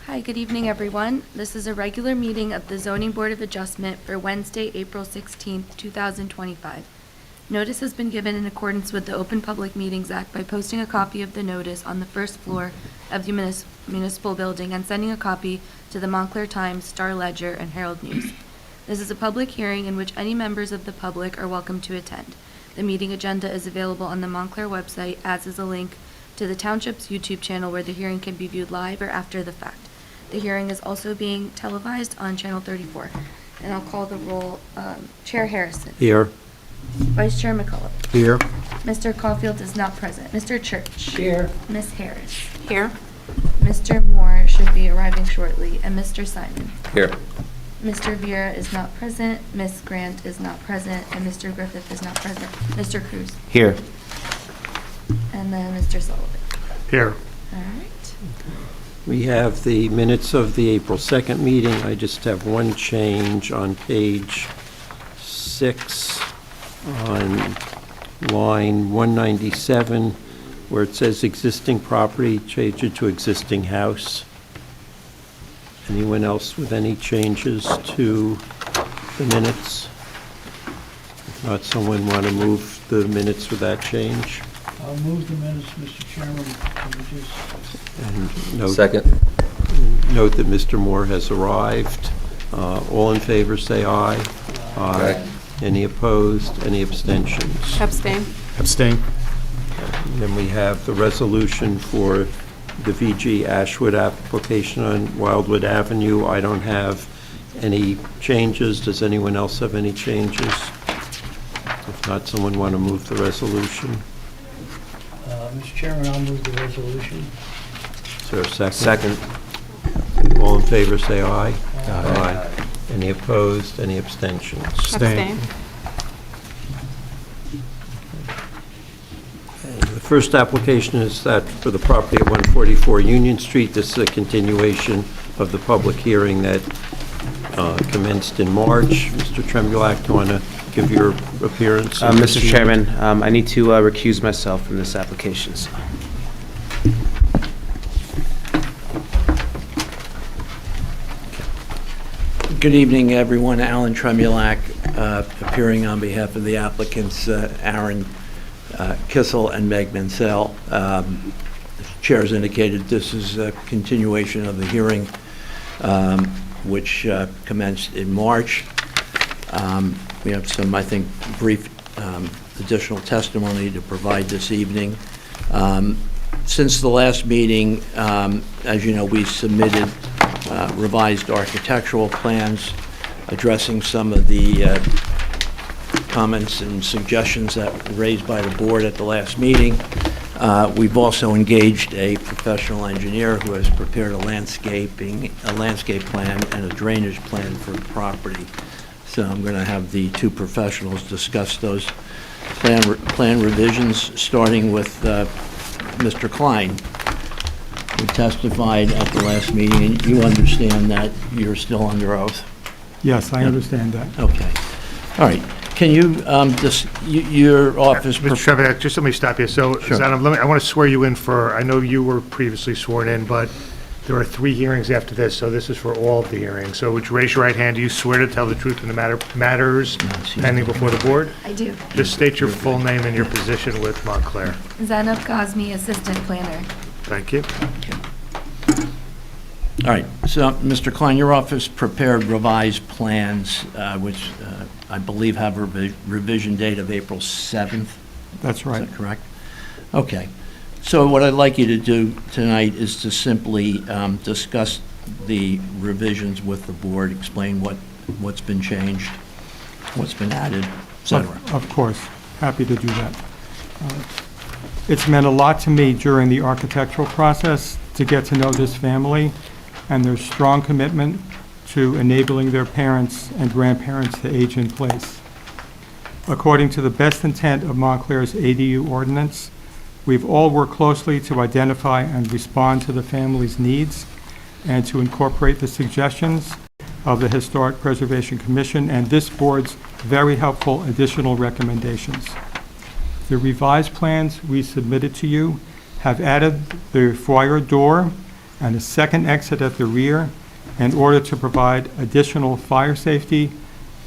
Hi, good evening, everyone. This is a regular meeting of the Zoning Board of Adjustment for Wednesday, April 16th, 2025. Notice has been given in accordance with the Open Public Meetings Act by posting a copy of the notice on the first floor of the municipal building and sending a copy to the Montclair Times, Star Ledger, and Herald News. This is a public hearing in which any members of the public are welcome to attend. The meeting agenda is available on the Montclair website, as is a link to the Township's YouTube channel where the hearing can be viewed live or after the fact. The hearing is also being televised on Channel 34. And I'll call the roll. Chair Harrison. Here. Vice Chair McCullough. Here. Mr. Caulfield is not present. Mr. Church. Here. Ms. Harris. Here. Mr. Moore should be arriving shortly. And Mr. Simon. Here. Mr. Vera is not present. Ms. Grant is not present. And Mr. Griffith is not present. Mr. Cruz. Here. And then Mr. Sullivan. Here. All right. We have the minutes of the April 2nd meeting. I just have one change on page 6 on line 197, where it says existing property, change it to existing house. Anyone else with any changes to the minutes? If not, someone want to move the minutes with that change? I'll move the minutes, Mr. Chairman. Can we just- And note Second. Note that Mr. Moore has arrived. All in favor, say aye. Aye. Any opposed? Any abstentions? Abstain. Abstain. Then we have the resolution for the VG Ashwood application on Wildwood Avenue. I don't have any changes. Does anyone else have any changes? If not, someone want to move the resolution? Mr. Chairman, I'll move the resolution. Is there a second? Second. All in favor, say aye. Aye. Any opposed? Any abstentions? Abstain. The first application is that for the property at 144 Union Street. This is a continuation of the public hearing that commenced in March. Mr. Tremblak, do you want to give your appearance? Mr. Chairman, I need to recuse myself from this application. Good evening, everyone. Alan Tremulak, appearing on behalf of the applicants, Aaron Kissel and Meg Menzel. The chair has indicated this is a continuation of the hearing, which commenced in March. We have some, I think, brief additional testimony to provide this evening. Since the last meeting, as you know, we submitted revised architectural plans addressing some of the comments and suggestions that were raised by the board at the last meeting. We've also engaged a professional engineer who has prepared a landscape plan and a drainage plan for the property. So I'm going to have the two professionals discuss those plan revisions, starting with Mr. Klein, who testified at the last meeting, and you understand that you're still under oath? Yes, I understand that. Okay. All right. Can you, your office... Mr. Trevor, just let me stop you. So, Sure. Zana, I want to swear you in for, I know you were previously sworn in, but there are 3 hearings after this, so this is for all of the hearings. So would you raise your right hand? Do you swear to tell the truth in the matters pending before the board? I do. Just state your full name and your position with Montclair. Zainab Kazmi, Assistant Planner. Thank you. All right. So, Mr. Klein, your office prepared revised plans, which I believe have a revision date of April 7th. That's right. Is that correct? Okay. So what I'd like you to do tonight is to simply discuss the revisions with the board, explain what's been changed, what's been added, et cetera. Of course, happy to do that. It's meant a lot to me during the architectural process to get to know this family and their strong commitment to enabling their parents and grandparents to age in place. According to the best intent of Montclair's ADU ordinance, we've all worked closely to identify and respond to the family's needs and to incorporate the suggestions of the Historic Preservation Commission and this board's very helpful additional recommendations. The revised plans we submitted to you have added the foyer door and a second exit at the rear in order to provide additional fire safety,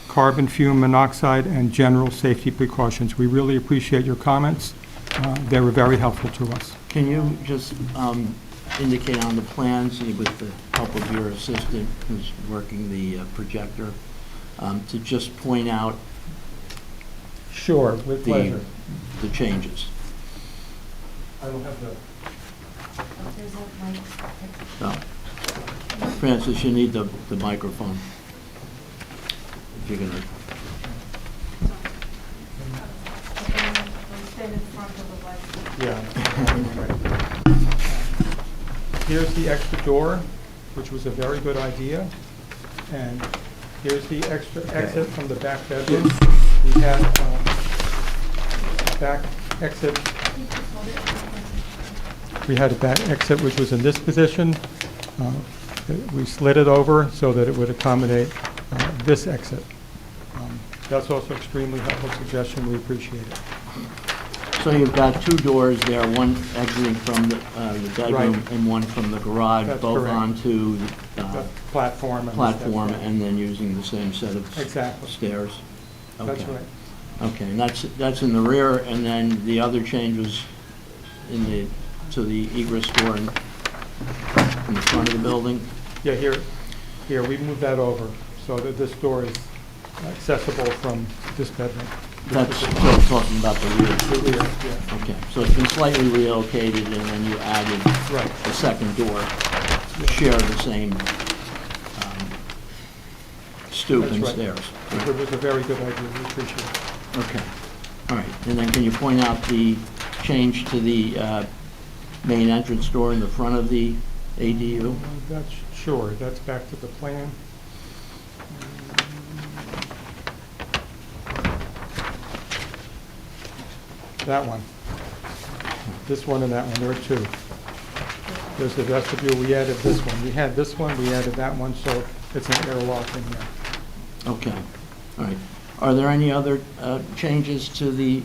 carbon fume monoxide, and general safety precautions. We really appreciate your comments. They were very helpful to us. Can you just indicate on the plans, with the help of your assistant who's working the projector, to just point out Sure, with pleasure. the changes? I don't have the... There's a mic. No. Francis, you need the microphone. If you're going to... Stand in front of the light. Yeah. Here's the extra door, which was a very good idea. And here's the extra exit from the back bedroom. We had back exit. We had a back exit which was in this position. We slid it over so that it would accommodate this exit. That's also extremely helpful suggestion. We appreciate it. So you've got two doors there, one exiting from the bedroom Right. and one from the garage, That's both correct. onto The the platform. And the platform, steps. and then using the same set of Exactly. stairs? That's Okay. right. Okay, and that's in the rear, and then the other change was to the egress door in the front of the building? Yeah, here, we moved that over so that this door is accessible from this bedroom. That's still talking about the rear. The rear, yeah. Okay, so it's been slightly relocated, and then you added Right. the second door to share the same stoop That's and right. stairs. It was a very good idea. We appreciate it. Okay, all right. And then can you point out the change to the main entrance door in the front of the ADU? That's, sure, that's back to the plan. That one. This one and that one, there are two. There's the vestibule, we added this one. We had this one, we added that one, so it's an airlock in there. Okay, all right. Are there any other changes to the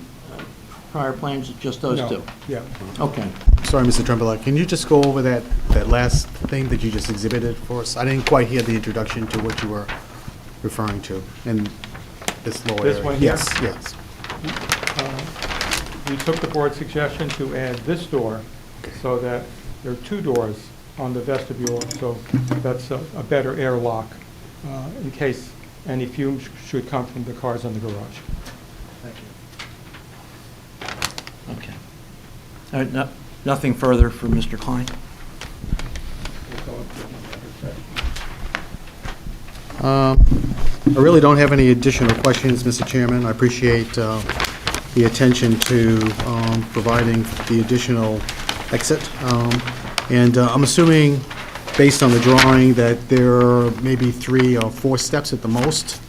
prior plans, just those No, two? yeah. Okay. Sorry, Mr. Tremblay, can you just go over that last thing that you just exhibited for us? I didn't quite hear the introduction to what you were referring to in this lower area. This one here? Yes, yes. We took the board's suggestion to add this door so that there are two doors on the vestibule, so that's a better airlock in case any fumes should come from the cars in the garage. Thank you. Okay. All right, nothing further for Mr. Klein? I really don't have any additional questions, Mr. Chairman. I appreciate the attention to providing the additional exit. And I'm assuming, based on the drawing, that there are maybe 3 or 4 steps at the most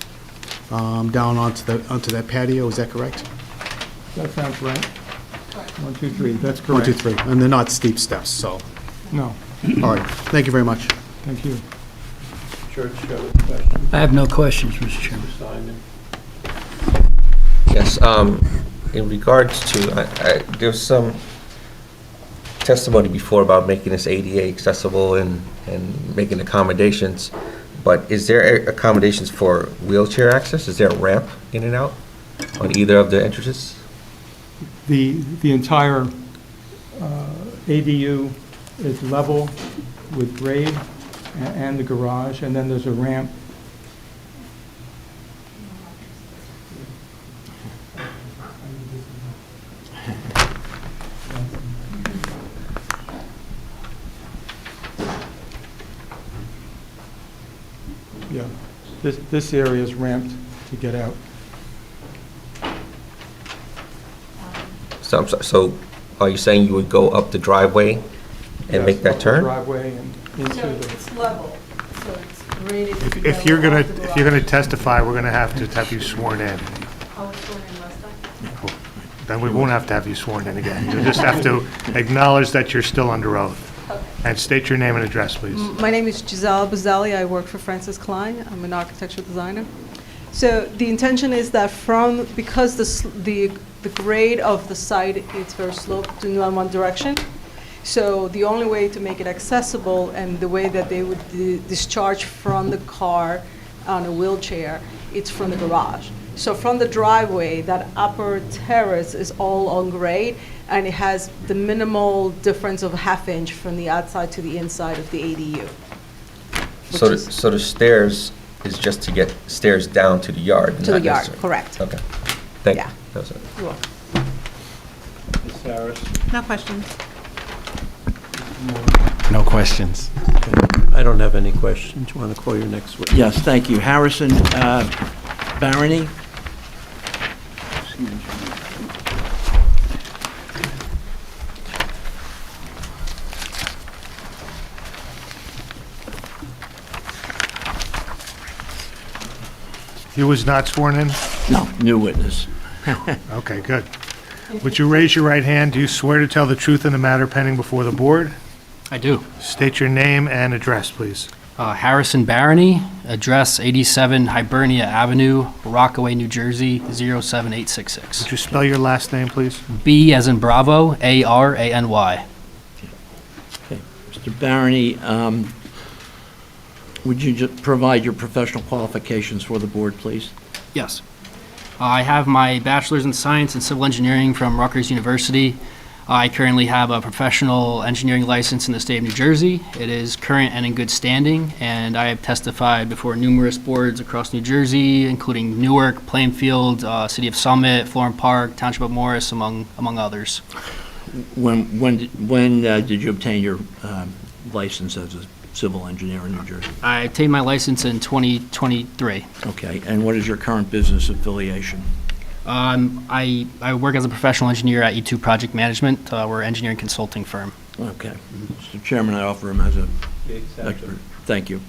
down onto that patio. Is that correct? That sounds right. 1, 2, 3, that's correct. 1, 2, 3. And they're not steep steps, so. No, All right. Thank you very much. thank you. Church, you have a question? I have no questions, Mr. Chairman. Simon? Yes, in regards to, there's some testimony before about making this ADA accessible and making accommodations, but is there accommodations for wheelchair access? Is there a ramp in and out on either of the entrances? The entire ADU is level with grade and the garage, and then there's a ramp. Yeah, this area is ramped to get out. So are you saying you would go up the driveway and make Yes, that up the turn? driveway and into So the, it's level, so it's graded. If you're gonna testify, we're gonna have to have you sworn in. I was sworn in last time. Then we won't have to have you sworn in again. You'll just have to acknowledge that you're still under oath. And state your name and address, please. My name is Giselle Bazzelli. I work for Francis Klein. I'm an architectural designer. So the intention is that because the grade of the site is very sloped in one direction, So the only way to make it accessible and the way that they would discharge from the car on a wheelchair, it's from the garage. So from the driveway, that upper terrace is all on grade, and it has the minimal difference of a half inch from the outside to the inside of the ADU. So which is- so the stairs is just to get stairs down to the yard? To the not yard, necessarily- correct. Okay. Thank you. Yeah. That was it. You're welcome. Ms. Harris? No questions. No questions. I don't have any questions. You want to call your next witness? Yes, thank you. Harrison Baranay? He was not sworn in? No, new witness. Okay, good. Would you raise your right hand? Do you swear to tell the truth in the matter pending before the board? I do. State your name and address, please. Harrison Baranay, address 87 Hibernia Avenue, Rockaway, New Jersey, 07866. Would you spell your last name, please? B as in Bravo, Arany. Okay, Mr. Baranay, would you just provide your professional qualifications for the board, please? Yes. I have my bachelor's in science and civil engineering from Rutgers University. I currently have a professional engineering license in the state of New Jersey. It is current and in good standing, and I have testified before numerous boards across New Jersey, including Newark, Plainfield, City of Summit, Florham Park, Township of Morris, among others. When did you obtain your license as a civil engineer in New Jersey? I obtained my license in 2023. Okay, and what is your current business affiliation? I work as a professional engineer at E2 Project Management. We're an engineering consulting firm. Okay. Mr. Chairman, I offer him as a expert. Thank you.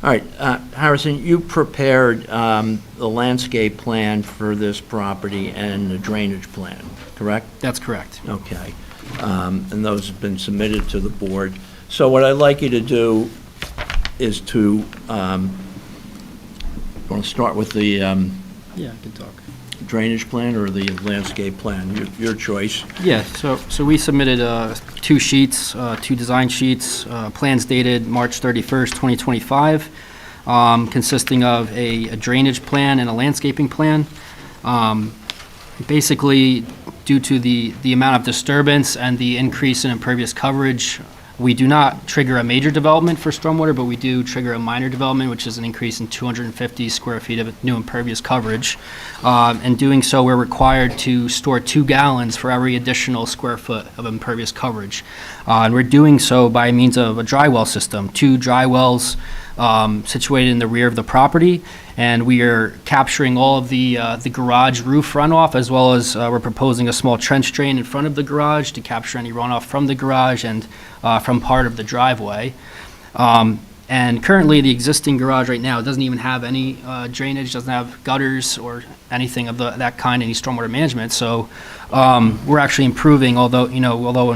All right, Harrison, you prepared the landscape plan for this property and the drainage plan, correct? That's correct. Okay. And those have been submitted to the board. So what I'd like you to do is to, want to start with the Yeah, I can talk. drainage plan or the landscape plan, your choice. Yeah, so we submitted two sheets, two design sheets, plans dated March 31st, 2025, consisting of a drainage plan and a landscaping plan. Basically, due to the amount of disturbance and the increase in impervious coverage, we do not trigger a major development for stormwater, but we do trigger a minor development, which is an increase in 250 square feet of new impervious coverage. In doing so, we're required to store 2 gallons for every additional square foot of impervious coverage. And we're doing so by means of a dry well system, 2 dry wells situated in the rear of the property, and we are capturing all of the garage roof runoff, as well as we're proposing a small trench drain in front of the garage to capture any runoff from the garage and from part of the driveway. And currently, the existing garage right now doesn't even have any drainage, doesn't have gutters or anything of that kind, any stormwater management. So we're actually improving, although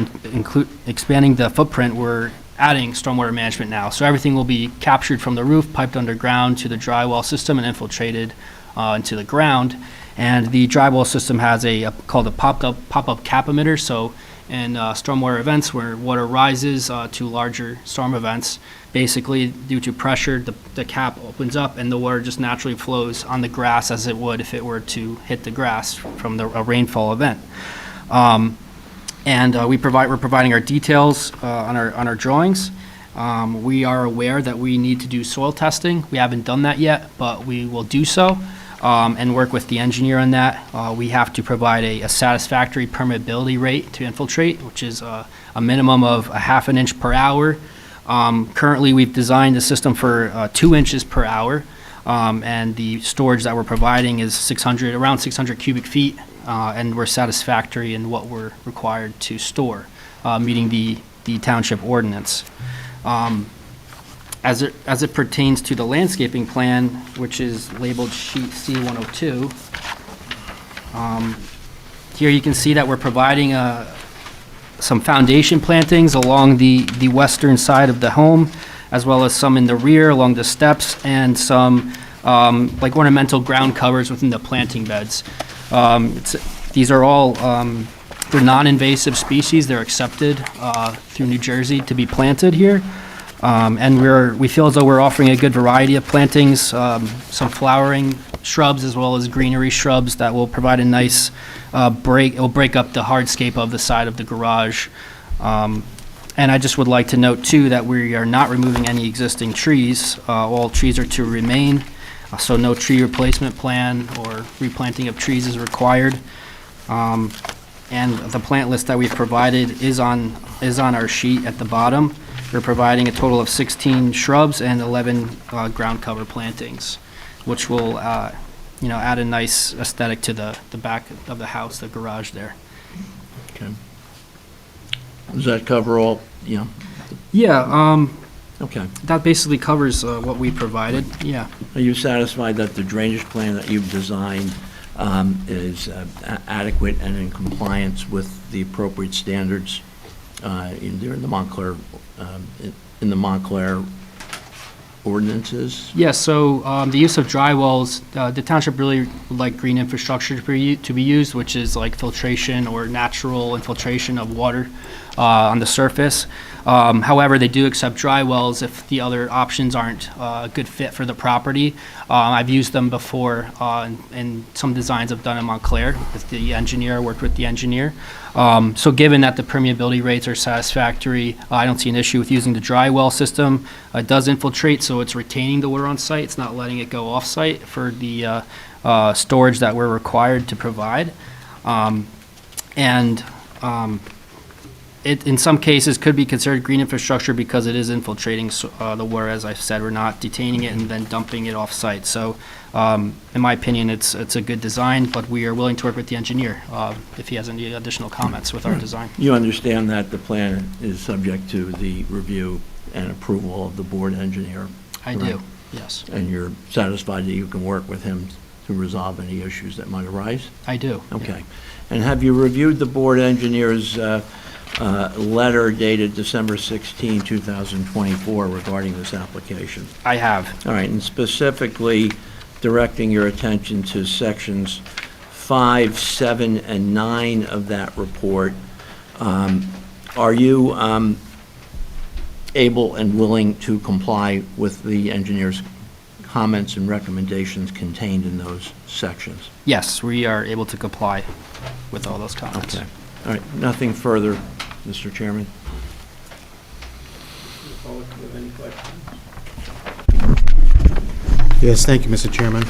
expanding the footprint, we're adding stormwater management now. So everything will be captured from the roof, piped underground to the dry well system and infiltrated into the ground. And the dry well system has called a pop-up cap emitter. So in stormwater events where water rises to larger storm events, basically due to pressure, the cap opens up and the water just naturally flows on the grass as it would if it were to hit the grass from a rainfall event. And we're providing our details on our drawings. We are aware that we need to do soil testing. We haven't done that yet, but we will do so and work with the engineer on that. We have to provide a satisfactory permeability rate to infiltrate, which is a minimum of a ½ inch per hour. Currently, we've designed the system for 2 inches per hour, and the storage that we're providing is around 600 cubic feet. And we're satisfactory in what we're required to store, meeting the township ordinance. As it pertains to the landscaping plan, which is labeled sheet C102, here you can see that we're providing some foundation plantings along the western side of the home, as well as some in the rear along the steps, and some like ornamental ground covers within the planting beds. These are all for non-invasive species, they're accepted through New Jersey to be planted here. And we feel as though we're offering a good variety of plantings, some flowering shrubs as well as greenery shrubs that will provide a nice it will break up the hardscape of the side of the garage. And I just would like to note too that we are not removing any existing trees. All trees are to remain, so no tree replacement plan or replanting of trees is required. And the plant list that we've provided is on our sheet at the bottom. We're providing a total of 16 shrubs and 11 ground cover plantings, which will, add a nice aesthetic to the back of the house, the garage there. Okay. Does that cover all, Yeah, okay. that basically covers what we provided, yeah. Are you satisfied that the drainage plan that you've designed is adequate and in compliance with the appropriate standards in the Montclair, ordinances? Yeah, so the use of dry wells, the township really would like green infrastructure to be used, which is like filtration or natural infiltration of water on the surface. However, they do accept dry wells if the other options aren't a good fit for the property. I've used them before in some designs I've done in Montclair with the engineer, worked with the engineer. So given that the permeability rates are satisfactory, I don't see an issue with using the dry well system. It does infiltrate, so it's retaining the water on site. It's not letting it go off site for the storage that we're required to provide. It, in some cases, could be considered green infrastructure because it is infiltrating the water. As I said, we're not detaining it and then dumping it off-site. So, in my opinion, it's a good design, but we are willing to work with the engineer if he has any additional comments with our design. You understand that the plan is subject to the review and approval of the board engineer? I correct? do, yes. And you're satisfied that you can work with him to resolve any issues that might arise? I do. Okay. And have you reviewed the board engineer's letter dated December 16, 2024 regarding this application? I have. All right, and specifically directing your attention to sections 5, 7, and 9 of that report. Are you able and willing to comply with the engineer's comments and recommendations contained in those sections? Yes, we are able to comply with all those comments. Okay. All right, nothing further, Mr. Chairman. Yes, thank you, Mr. Chairman.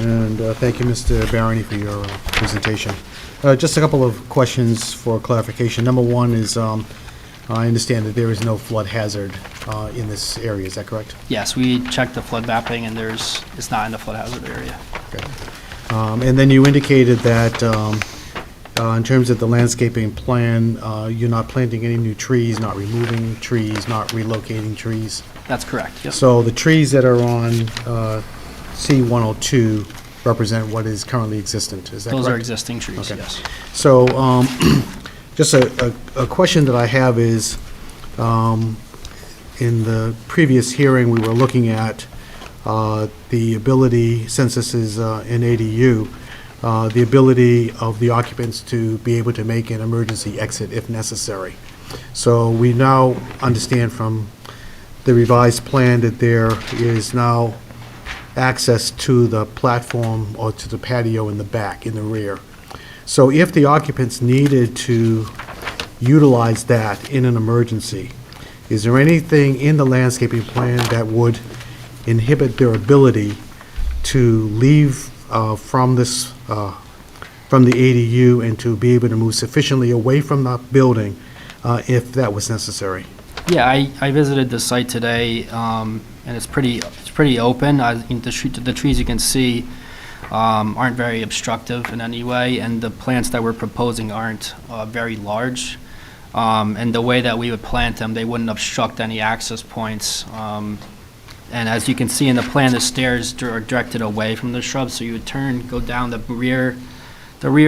And thank you, Mr. Baranay, for your presentation. Just a couple of questions for clarification. Number one is, I understand that there is no flood hazard in this area, is that correct? Yes, we checked the flood mapping and it's not in the flood hazard area. Okay. And then you indicated that in terms of the landscaping plan, you're not planting any new trees, not removing trees, not relocating trees. That's correct, yes. So the trees that are on C-102 represent what is currently existent, is that correct? Those are existing trees, Okay. yes. So just a question that I have is, in the previous hearing, we were looking at the ability, since this is an ADU, the ability of the occupants to be able to make an emergency exit if necessary. So we now understand from the revised plan that there is now access to the platform or to the patio in the back, in the rear. So if the occupants needed to utilize that in an emergency, is there anything in the landscaping plan that would inhibit their ability to leave from this, from the ADU and to be able to move sufficiently away from the building if that was necessary? Yeah, I visited the site today, and it's pretty open. The trees you can see aren't very obstructive in any way, and the plants that we're proposing aren't very large. And the way that we would plant them, they wouldn't obstruct any access points. And as you can see in the plan, the stairs are directed away from the shrubs, so you would go down the rear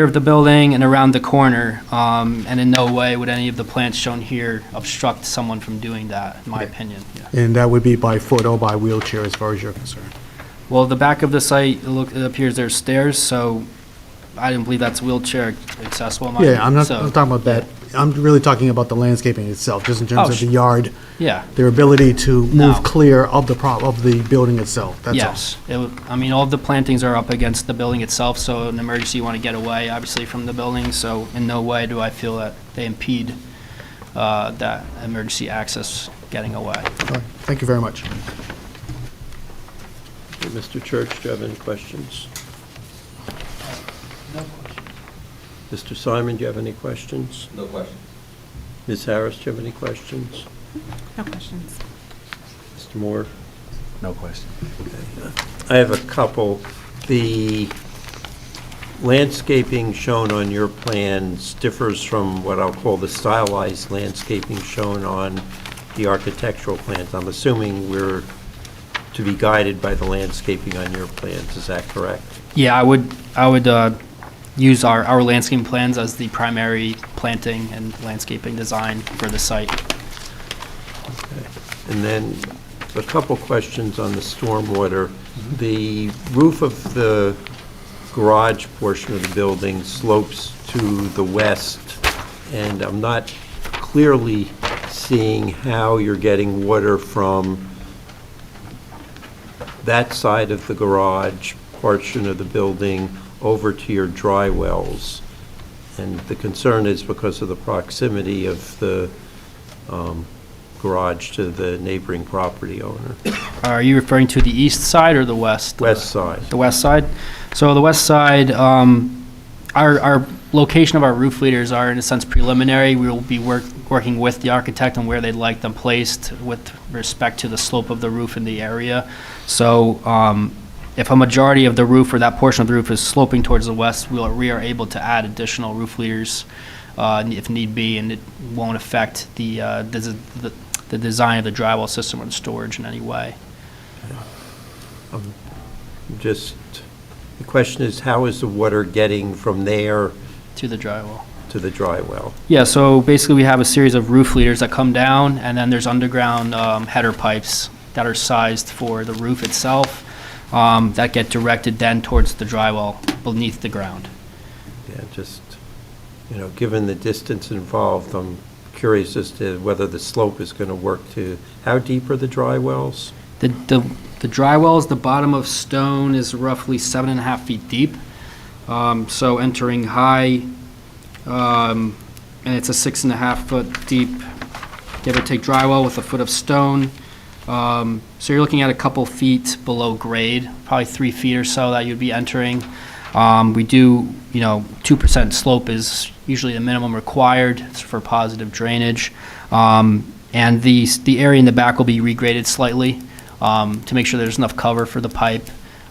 of the building and around the corner, and in no way would any of the plants shown here obstruct someone from doing that, in my opinion. Yeah. And that would be by foot or by wheelchair as far as you're concerned? Well, the back of the site, it appears there's stairs, so I don't believe that's wheelchair accessible. Yeah, I'm not So- I'm talking about that. I'm really talking about the landscaping itself, just in terms Oh, of the yard, Yeah. their ability to No. move clear of the building itself, that's all. Yes. I mean, all of the plantings are up against the building itself, so in emergency, you want to get away, obviously, from the building, so in no way do I feel that they impede that emergency access getting away. All right, thank you very much. Mr. Church, do you have any questions? No question. Mr. Simon, do you have any questions? No question. Ms. Harris, do you have any questions? No questions. Mr. Moore? No question. I have a couple. The landscaping shown on your plans differs from what I'll call the stylized landscaping shown on the architectural plans. I'm assuming we're to be guided by the landscaping on your plans, is that correct? Yeah, I would use our landscaping plans as the primary planting and landscaping design for the site. And then a couple questions on the stormwater. The roof of the garage portion of the building slopes to the west, and I'm not clearly seeing how you're getting water from that side of the garage portion of the building over to your dry wells. And the concern is because of the proximity of the garage to the neighboring property owner. Are you referring to the east side or the west? West side. The west side? So the west side, our location of our roof leaders are in a sense preliminary. We will be working with the architect on where they'd like them placed with respect to the slope of the roof in the area. So if a majority of the roof or that portion of the roof is sloping towards the west, we are able to add additional roof leaders if need be, and it won't affect the design of the drywall system or the storage in any way. The question is, how is the water getting from there To the drywall. to the dry well? Yeah, so basically we have a series of roof leaders that come down, and then there's underground header pipes that are sized for the roof itself that get directed then towards the drywall beneath the ground. Yeah, just, given the distance involved, I'm curious as to whether the slope is going to work to, how deep are the dry wells? The dry wells, the bottom of stone is roughly 7.5 feet deep. So entering high, and it's a 6.5 foot deep, give or take, dry well with a foot of stone. So you're looking at a couple feet below grade, probably 3 feet or so that you'd be entering. We do, 2% slope is usually the minimum required for positive drainage. And the area in the back will be regraded slightly to make sure there's enough cover for the pipe,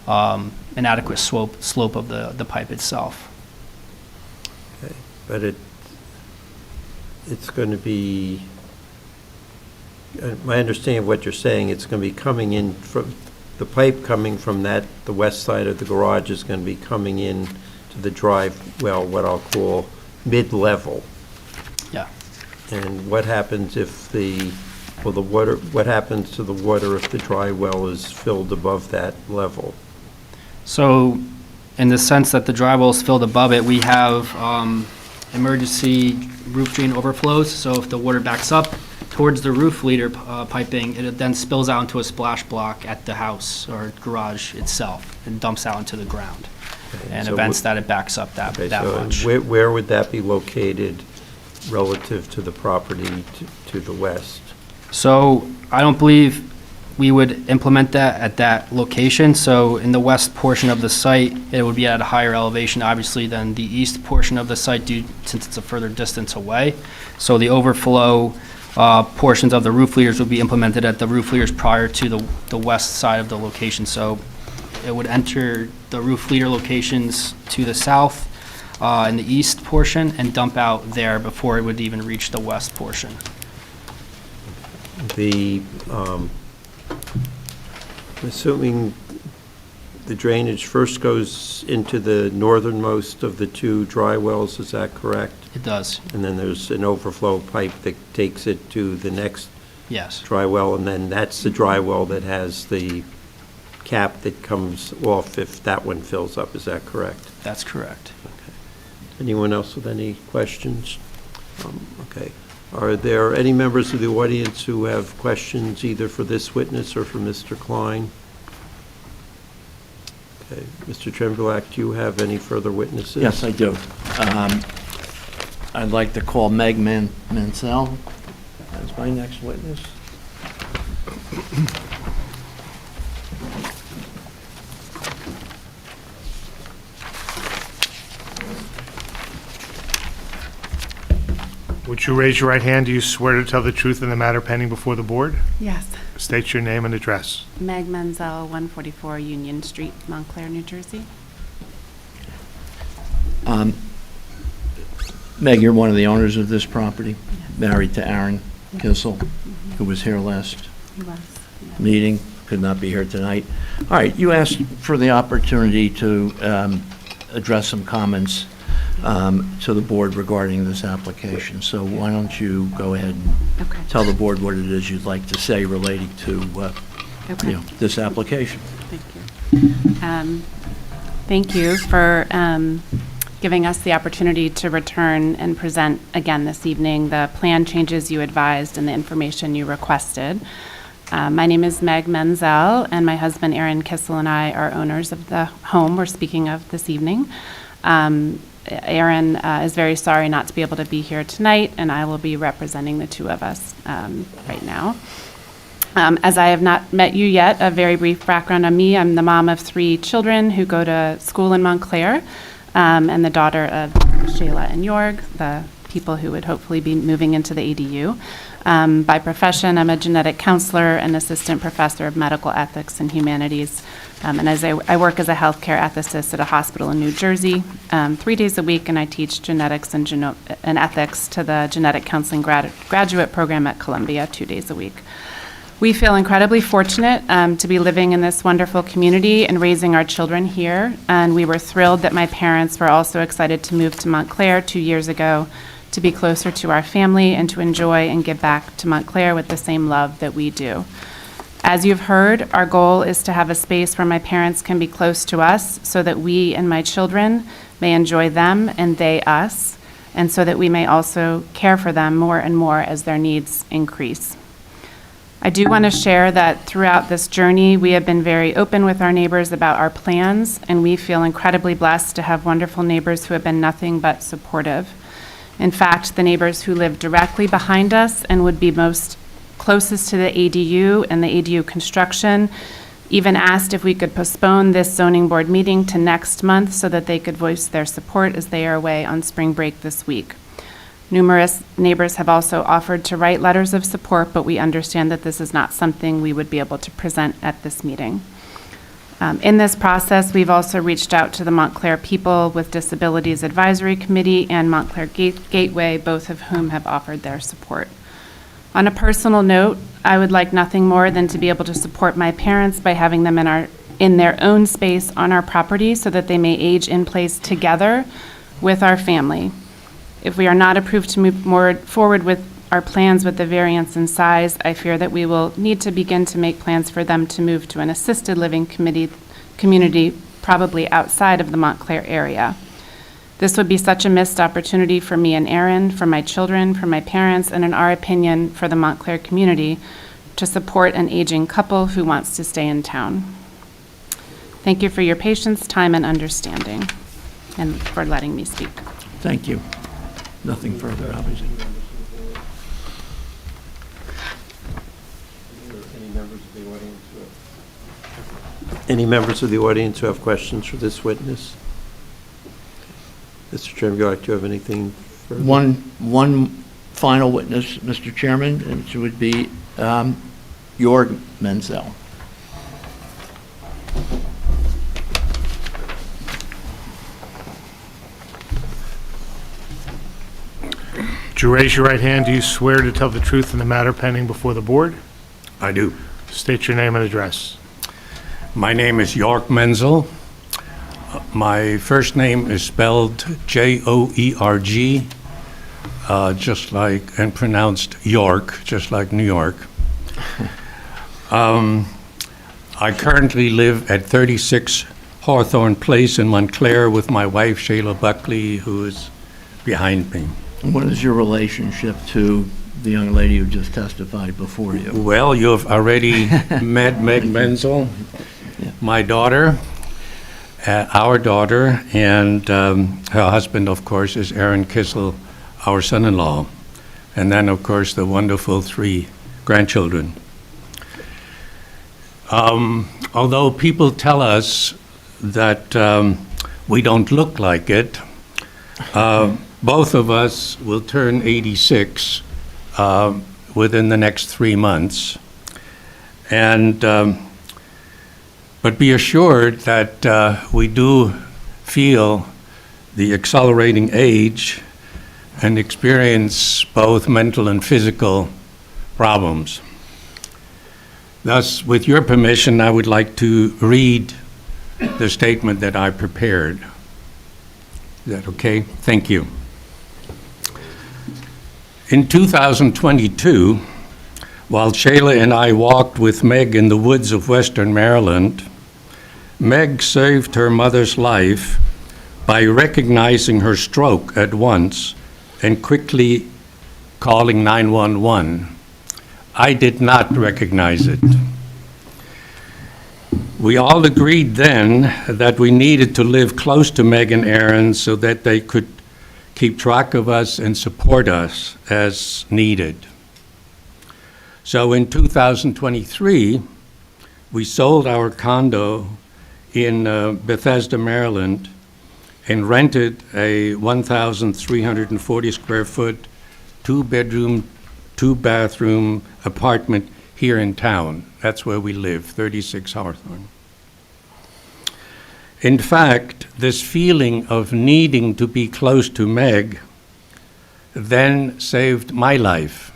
an adequate slope of the pipe itself. Okay, but it's going to be, my understanding of what you're saying, it's going to be coming in from, the pipe coming from the west side of the garage is going to be coming in to the drive well, what I'll call mid-level. Yeah. And what happens if what happens to the water if the dry well is filled above that level? So in the sense that the dry well is filled above it, we have emergency roof drain overflows. So if the water backs up towards the roof leader piping, it then spills out into a splash block at the house or garage itself and dumps out into the ground. Okay, And so events that it backs up that much. Where would that be located relative to the property to the west? So I don't believe we would implement that at that location. So in the west portion of the site, it would be at a higher elevation, obviously, than the east portion of the site since it's a further distance away. So the overflow portions of the roof leaders would be implemented at the roof leaders prior to the west side of the location. So it would enter the roof leader locations to the south in the east portion and dump out there before it would even reach the west portion. Assuming the drainage first goes into the northernmost of the two dry wells, is that correct? It does, And then there's an overflow pipe that takes it to the next yes. dry well, and then that's the dry well that has the cap that comes off if that one fills up, is that correct? That's correct. Anyone else with any questions? Okay. Are there any members of the audience who have questions either for this witness or for Mr. Klein? Okay. Mr. Tremblak, do you have any further witnesses? Yes, I do. I'd like to call Meg Menzel as my next witness. Would you raise your right hand? Do you swear to tell the truth in the matter pending before the board? Yes. State your name and address. Meg Menzel, 144 Union Street, Montclair, New Jersey. Meg, you're one of the owners of this property, married to Aaron Kissel, who was here last He was. meeting, could not be here tonight. All right, you asked for the opportunity to address some comments to the board regarding this application. So why don't you go ahead and Okay. tell the board what it is you'd like to say relating to Okay. this application. Thank you. Thank you for giving us the opportunity to return and present again this evening the plan changes you advised and the information you requested. My name is Meg Menzel, and my husband Aaron Kissel and I are owners of the home we're speaking of this evening. Aaron is very sorry not to be able to be here tonight, and I will be representing the two of us right now. As I have not met you yet, a very brief background on me. I'm the mom of 3 children who go to school in Montclair, and the daughter of Shayla and Joerg, the people who would hopefully be moving into the ADU. By profession, I'm a genetic counselor and assistant professor of medical ethics and humanities. And as I work as a healthcare ethicist at a hospital in New Jersey 3 days a week, and I teach genetics and ethics to the genetic counseling graduate program at Columbia 2 days a week. We feel incredibly fortunate to be living in this wonderful community and raising our children here. And we were thrilled that my parents were also excited to move to Montclair 2 years ago to be closer to our family and to enjoy and give back to Montclair with the same love that we do. As you've heard, our goal is to have a space where my parents can be close to us so that we and my children may enjoy them and they us, and so that we may also care for them more and more as their needs increase. I do want to share that throughout this journey, we have been very open with our neighbors about our plans, and we feel incredibly blessed to have wonderful neighbors who have been nothing but supportive. In fact, the neighbors who live directly behind us and would be most closest to the ADU and the ADU construction even asked if we could postpone this zoning board meeting to next month so that they could voice their support as they are away on spring break this week. Numerous neighbors have also offered to write letters of support, but we understand that this is not something we would be able to present at this meeting. In this process, we've also reached out to the Montclair People with Disabilities Advisory Committee and Montclair Gateway, both of whom have offered their support. On a personal note, I would like nothing more than to be able to support my parents by having them in their own space on our property so that they may age in place together with our family. If we are not approved to move more forward with our plans with the variance in size, I fear that we will need to begin to make plans for them to move to an assisted living community, probably outside of the Montclair area. This would be such a missed opportunity for me and Aaron, for my children, for my parents, and in our opinion, for the Montclair community to support an aging couple who wants to stay in town. Thank you for your patience, time, and understanding, and for letting me speak. Thank you. Nothing further, obviously. Any members of the audience who have questions for this witness? Mr. Tremblak, do you have anything further? One final witness, Mr. Chairman, and it would be Joerg Menzel. Would you raise your right hand? Do you swear to tell the truth in the matter pending before the board? I do. State your name and address. My name is Joerg Menzel. My first name is spelled Joerg, just like, and pronounced York, just like New York. I currently live at 36 Hawthorne Place in Montclair with my wife, Shayla Buckley, who is behind me. What is your relationship to the young lady who just testified before you? Well, you've already met Meg Menzel, my daughter, our daughter, and her husband, of course, is Aaron Kissel, our son-in-law. And then, of course, the wonderful 3 grandchildren. Although people tell us that we don't look like it, both of us will turn 86 within the next 3 months. And, but be assured that we do feel the accelerating age and experience both mental and physical problems. Thus, with your permission, I would like to read the statement that I prepared. Is that okay? Thank you. In 2022, while Shayla and I walked with Meg in the woods of Western Maryland, Meg saved her mother's life by recognizing her stroke at once and quickly calling 911. I did not recognize it. We all agreed then that we needed to live close to Meg and Aaron so that they could keep track of us and support us as needed. So in 2023, we sold our condo in Bethesda, Maryland, and rented a 1,340 square foot, 2-bedroom, 2-bathroom apartment here in town. That's where we live, 36 Hawthorne. In fact, this feeling of needing to be close to Meg then saved my life.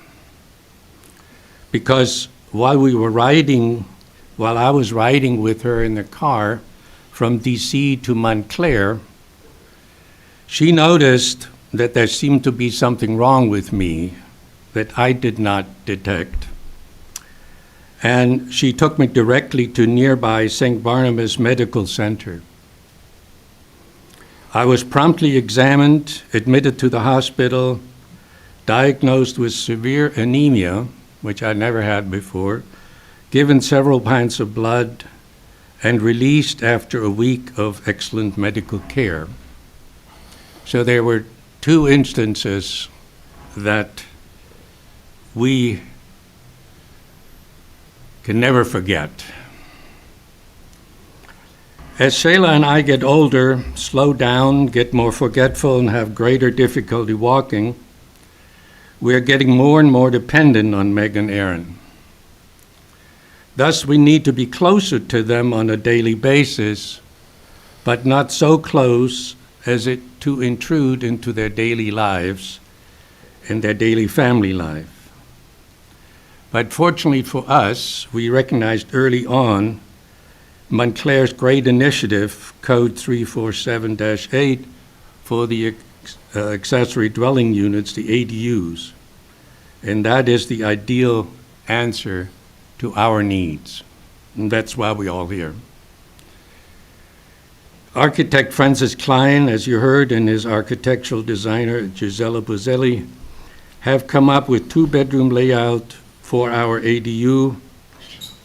Because while I was riding with her in the car from DC to Montclair, she noticed that there seemed to be something wrong with me that I did not detect. And she took me directly to nearby St. Barnabas Medical Center. I was promptly examined, admitted to the hospital, diagnosed with severe anemia, which I never had before, given several pints of blood, and released after a week of excellent medical care. So there were 2 instances that we can never forget. As Shayla and I get older, slow down, get more forgetful, and have greater difficulty walking, we are getting more and more dependent on Meg and Aaron. Thus, we need to be closer to them on a daily basis, but not so close as to intrude into their daily lives and their daily family life. But fortunately for us, we recognized early on Montclair's great initiative, Code 347-8, for the accessory dwelling units, the ADUs. And that is the ideal answer to our needs. And that's why we're all here. Architect Francis Klein, as you heard, and his architectural designer, Gisela Buzzelli, have come up with 2-bedroom layout for our ADU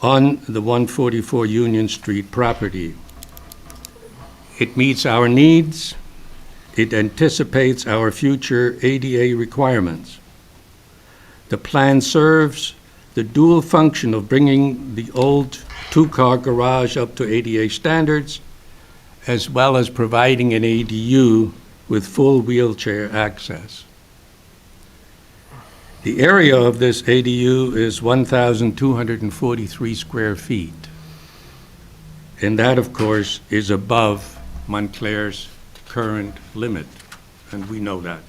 on the 144 Union Street property. It meets our needs. It anticipates our future ADA requirements. The plan serves the dual function of bringing the old 2-car garage up to ADA standards, as well as providing an ADU with full wheelchair access. The area of this ADU is 1,243 square feet. And that, of course, is above Montclair's current limit, and we know that.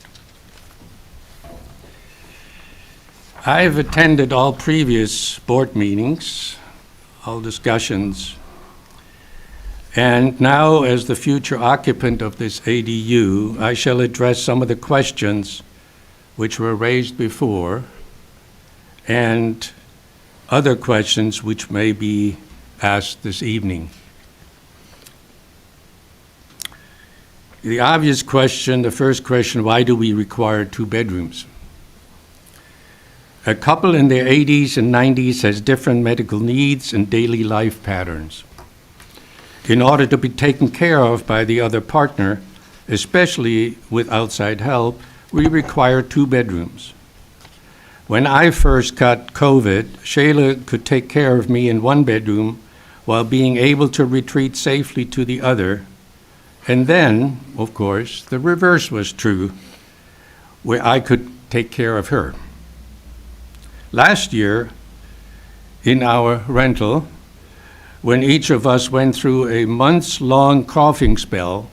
I've attended all previous board meetings, all discussions, and now, as the future occupant of this ADU, I shall address some of the questions which were raised before, and other questions which may be asked this evening. The obvious question, the first question, why do we require 2 bedrooms? A couple in their 80s and 90s has different medical needs and daily life patterns. In order to be taken care of by the other partner, especially with outside help, we require 2 bedrooms. When I first got COVID, Shayla could take care of me in 1 bedroom while being able to retreat safely to the other. And then, of course, the reverse was true, where I could take care of her. Last year, in our rental, when each of us went through a months-long coughing spell,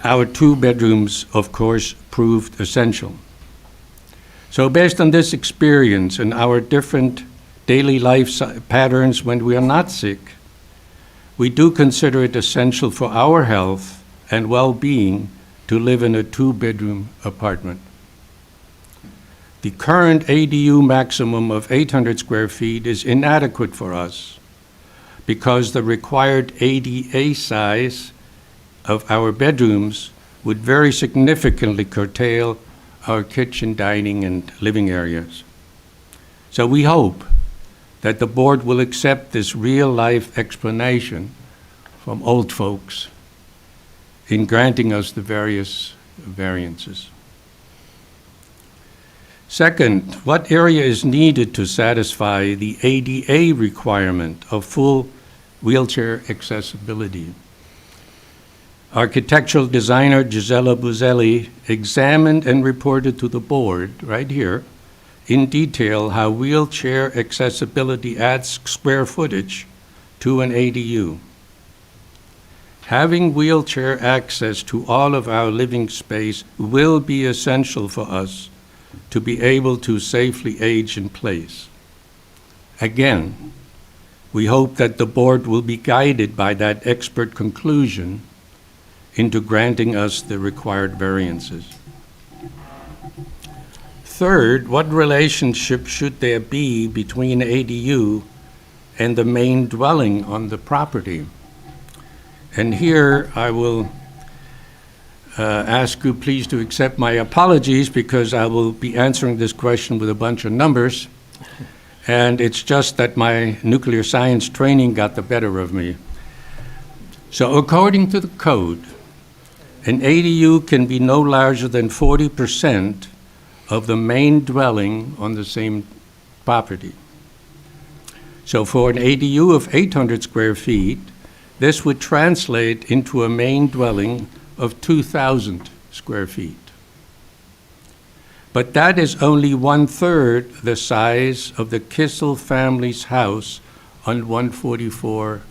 our 2 bedrooms, of course, proved essential. So based on this experience and our different daily life patterns when we are not sick, we do consider it essential for our health and well-being to live in a 2-bedroom apartment. The current ADU maximum of 800 square feet is inadequate for us because the required ADA size of our bedrooms would very significantly curtail our kitchen, dining, and living areas. So we hope that the board will accept this real-life explanation from old folks in granting us the various variances. Second, what area is needed to satisfy the ADA requirement of full wheelchair accessibility? Architectural designer Gisela Buzelli examined and reported to the board, right here, in detail how wheelchair accessibility adds square footage to an ADU. Having wheelchair access to all of our living space will be essential for us to be able to safely age in place. Again, we hope that the board will be guided by that expert conclusion into granting us the required variances. Third, what relationship should there be between ADU and the main dwelling on the property? And here I will ask you please to accept my apologies because I will be answering this question with a bunch of numbers. And it's just that my nuclear science training got the better of me. So according to the code, an ADU can be no larger than 40% of the main dwelling on the same property. So for an ADU of 800 square feet, this would translate into a main dwelling of 2,000 square feet. But that is only 1/3 the size of the Kissel family's house on 144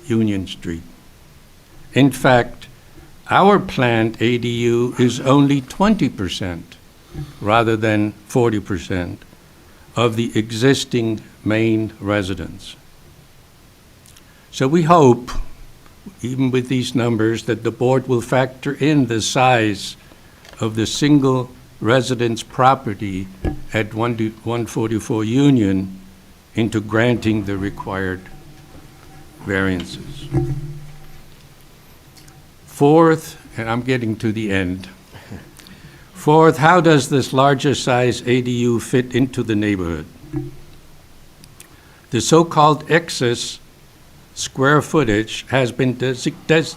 Union Street. In fact, our planned ADU is only 20% rather than 40% of the existing main residence. So we hope, even with these numbers, that the board will factor in the size of the single residence property at 144 Union into granting the required variances. Fourth, and I'm getting to the end. Fourth, how does this larger size ADU fit into the neighborhood? The so-called excess square footage has been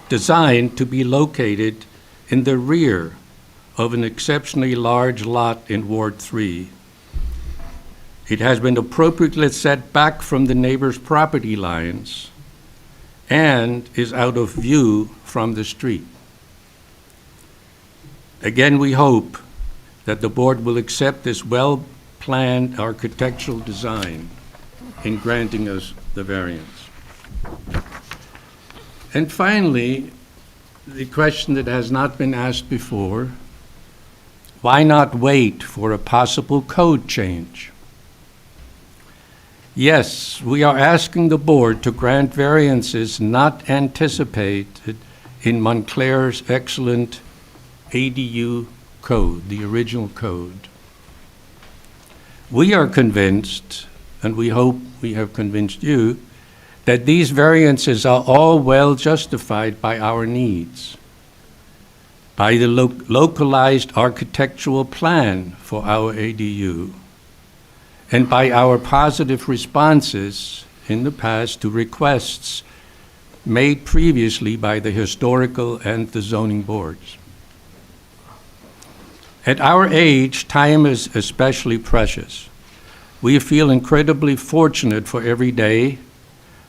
designed to be located in the rear of an exceptionally large lot in Ward 3. It has been appropriately set back from the neighbor's property lines and is out of view from the street. Again, we hope that the board will accept this well-planned architectural design in granting us the variance. And finally, the question that has not been asked before, why not wait for a possible code change? Yes, we are asking the board to grant variances not anticipated in Montclair's excellent ADU code, the original code. We are convinced, and we hope we have convinced you, that these variances are all well justified by our needs. by the localized architectural plan for our ADU, and by our positive responses in the past to requests made previously by the historical and the zoning boards. At our age, time is especially precious. We feel incredibly fortunate for every day,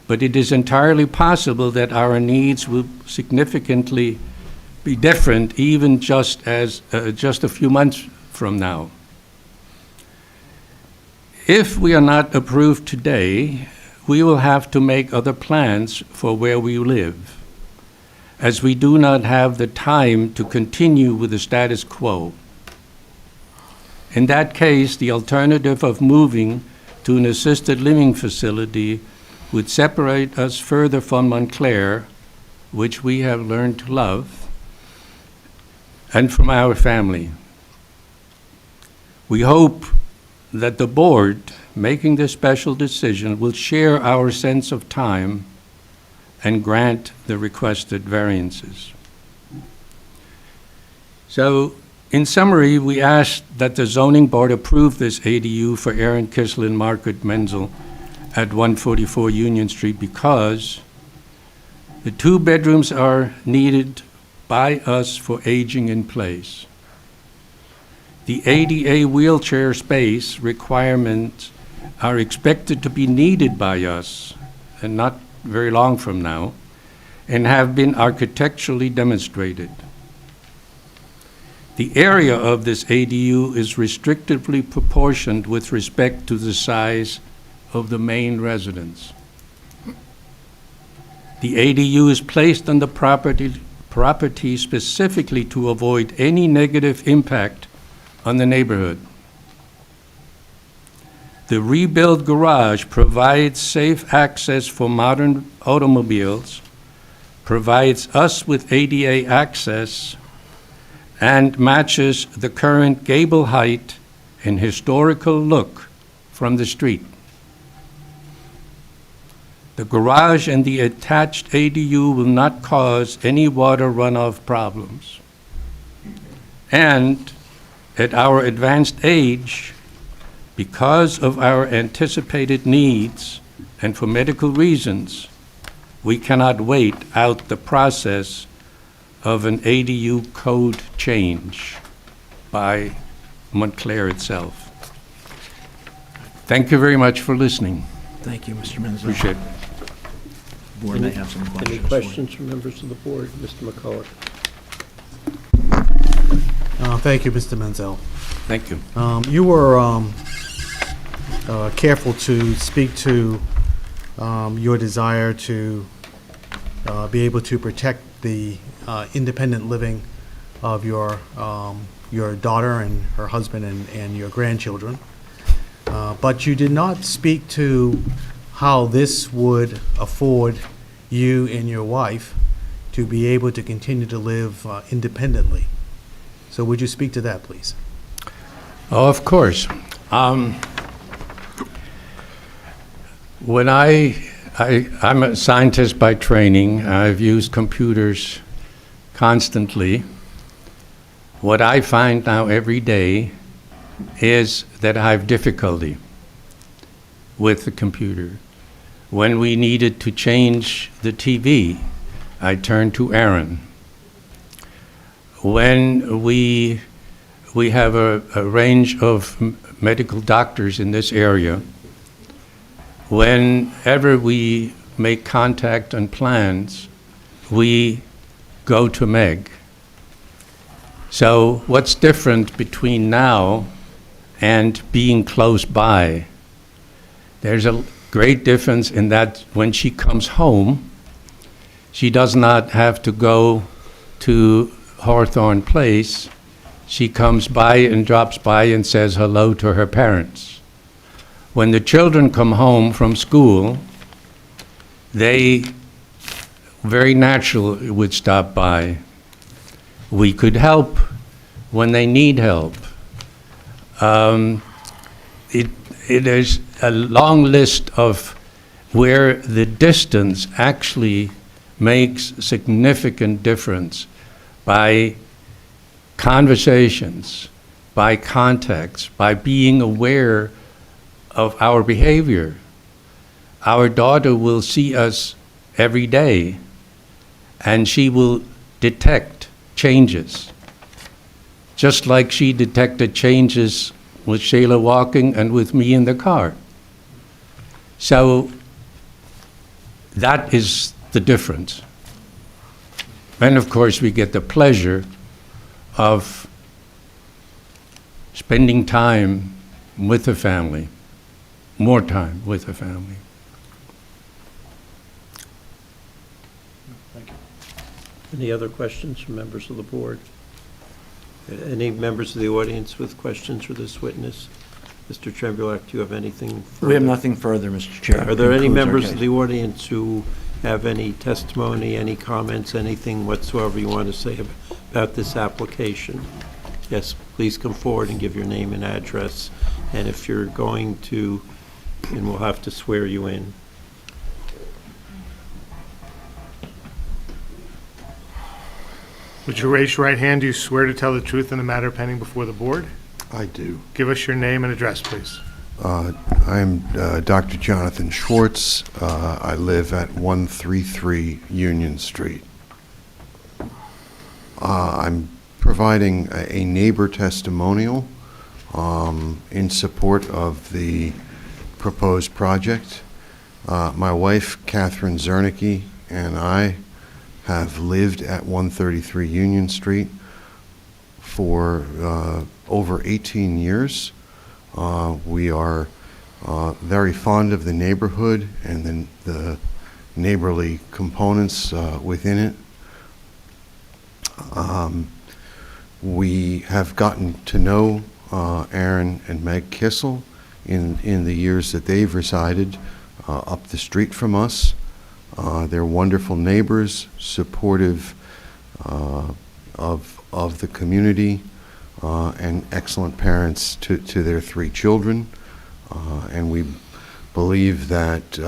but it is entirely possible that our needs will significantly be different even just a few months from now. If we are not approved today, we will have to make other plans for where we live, as we do not have the time to continue with the status quo. In that case, the alternative of moving to an assisted living facility would separate us further from Montclair, which we have learned to love, and from our family. We hope that the board, making this special decision, will share our sense of time and grant the requested variances. So, in summary, we ask that the zoning board approve this ADU for Aaron Kissel and Margaret Menzel at 144 Union Street because the 2 bedrooms are needed by us for aging in place. The ADA wheelchair space requirements are expected to be needed by us, and not very long from now, and have been architecturally demonstrated. The area of this ADU is restrictively proportioned with respect to the size of the main residence. The ADU is placed on the property specifically to avoid any negative impact on the neighborhood. The rebuilt garage provides safe access for modern automobiles, provides us with ADA access, and matches the current gable height and historical look from the street. The garage and the attached ADU will not cause any water runoff problems. And at our advanced age, because of our anticipated needs and for medical reasons, we cannot wait out the process of an ADU code change by Montclair itself. Thank you very much for listening. Thank you, Mr. Menzel. Appreciate it. The board may have some questions. Any questions from members of the board? Mr. McCullough. Thank you, Mr. Menzel. Thank you. You were careful to speak to your desire to be able to protect the independent living of your daughter and her husband and your grandchildren. But you did not speak to how this would afford you and your wife to be able to continue to live independently. So would you speak to that, please? Oh, of course. When I'm a scientist by training, I've used computers constantly. What I find now every day is that I have difficulty with the computer. When we needed to change the TV, I turned to Aaron. When we have a range of medical doctors in this area, whenever we make contact on plans, we go to Meg. So what's different between now and being close by? There's a great difference in that when she comes home, she does not have to go to Hawthorne Place. She comes by and drops by and says hello to her parents. When the children come home from school, they very naturally would stop by. We could help when they need help. There's a long list of where the distance actually makes significant difference by conversations, by context, by being aware of our behavior. Our daughter will see us every day, and she will detect changes, just like she detected changes with Shayla walking and with me in the car. So that is the difference. And of course, we get the pleasure of spending time with the family, more time with the family. Any other questions from members of the board? Any members of the audience with questions for this witness? Mr. Trembulac, do you have anything further? We have nothing further, Mr. Chair. Are there any Concludes our members case. of the audience who have any testimony, any comments, anything whatsoever you want to say about this application? Yes, please come forward and give your name and address. And if you're going to, and we'll have to swear you in. Would you raise your right hand? Do you swear to tell the truth in the matter pending before the board? I do. Give us your name and address, please. I'm Dr. Jonathan Schwartz. I live at 133 Union Street. I'm providing a neighbor testimonial in support of the proposed project. My wife, Catherine Zernicke, and I have lived at 133 Union Street for over 18 years. We are very fond of the neighborhood and the neighborly components within it. We have gotten to know Aaron and Meg Kissel in the years that they've resided up the street from us. They're wonderful neighbors, supportive of the community, and excellent parents to their 3 children. And we believe that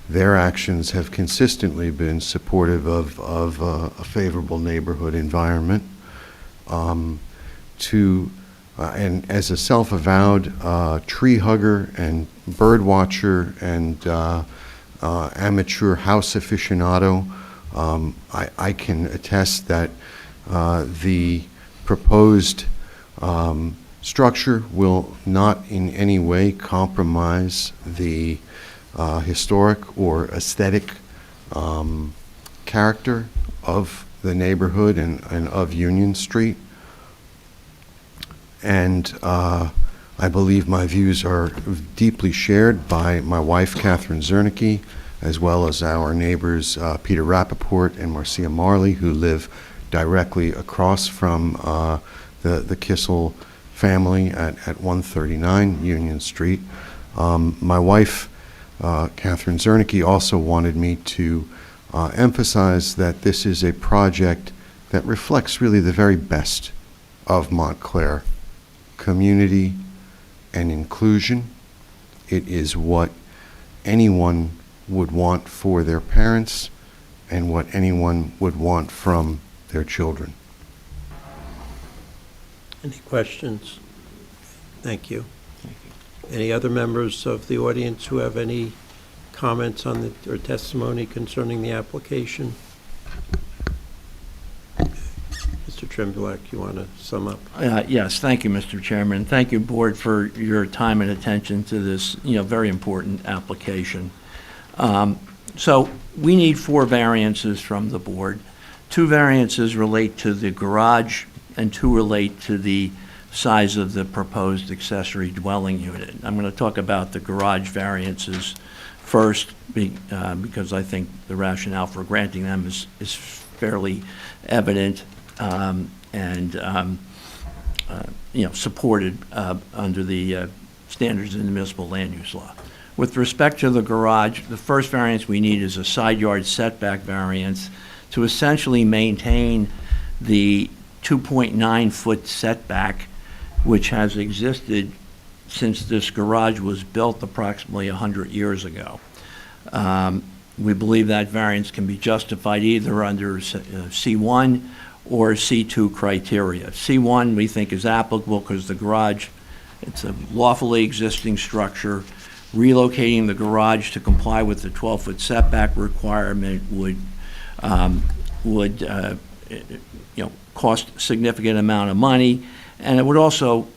their actions have consistently been supportive of a favorable neighborhood environment. And as a self-avowed tree hugger and bird watcher and amateur house aficionado, I can attest that the proposed structure will not in any way compromise the historic or aesthetic character of the neighborhood and of Union Street. And I believe my views are deeply shared by my wife, Catherine Zernicke, as well as our neighbors, Peter Rappaport and Marcia Marley, who live directly across from the Kissel family at 139 Union Street. My wife, Catherine Zernicke, also wanted me to emphasize that this is a project that reflects really the very best of Montclair: community and inclusion. It is what anyone would want for their parents and what anyone would want from their children. Any questions? Thank you. Any other members of the audience who have any comments on or testimony concerning the application? Mr. Trembulac, you want to sum up? Yes, thank you, Mr. Chairman. Thank you, Board, for your time and attention to this, very important application. So we need 4 variances from the Board. 2 variances relate to the garage and 2 relate to the size of the proposed accessory dwelling unit. I'm going to talk about the garage variances first because I think the rationale for granting them is fairly evident and supported under the standards in the municipal land use law. With respect to the garage, the first variance we need is a side yard setback variance to essentially maintain the 2.9-foot setback, which has existed since this garage was built approximately 100 years ago. We believe that variance can be justified either under C1 or C2 criteria. C1 we think is applicable because the garage, it's a lawfully existing structure. Relocating the garage to comply with the 12-foot setback requirement would cost a significant amount of money, and it would also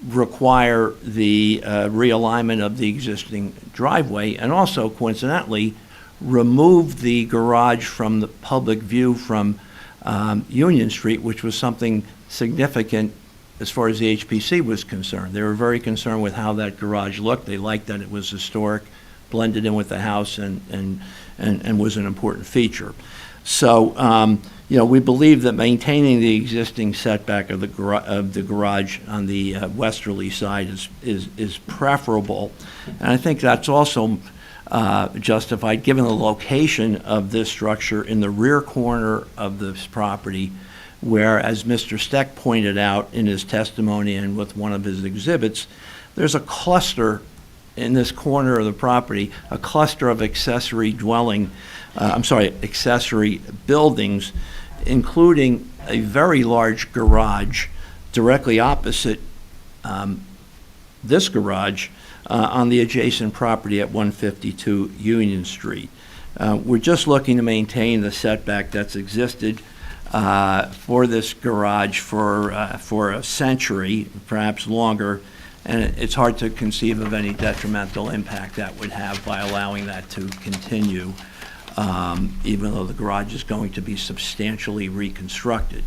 require the realignment of the existing driveway, and also coincidentally remove the garage from the public view from Union Street, which was something significant as far as the HPC was concerned. They were very concerned with how that garage looked. They liked that it was historic, blended in with the house, and was an important feature. So, we believe that maintaining the existing setback of the garage on the westerly side is preferable, and I think that's also justified given the location of this structure in the rear corner of this property, where, as Mr. Steck pointed out in his testimony and with one of his exhibits, there's a cluster in this corner of the property, a cluster of accessory buildings, including a very large garage directly opposite this garage on the adjacent property at 152 Union Street. We're just looking to maintain the setback that's existed for this garage for a century, perhaps longer, and it's hard to conceive of any detrimental impact that would have by allowing that to continue, even though the garage is going to be substantially reconstructed.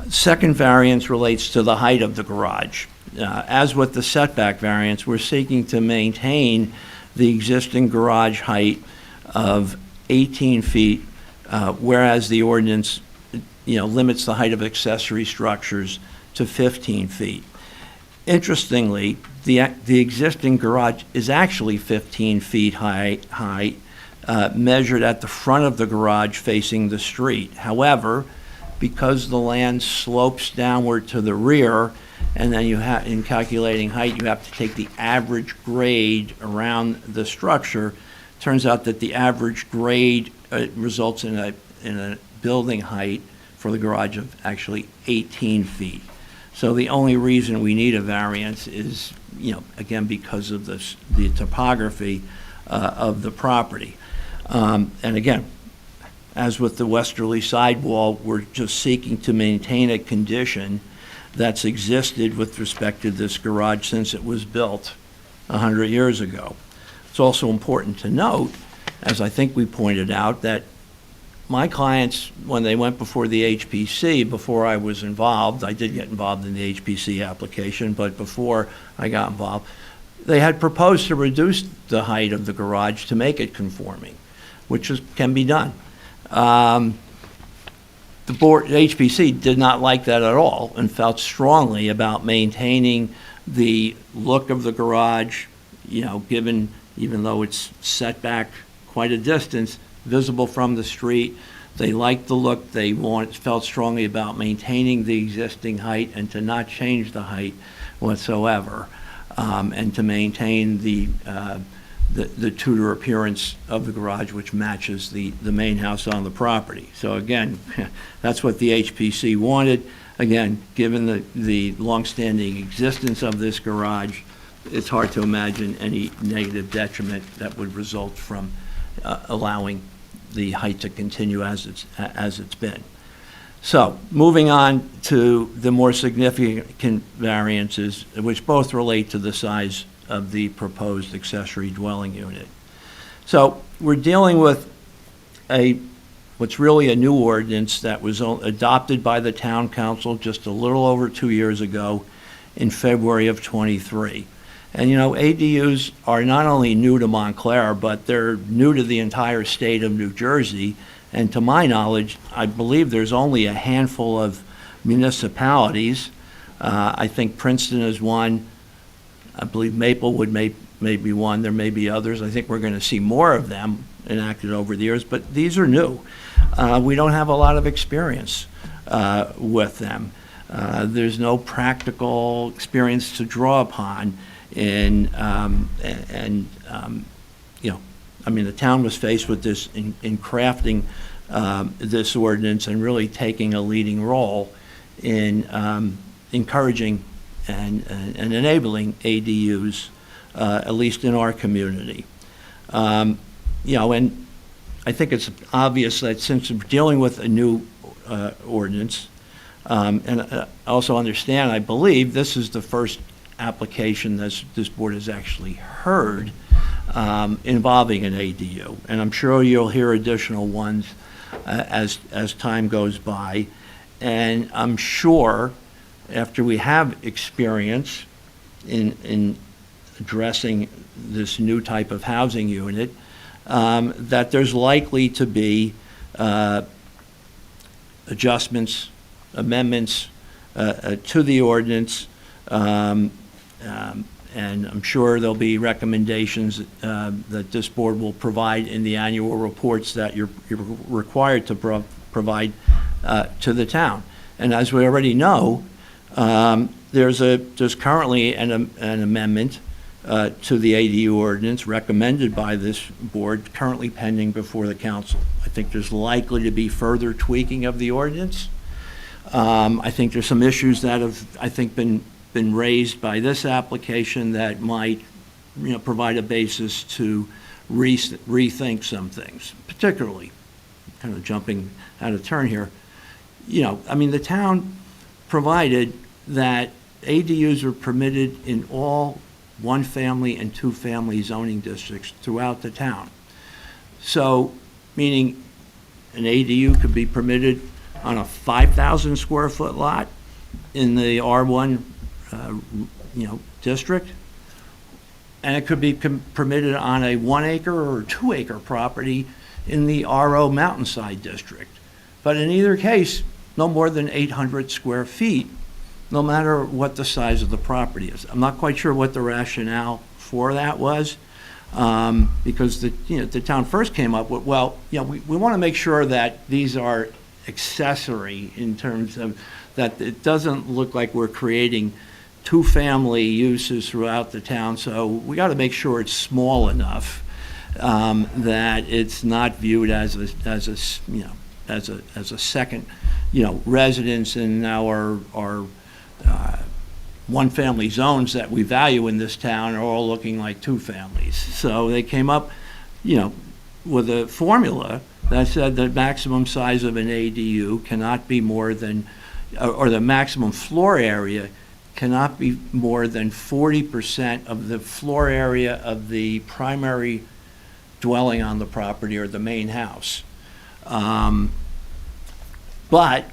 Second variance relates to the height of the garage. As with the setback variance, we're seeking to maintain the existing garage height of 18 feet, whereas the ordinance limits the height of accessory structures to 15 feet. Interestingly, the existing garage is actually 15 feet high, measured at the front of the garage facing the street. However, because the land slopes downward to the rear, and then in calculating height, you have to take the average grade around the structure. Turns out that the average grade results in a building height for the garage of actually 18 feet. So the only reason we need a variance is, again, because of the topography of the property. And again, as with the westerly sidewall, we're just seeking to maintain a condition that's existed with respect to this garage since it was built 100 years ago. It's also important to note, as I think we pointed out, that my clients, when they went before the HPC, before I was involved, I did get involved in the HPC application, but before I got involved, they had proposed to reduce the height of the garage to make it conforming, which can be done. The HPC did not like that at all and felt strongly about maintaining the look of the garage, even though it's set back quite a distance, visible from the street. They liked the look. They felt strongly about maintaining the existing height and to not change the height whatsoever, and to maintain the Tudor appearance of the garage, which matches the main house on the property. So again, that's what the HPC wanted. Again, given the longstanding existence of this garage, it's hard to imagine any negative detriment that would result from allowing the height to continue as it's been. So, moving on to the more significant variances, which both relate to the size of the proposed accessory dwelling unit. So, we're dealing with what's really a new ordinance that was adopted by the town council just a little over 2 years ago in February of '23. And ADUs are not only new to Montclair, but they're new to the entire state of New Jersey. And to my knowledge, I believe there's only a handful of municipalities. I think Princeton is one. I believe Maplewood may be one. There may be others. I think we're going to see more of them enacted over the years, but these are new. We don't have a lot of experience with them. There's no practical experience to draw upon. The town was faced with this in crafting this ordinance and really taking a leading role in encouraging and enabling ADUs, at least in our community. And I think it's obvious that since we're dealing with a new ordinance, and I also understand, I believe, this is the first application this board has actually heard involving an ADU. And I'm sure you'll hear additional ones as time goes by. And I'm sure after we have experience in addressing this new type of housing unit, that there's likely to be adjustments, amendments to the ordinance, and I'm sure there'll be recommendations that this board will provide in the annual reports that you're required to provide to the town. And as we already know, there's currently an amendment to the ADU ordinance recommended by this board, currently pending before the council. I think there's likely to be further tweaking of the ordinance. I think there's some issues that have, I think, been raised by this application that might, provide a basis to rethink some things, particularly, kind of jumping out of turn here. The town provided that ADUs are permitted in all one-family and two-family zoning districts throughout the town. So, meaning an ADU could be permitted on a 5,000 square foot lot in the R1, district, and it could be permitted on a 1 acre or 2 acre property in the RO Mountainside district. But in either case, no more than 800 square feet, no matter what the size of the property is. I'm not quite sure what the rationale for that was, because the town first came up with, we want to make sure that these are accessory in terms of that it doesn't look like we're creating two-family uses throughout the town. So we got to make sure it's small enough that it's not viewed as a second, residence in our one-family zones that we value in this town are all looking like two families. So they came up, with a formula that said the maximum size of an ADU cannot be more than, or the maximum floor area cannot be more than 40% of the floor area of the primary dwelling on the property or the main house. But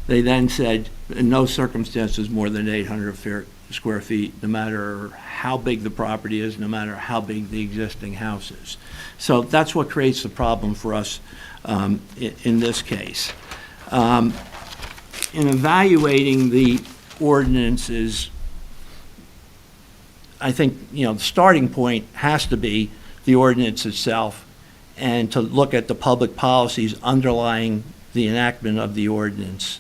they then said, in no circumstances more than 800 square feet, no matter how big the property is, no matter how big the existing house is. So that's what creates the problem for us in this case. In evaluating the ordinances, I think, the starting point has to be the ordinance itself and to look at the public policies underlying the enactment of the ordinance.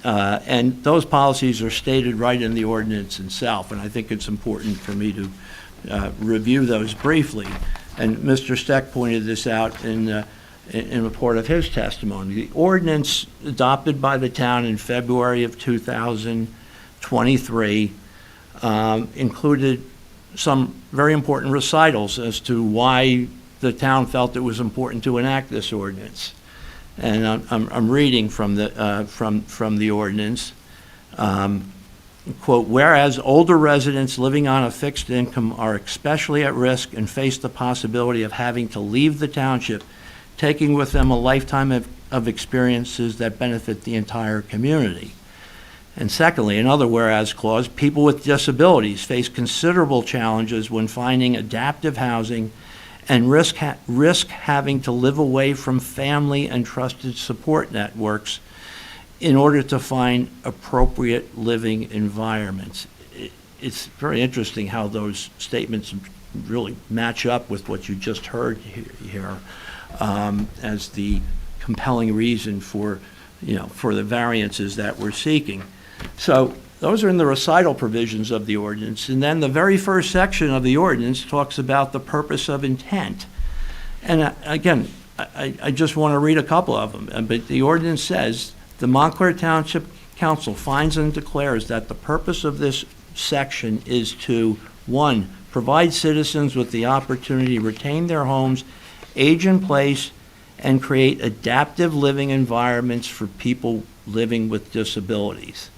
And those policies are stated right in the ordinance itself, and I think it's important for me to review those briefly. And Mr. Steck pointed this out in a part of his testimony. The ordinance adopted by the town in February of 2023 included some very important recitals as to why the town felt it was important to enact this ordinance. And I'm reading from the ordinance. Quote, whereas older residents living on a fixed income are especially at risk and face the possibility of having to leave the township, taking with them a lifetime of experiences that benefit the entire community. And secondly, another whereas clause, people with disabilities face considerable challenges when finding adaptive housing and risk having to live away from family and trusted support networks in order to find appropriate living environments. It's very interesting how those statements really match up with what you just heard here as the compelling reason for the variances that we're seeking. So those are in the recital provisions of the ordinance. And then the very first section of the ordinance talks about the purpose of intent. And again, I just want to read a couple of them. But the ordinance says, "The Montclair Township Council finds and declares that the purpose of this section is to, 1, provide citizens with the opportunity to retain their homes, age in place, and create adaptive living environments for people living with disabilities."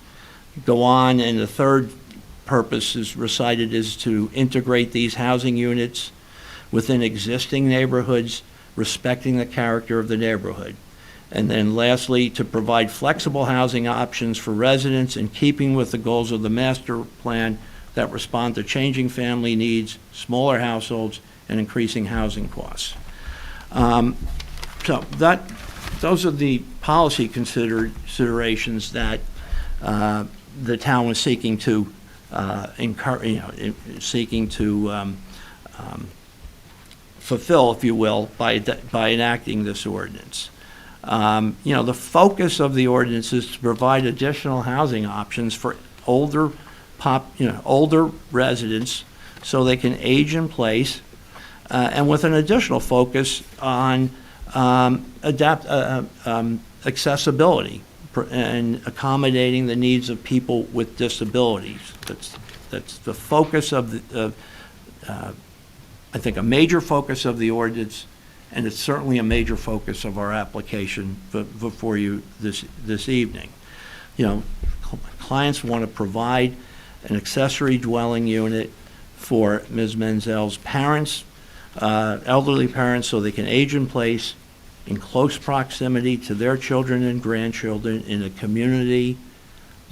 Go on, and the third purpose is recited is to integrate these housing units within existing neighborhoods, respecting the character of the neighborhood. And then lastly, to provide flexible housing options for residents in keeping with the goals of the master plan that respond to changing family needs, smaller households, and increasing housing costs. So those are the policy considerations that the town was seeking to fulfill, if you will, by enacting this ordinance. The focus of the ordinance is to provide additional housing options for older residents so they can age in place, and with an additional focus on accessibility and accommodating the needs of people with disabilities. That's the focus of I think a major focus of the ordinance, and it's certainly a major focus of our application before you this evening. Clients want to provide an accessory dwelling unit for Ms. Menzel's parents, elderly parents, so they can age in place in close proximity to their children and grandchildren in a community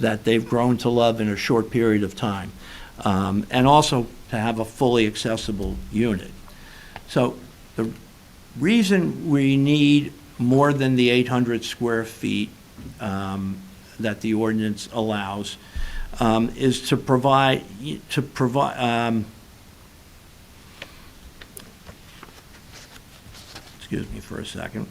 that they've grown to love in a short period of time, and also to have a fully accessible unit. So the reason we need more than the 800 square feet that the ordinance allows is to provide excuse me for a second.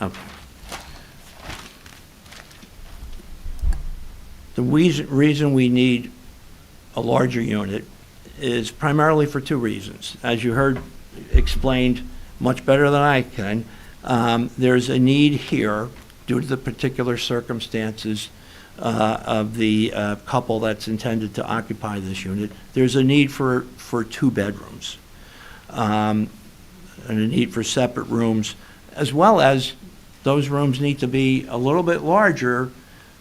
Okay. The reason we need a larger unit is primarily for two reasons. As you heard explained much better than I can, there's a need here due to the particular circumstances of the couple that's intended to occupy this unit. There's a need for 2 bedrooms and a need for separate rooms, as well as those rooms need to be a little bit larger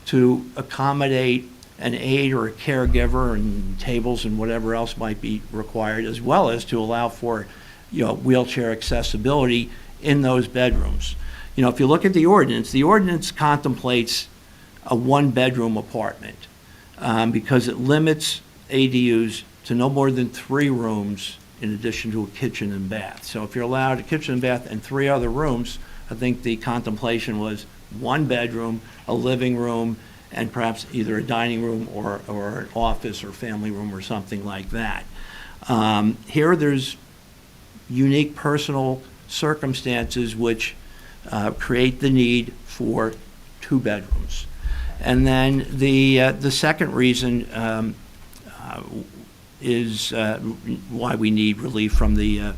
to accommodate an aide or a caregiver and tables and whatever else might be required, as well as to allow for wheelchair accessibility in those bedrooms. If you look at the ordinance contemplates a 1-bedroom apartment because it limits ADUs to no more than 3 rooms in addition to a kitchen and bath. So if you're allowed a kitchen and bath and 3 other rooms, I think the contemplation was 1 bedroom, a living room, and perhaps either a dining room or an office or family room or something like that. Here there's unique personal circumstances which create the need for 2 bedrooms. And then the second reason is why we need relief from the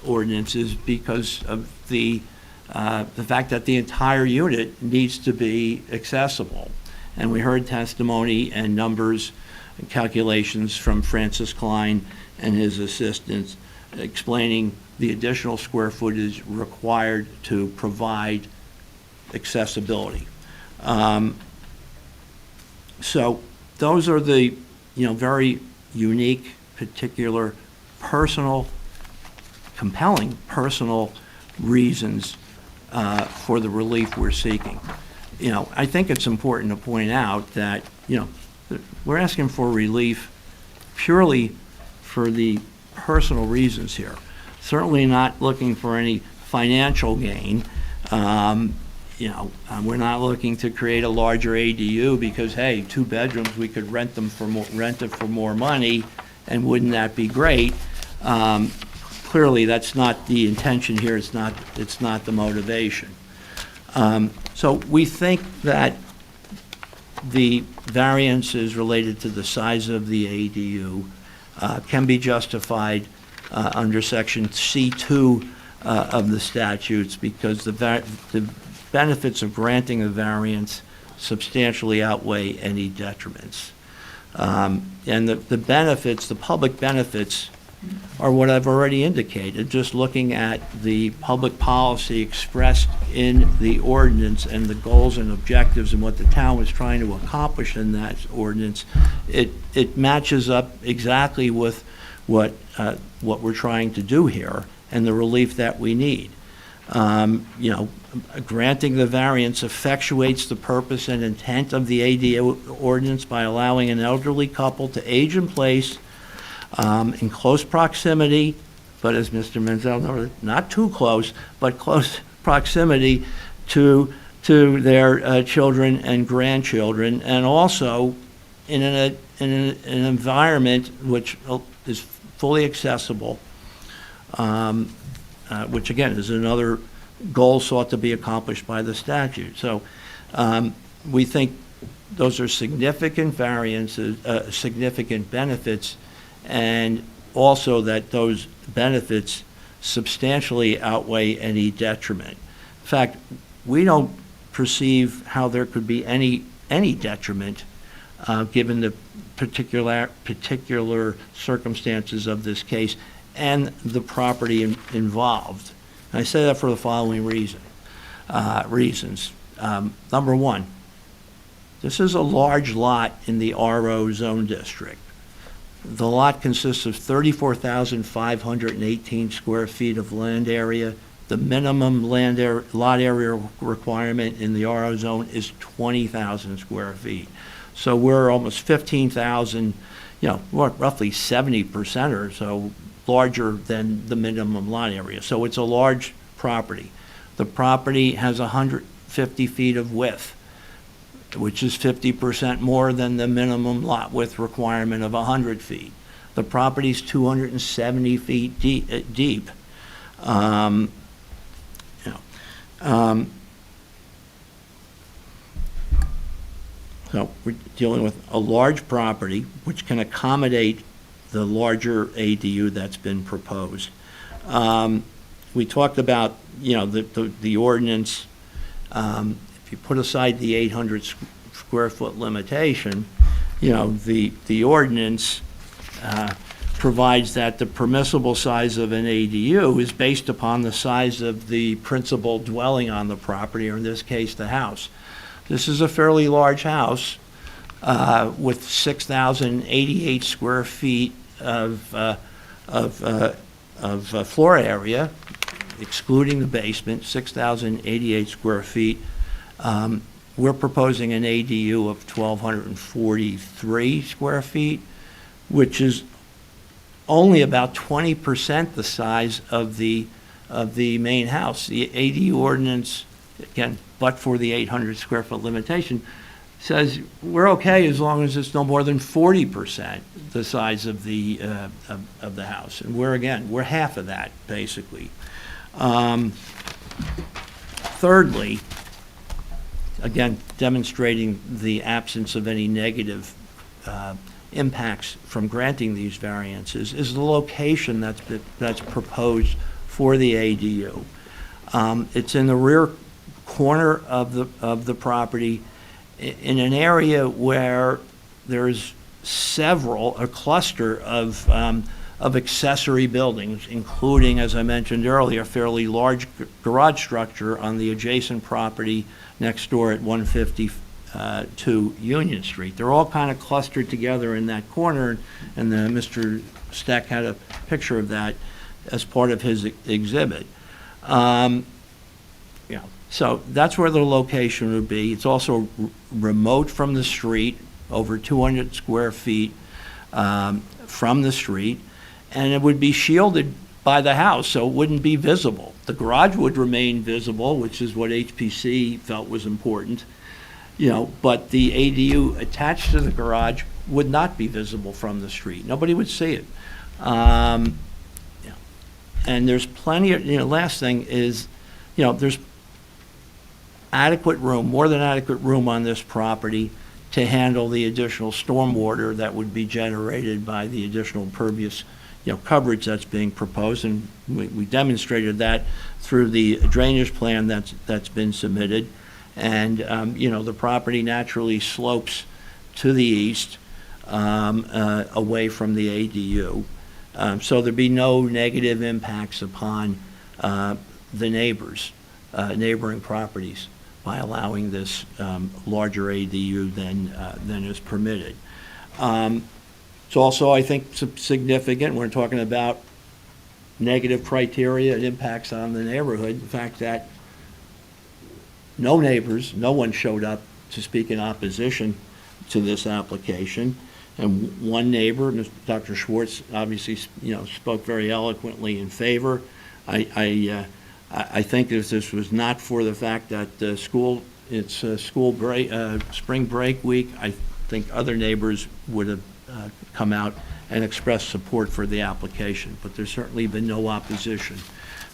ordinance is because of the fact that the entire unit needs to be accessible. And we heard testimony and numbers and calculations from Francis Klein and his assistants explaining the additional square footage required to provide accessibility. So those are the very unique, particular, personal, compelling personal reasons for the relief we're seeking. I think it's important to point out that we're asking for relief purely for the personal reasons here. Certainly not looking for any financial gain. We're not looking to create a larger ADU because, hey, 2 bedrooms, we could rent it for more money, and wouldn't that be great? Clearly, that's not the intention here. It's not the motivation. So we think that the variances related to the size of the ADU can be justified under Section C2 of the statutes because the benefits of granting a variance substantially outweigh any detriments. And the benefits, the public benefits, are what I've already indicated, just looking at the public policy expressed in the ordinance and the goals and objectives and what the town was trying to accomplish in that ordinance. It matches up exactly with what we're trying to do here and the relief that we need. Granting the variance effectuates the purpose and intent of the ADU ordinance by allowing an elderly couple to age in place in close proximity, but as Mr. Menzel noted, not too close, but close proximity to their children and grandchildren, and also in an environment which is fully accessible, which again is another goal sought to be accomplished by the statute. So we think those are significant variances, significant benefits, and also that those benefits substantially outweigh any detriment. In fact, we don't perceive how there could be any detriment given the particular circumstances of this case and the property involved. And I say that for the following reasons. Number one, this is a large lot in the RO zone district. The lot consists of 34,518 square feet of land area. The minimum lot area requirement in the RO zone is 20,000 square feet. So we're almost 15,000, roughly 70% or so larger than the minimum lot area. So it's a large property. The property has 150 feet of width, which is 50% more than the minimum lot width requirement of 100 feet. The property's 270 feet deep. So we're dealing with a large property which can accommodate the larger ADU that's been proposed. We talked about, the ordinance. If you put aside the 800 square foot limitation, the ordinance provides that the permissible size of an ADU is based upon the size of the principal dwelling on the property, or in this case, the house. This is a fairly large house with 6,088 square feet of floor area, excluding the basement, 6,088 square feet. We're proposing an ADU of 1,243 square feet, which is only about 20% the size of the main house. The ADU ordinance, again, but for the 800 square foot limitation, says we're okay as long as it's no more than 40% the size of the house. And we're half of that, basically. Thirdly, again, demonstrating the absence of any negative impacts from granting these variances, is the location that's proposed for the ADU. It's in the rear corner of the property, in an area where there's a cluster of accessory buildings, including, as I mentioned earlier, a fairly large garage structure on the adjacent property next door at 152 Union Street. They're all kind of clustered together in that corner, and Mr. Steck had a picture of that as part of his exhibit. So that's where the location would be. It's also remote from the street, over 200 square feet from the street, and it would be shielded by the house, so it wouldn't be visible. The garage would remain visible, which is what HPC felt was important, but the ADU attached to the garage would not be visible from the street. Nobody would see it. And there's plenty of, last thing is, there's adequate room, more than adequate room on this property to handle the additional stormwater that would be generated by the additional impervious, coverage that's being proposed. And we demonstrated that through the drainage plan that's been submitted. And, the property naturally slopes to the east, away from the ADU. So there'd be no negative impacts upon the neighbors, neighboring properties, by allowing this larger ADU than is permitted. It's also, I think, significant, we're talking about negative criteria and impacts on the neighborhood, the fact that no one showed up to speak in opposition to this application. And one neighbor, Dr. Schwartz, obviously, spoke very eloquently in favor. I think if this was not for the fact that it's school break, spring break week, I think other neighbors would have come out and expressed support for the application. But there's certainly been no opposition,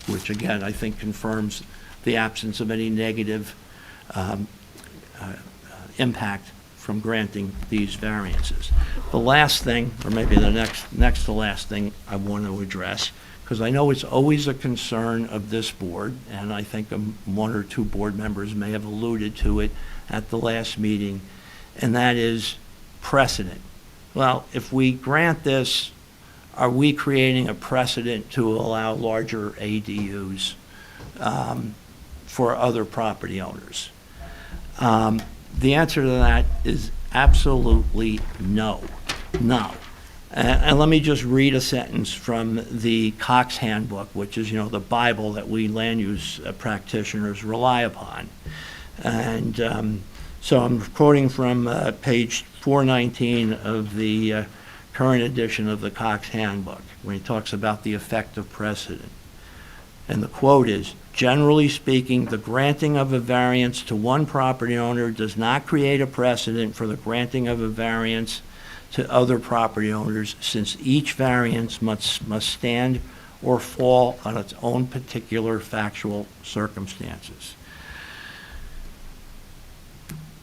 which again, I think confirms the absence of any negative impact from granting these variances. The last thing, or maybe the next to last thing I want to address, because I know it's always a concern of this board, and I think one or two board members may have alluded to it at the last meeting, and that is precedent. Well, if we grant this, are we creating a precedent to allow larger ADUs for other property owners? The answer to that is absolutely no. No. And let me just read a sentence from the Cox Handbook, which is, the Bible that we land use practitioners rely upon. And so I'm quoting from page 419 of the current edition of the Cox Handbook, where he talks about the effect of precedent. And the quote is, "Generally speaking, the granting of a variance to one property owner does not create a precedent for the granting of a variance to other property owners, since each variance must stand or fall on its own particular factual circumstances."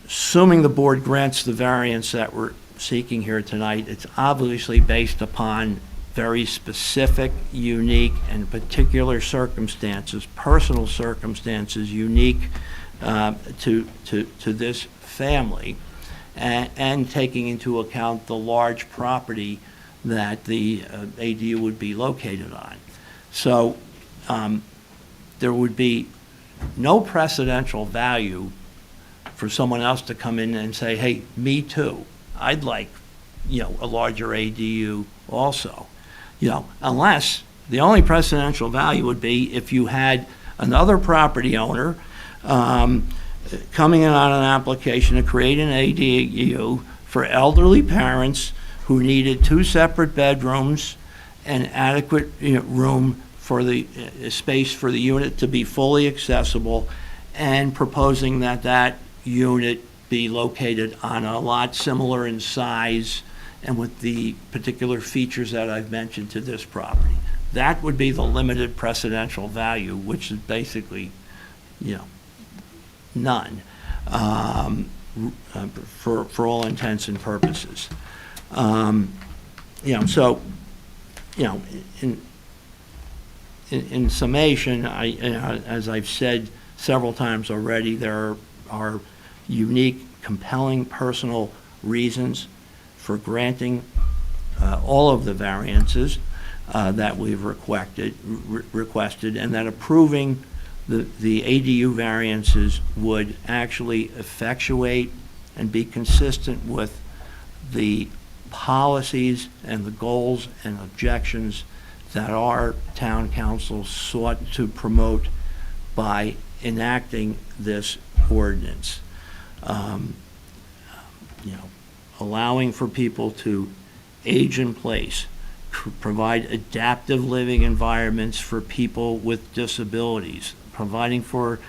Assuming the board grants the variance that we're seeking here tonight, it's obviously based upon very specific, unique, and particular circumstances, personal circumstances unique to this family, and taking into account the large property that the ADU would be located on. So there would be no precedential value for someone else to come in and say, hey, me too, I'd like, a larger ADU also. Unless the only precedential value would be if you had another property owner coming in on an application to create an ADU for elderly parents who needed 2 separate bedrooms and adequate room for the space for the unit to be fully accessible, and proposing that unit be located on a lot similar in size and with the particular features that I've mentioned to this property. That would be the limited precedential value, which is basically, none, for all intents and purposes. In summation, as I've said several times already, there are unique, compelling personal reasons for granting all of the variances that we've requested, and that approving the ADU variances would actually effectuate and be consistent with the policies and the goals and objections that our town council sought to promote by enacting this ordinance. Allowing for people to age in place, provide adaptive living environments for people with disabilities, providing for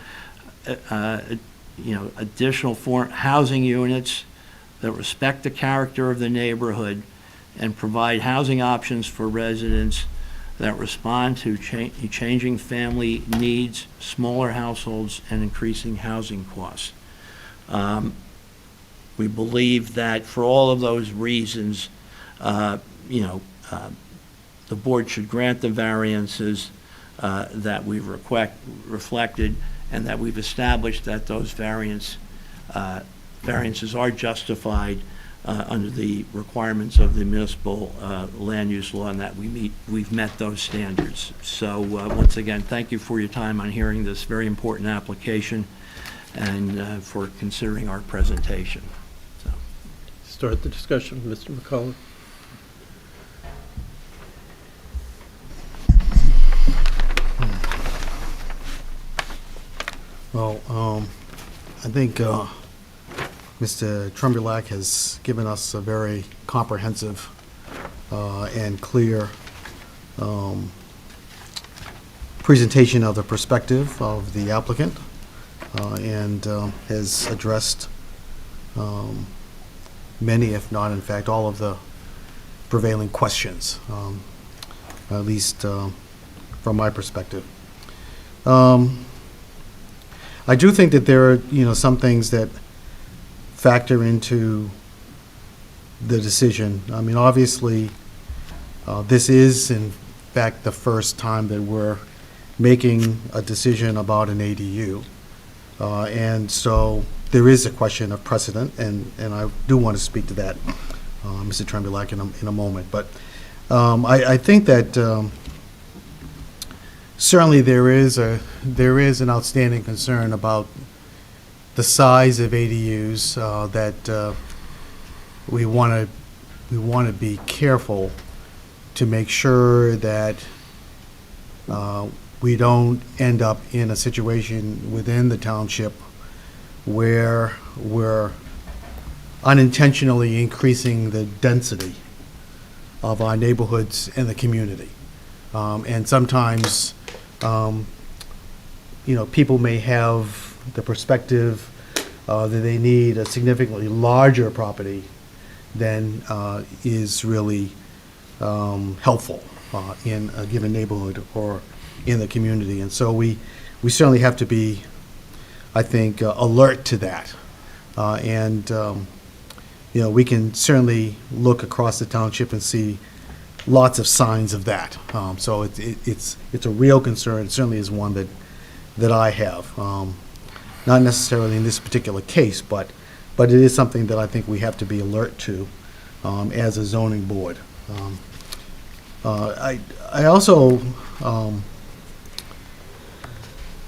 additional housing units that respect the character of the neighborhood, and provide housing options for residents that respond to changing family needs, smaller households, and increasing housing costs. We believe that for all of those reasons, the board should grant the variances that we've reflected, and that we've established that those variances are justified under the requirements of the municipal land use law, and that we've met those standards. So once again, thank you for your time on hearing this very important application and for considering our presentation. So. Start the discussion, Mr. McCullough. Well, I think Mr. Trembulac has given us a very comprehensive and clear presentation of the perspective of the applicant and has addressed many, if not in fact all of the prevailing questions, at least from my perspective. I do think that there are, some things that factor into the decision. I mean, obviously, this is, in fact, the first time that we're making a decision about an ADU. And so there is a question of precedent, and I do want to speak to that, Mr. Trembulac, in a moment. But I think that certainly there is an outstanding concern about the size of ADUs that we want to be careful to make sure that we don't end up in a situation within the township where we're unintentionally increasing the density of our neighborhoods and the community. And sometimes, people may have the perspective that they need a significantly larger property than is really helpful in a given neighborhood or in the community. And so we certainly have to be, I think, alert to that. We can certainly look across the township and see lots of signs of that. So it's a real concern. It certainly is one that I have. Not necessarily in this particular case, but it is something that I think we have to be alert to as a zoning board. I also,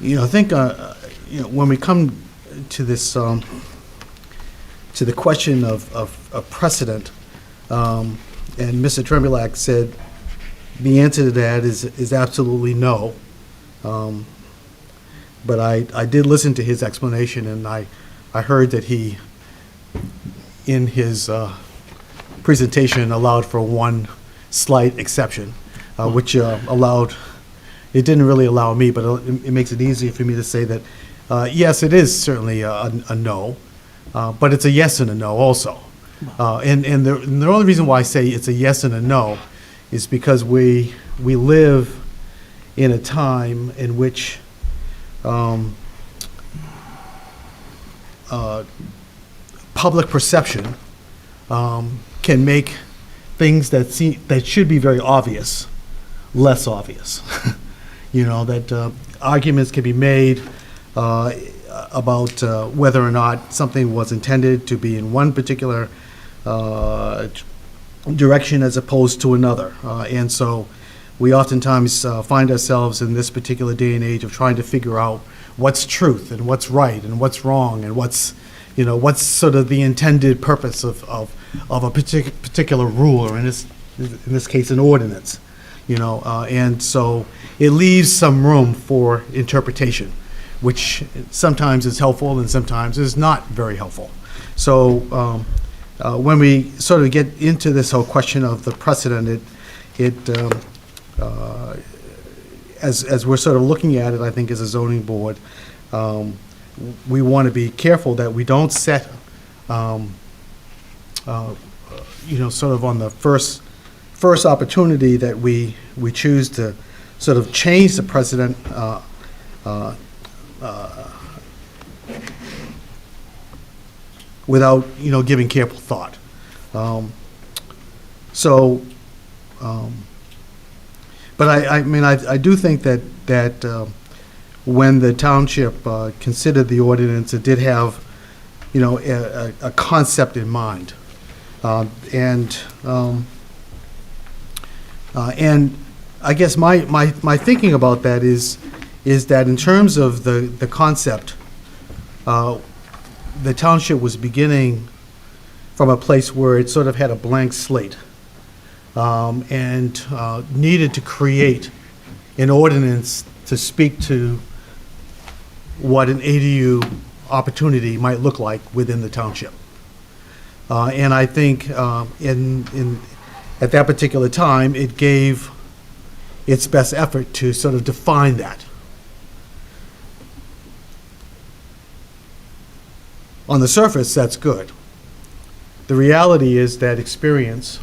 think, when we come to this, to the question of precedent, and Mr. Trembulac said the answer to that is absolutely no. But I did listen to his explanation, and I heard that he, in his presentation, allowed for one slight exception, which it didn't really allow me, but it makes it easier for me to say that, yes, it is certainly a no, but it's a yes and a no also. And the only reason why I say it's a yes and a no is because we live in a time in which public perception can make things that should be very obvious less obvious. That arguments can be made about whether or not something was intended to be in one particular direction as opposed to another. And so we oftentimes find ourselves in this particular day and age of trying to figure out what's truth and what's right and what's wrong and what's sort of the intended purpose of a particular rule, or in this case, an ordinance. And so it leaves some room for interpretation, which sometimes is helpful and sometimes is not very helpful. So when we sort of get into this whole question of the precedent, as we're sort of looking at it, I think as a zoning board, we want to be careful that we don't set, sort of on the first opportunity that we choose to sort of change the precedent, without, giving careful thought. But I do think that when the township considered the ordinance, it did have, a concept in mind. And I guess my thinking about that is that in terms of the concept, the township was beginning from a place where it sort of had a blank slate, and needed to create an ordinance to speak to what an ADU opportunity might look like within the township. And I think at that particular time, it gave its best effort to sort of define that. On the surface, that's good. The reality is that experience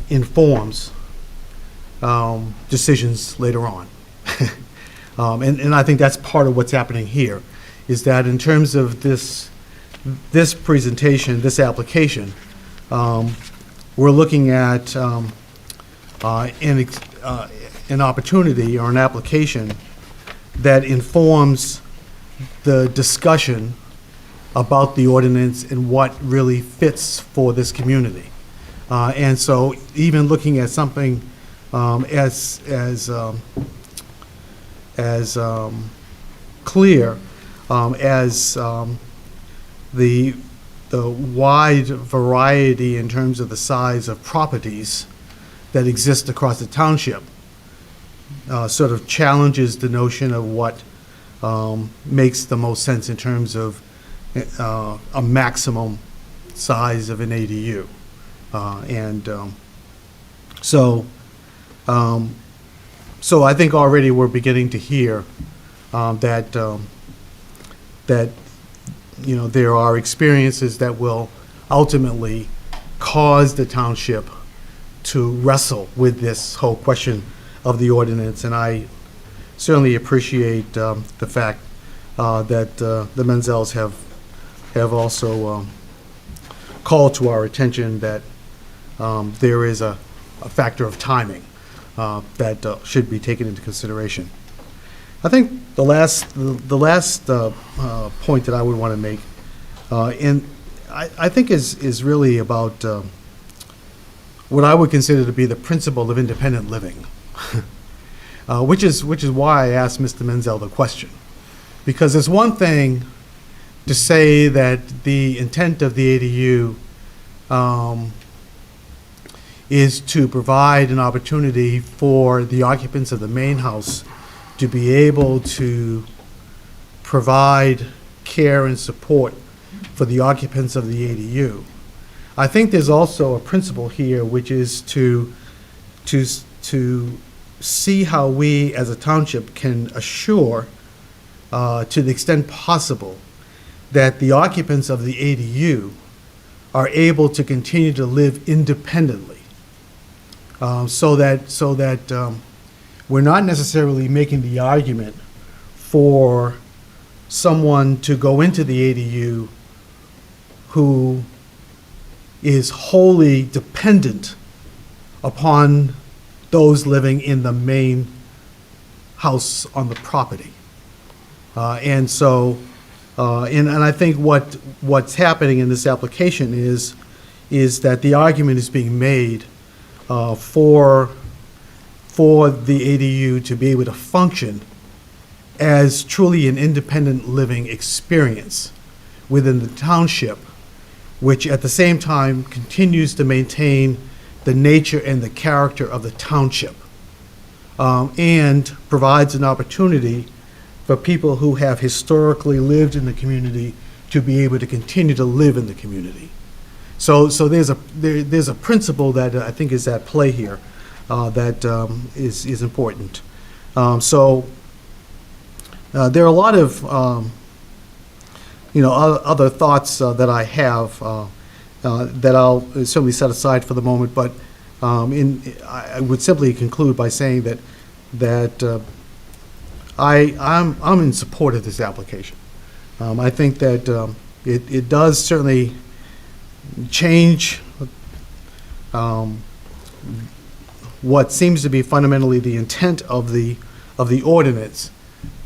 informs decisions later on. And I think that's part of what's happening here, is that in terms of this presentation, this application, we're looking at an opportunity or an application that informs the discussion about the ordinance and what really fits for this community. And so even looking at something as clear as the wide variety in terms of the size of properties that exist across the township sort of challenges the notion of what makes the most sense in terms of a maximum size of an ADU. So I think already we're beginning to hear that there are experiences that will ultimately cause the township to wrestle with this whole question of the ordinance. And I certainly appreciate the fact that the Menzels have also called to our attention that there is a factor of timing that should be taken into consideration. I think the last point that I would want to make, and I think is really about what I would consider to be the principle of independent living, which is why I asked Mr. Menzel the question, because it's one thing to say that the intent of the ADU is to provide an opportunity for the occupants of the main house to be able to provide care and support for the occupants of the ADU. I think there's also a principle here, which is to see how we as a township can assure, to the extent possible, that the occupants of the ADU are able to continue to live independently, so that we're not necessarily making the argument for someone to go into the ADU who is wholly dependent upon those living in the main house on the property. And I think what's happening in this application is that the argument is being made for the ADU to be able to function as truly an independent living experience within the township, which at the same time continues to maintain the nature and the character of the township, and provides an opportunity for people who have historically lived in the community to be able to continue to live in the community. So there's a principle that I think is at play here that is important. There are a lot of other thoughts that I have that I'll certainly set aside for the moment, but I would simply conclude by saying that I'm in support of this application. I think that it does certainly change what seems to be fundamentally the intent of the ordinance.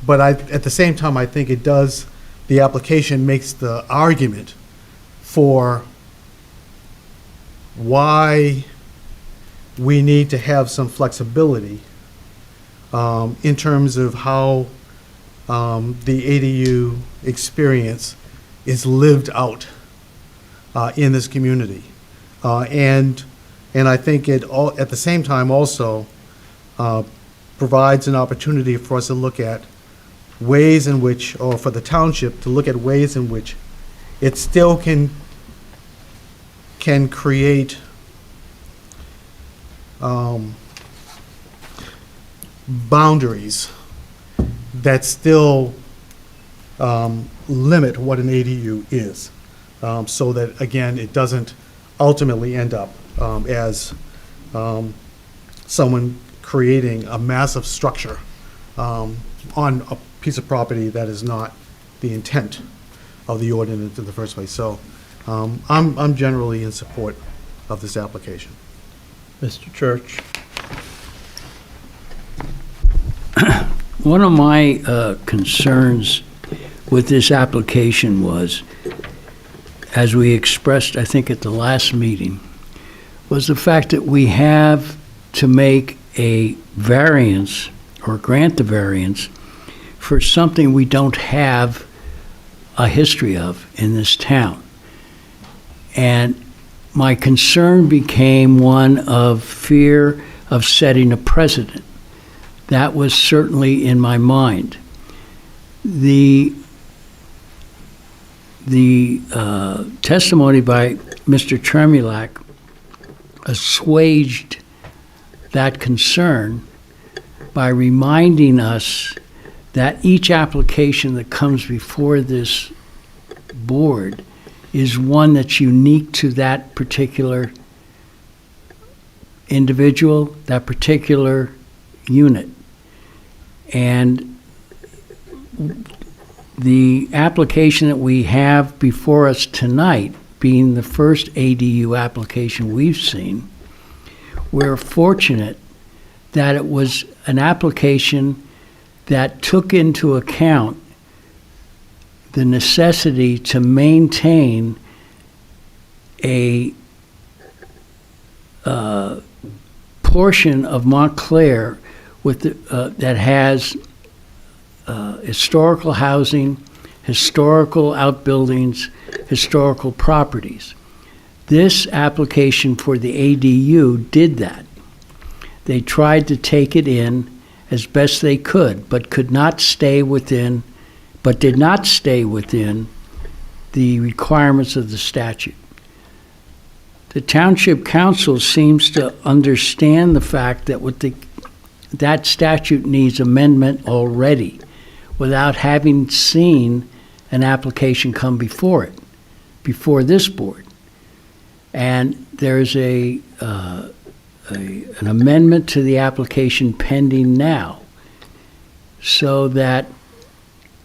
But at the same time, I think the application makes the argument for why we need to have some flexibility in terms of how the ADU experience is lived out in this community. And I think at the same time also provides an opportunity for us to look at ways in which, or for the township to look at ways in which it still can create boundaries that still limit what an ADU is, so that, again, it doesn't ultimately end up as someone creating a massive structure on a piece of property that is not the intent of the ordinance in the first place. So I'm generally in support of this application. Mr. Church? One of my concerns with this application was, as we expressed, I think, at the last meeting, was the fact that we have to make a variance or grant the variance for something we don't have a history of in this town. And my concern became one of fear of setting a precedent. That was certainly in my mind. The testimony by Mr. Tremulak assuaged that concern by reminding us that each application that comes before this board is one that's unique to that particular individual, that particular unit. And the application that we have before us tonight, being the first ADU application we've seen, we're fortunate that it was an application that took into account the necessity to maintain a portion of Montclair with that has historical housing, historical outbuildings, historical properties. This application for the ADU did that. They tried to take it in as best they could, but did not stay within the requirements of the statute. The Township Council seems to understand the fact that that statute needs amendment already without having seen an application come before it, before this board. And there's an amendment to the application pending now, so that,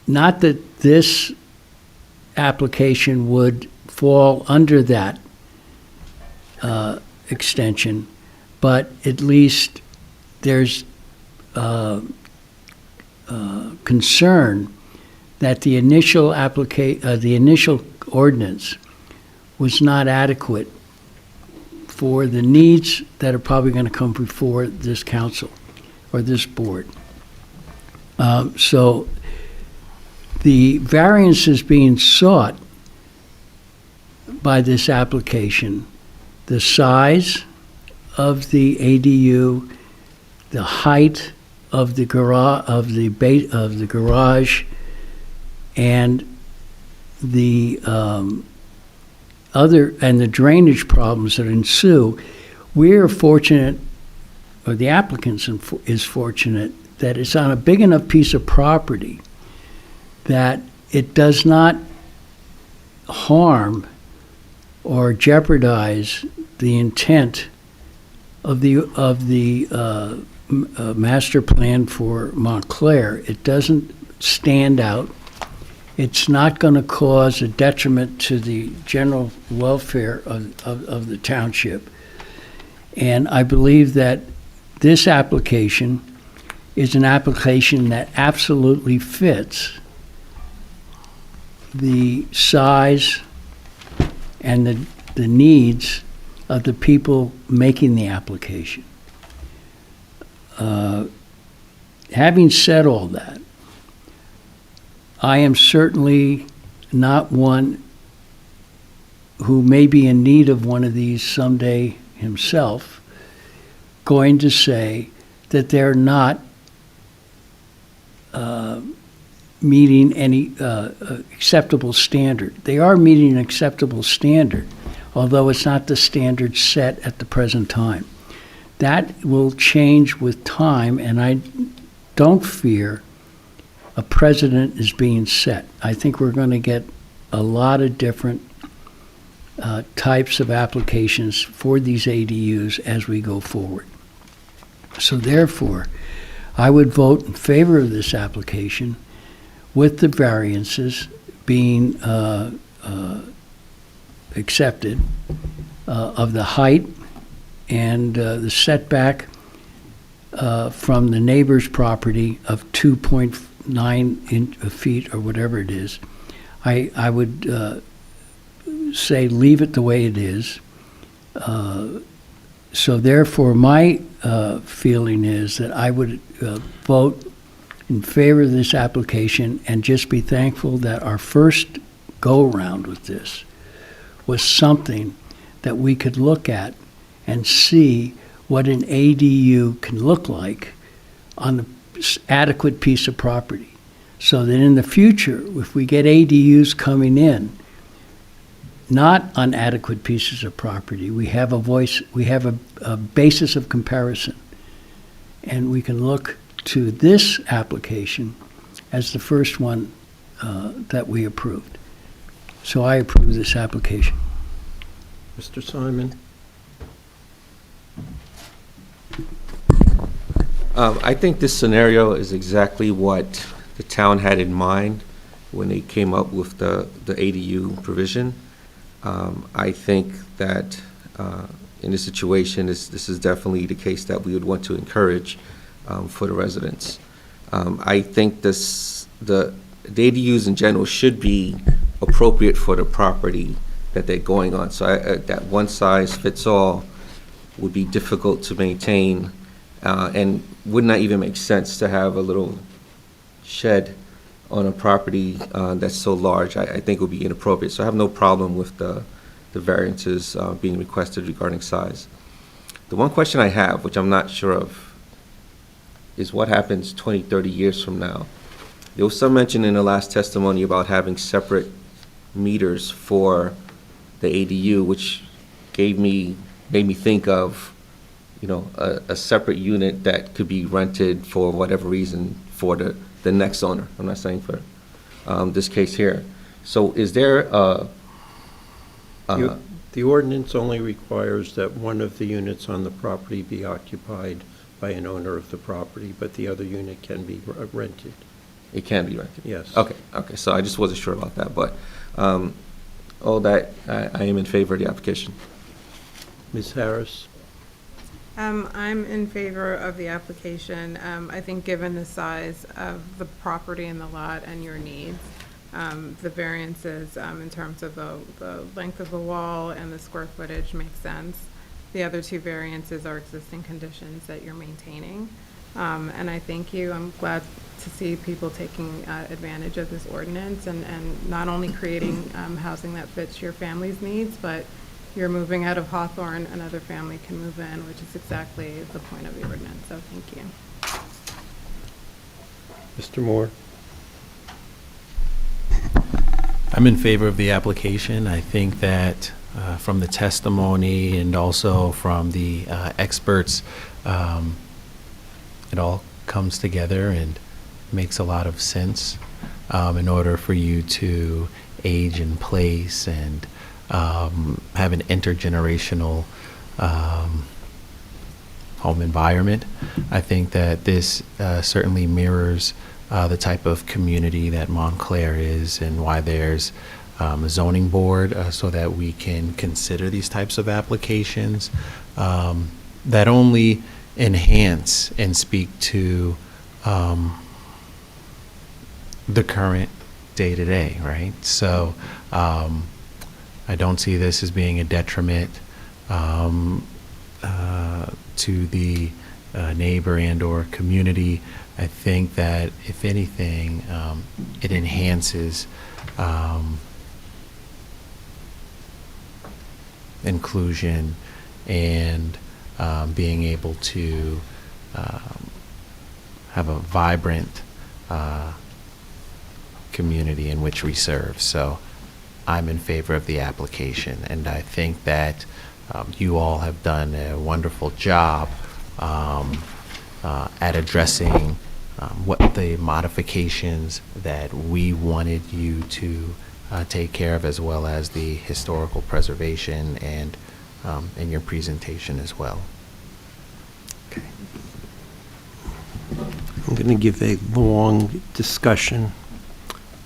not that this application would fall under that extension, but at least there's concern that the initial ordinance was not adequate for the needs that are probably going to come before this council or this board. So the variances being sought by this application, the size of the ADU, the height of the garage, and the the drainage problems that ensue, we're fortunate, or the applicant is fortunate, that it's on a big enough piece of property that it does not harm or jeopardize the intent of the master plan for Montclair. It doesn't stand out it's not going to cause a detriment to the general welfare of the township. And I believe that this application is an application that absolutely fits the size and the needs of the people making the application. Having said all that, I am certainly not one who may be in need of one of these someday himself, going to say that they're not meeting any acceptable standard. They are meeting an acceptable standard, although it's not the standard set at the present time. That will change with time, and I don't fear a precedent is being set. I think we're going to get a lot of different types of applications for these ADUs as we go forward. So therefore, I would vote in favor of this application with the variances being accepted of the height and the setback from the neighbor's property of 2.9 feet or whatever it is. I would say leave it the way it is. So therefore, my feeling is that I would vote in favor of this application and just be thankful that our first go-around with this was something that we could look at and see what an ADU can look like on an adequate piece of property. So that in the future, if we get ADUs coming in, not on adequate pieces of property, we have a voice, we have a basis of comparison. And we can look to this application as the first one that we approved. So I approve this application. Mr. Simon? I think this scenario is exactly what the town had in mind when they came up with the ADU provision. I think that in this situation, this is definitely the case that we would want to encourage for the residents. I think the ADUs in general should be appropriate for the property that they're going on. So that one size fits all would be difficult to maintain and would not even make sense to have a little shed on a property that's so large. I think it would be inappropriate. So I have no problem with the variances being requested regarding size. The one question I have, which I'm not sure of, is what happens 20, 30 years from now. There was some mention in the last testimony about having separate meters for the ADU, which made me think of, you know, a separate unit that could be rented for whatever reason for the next owner. I'm not saying for this case here. So is there the ordinance only requires that one of the units on the property be occupied by an owner of the property, but the other unit can be rented. It can be rented? Yes. Okay, so I just wasn't sure about that, but all that, I am in favor of the application. Ms. Harris? I'm in favor of the application. I think given the size of the property and the lot and your needs, the variances in terms of the length of the wall and the square footage makes sense. The other two variances are existing conditions that you're maintaining. And I thank you. I'm glad to see people taking advantage of this ordinance and not only creating housing that fits your family's needs, but you're moving out of Hawthorne, another family can move in, which is exactly the point of the ordinance. So thank you. Mr. Moore? I'm in favor of the application. I think that from the testimony and also from the experts, it all comes together and makes a lot of sense in order for you to age in place and have an intergenerational home environment. I think that this certainly mirrors the type of community that Montclair is and why there's a zoning board so that we can consider these types of applications that only enhance and speak to the current day-to-day, right? So I don't see this as being a detriment to the neighbor and or community. I think that if anything, it enhances inclusion and being able to have a vibrant community in which we serve. So I'm in favor of the application, and I think that you all have done a wonderful job at addressing what the modifications that we wanted you to take care of, as well as the historical preservation and in your presentation as well. Okay. I'm going to give a long discussion.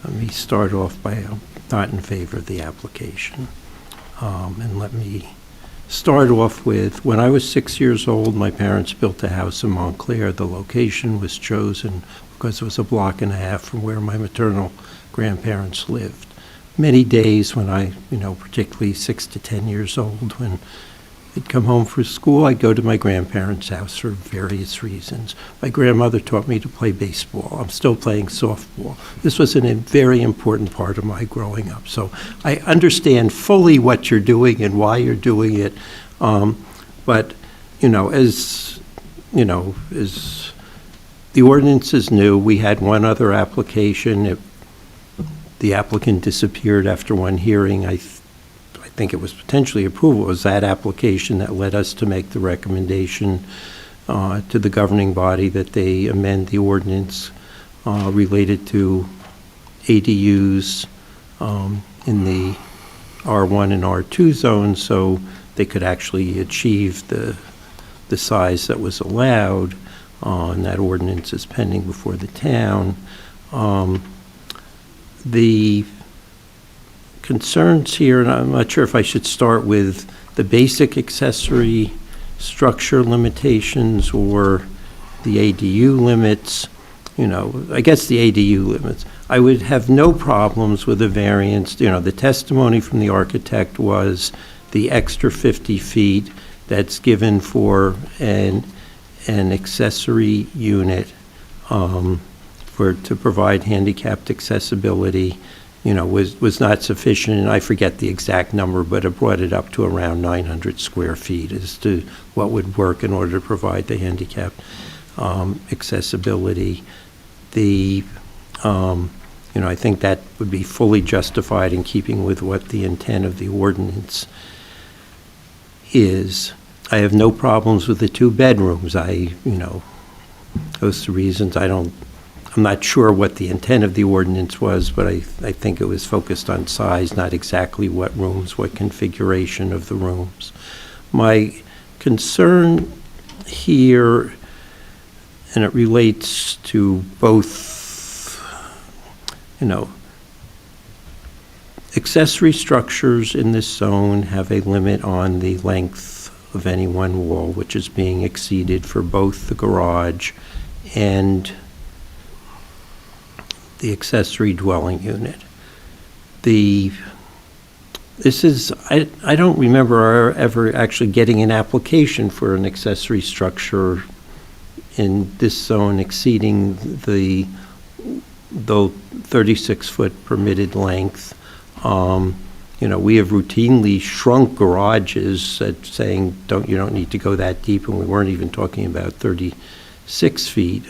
Let me start off by not in favor of the application. And let me start off with, when I was 6 years old, my parents built a house in Montclair. The location was chosen because it was a block and a half from where my maternal grandparents lived. Many days when I, particularly 6 to 10 years old, when I'd come home from school, I'd go to my grandparents' house for various reasons. My grandmother taught me to play baseball. I'm still playing softball. This was a very important part of my growing up. So I understand fully what you're doing and why you're doing it. But, as the ordinance is new, we had one other application. The applicant disappeared after one hearing. I think it was potentially approval. It was that application that led us to make the recommendation to the governing body that they amend the ordinance related to ADUs in the R1 and R2 zones, so they could actually achieve the size that was allowed, and that ordinance is pending before the town. The concerns here, and I'm not sure if I should start with the basic accessory structure limitations or the ADU limits. I guess the ADU limits. I would have no problems with a variance. The testimony from the architect was the extra 50 feet that's given for an accessory unit to provide handicapped accessibility, was not sufficient, and I forget the exact number, but it brought it up to around 900 square feet as to what would work in order to provide the handicapped accessibility. I think that would be fully justified in keeping with what the intent of the ordinance is. I have no problems with the 2 bedrooms. Those are reasons I'm not sure what the intent of the ordinance was, but I think it was focused on size, not exactly what rooms, what configuration of the rooms. My concern here, and it relates to both, accessory structures in this zone have a limit on the length of any one wall, which is being exceeded for both the garage and the accessory dwelling unit. I don't remember ever actually getting an application for an accessory structure in this zone exceeding the 36-foot permitted length. We have routinely shrunk garages saying you don't need to go that deep, and we weren't even talking about 36 feet.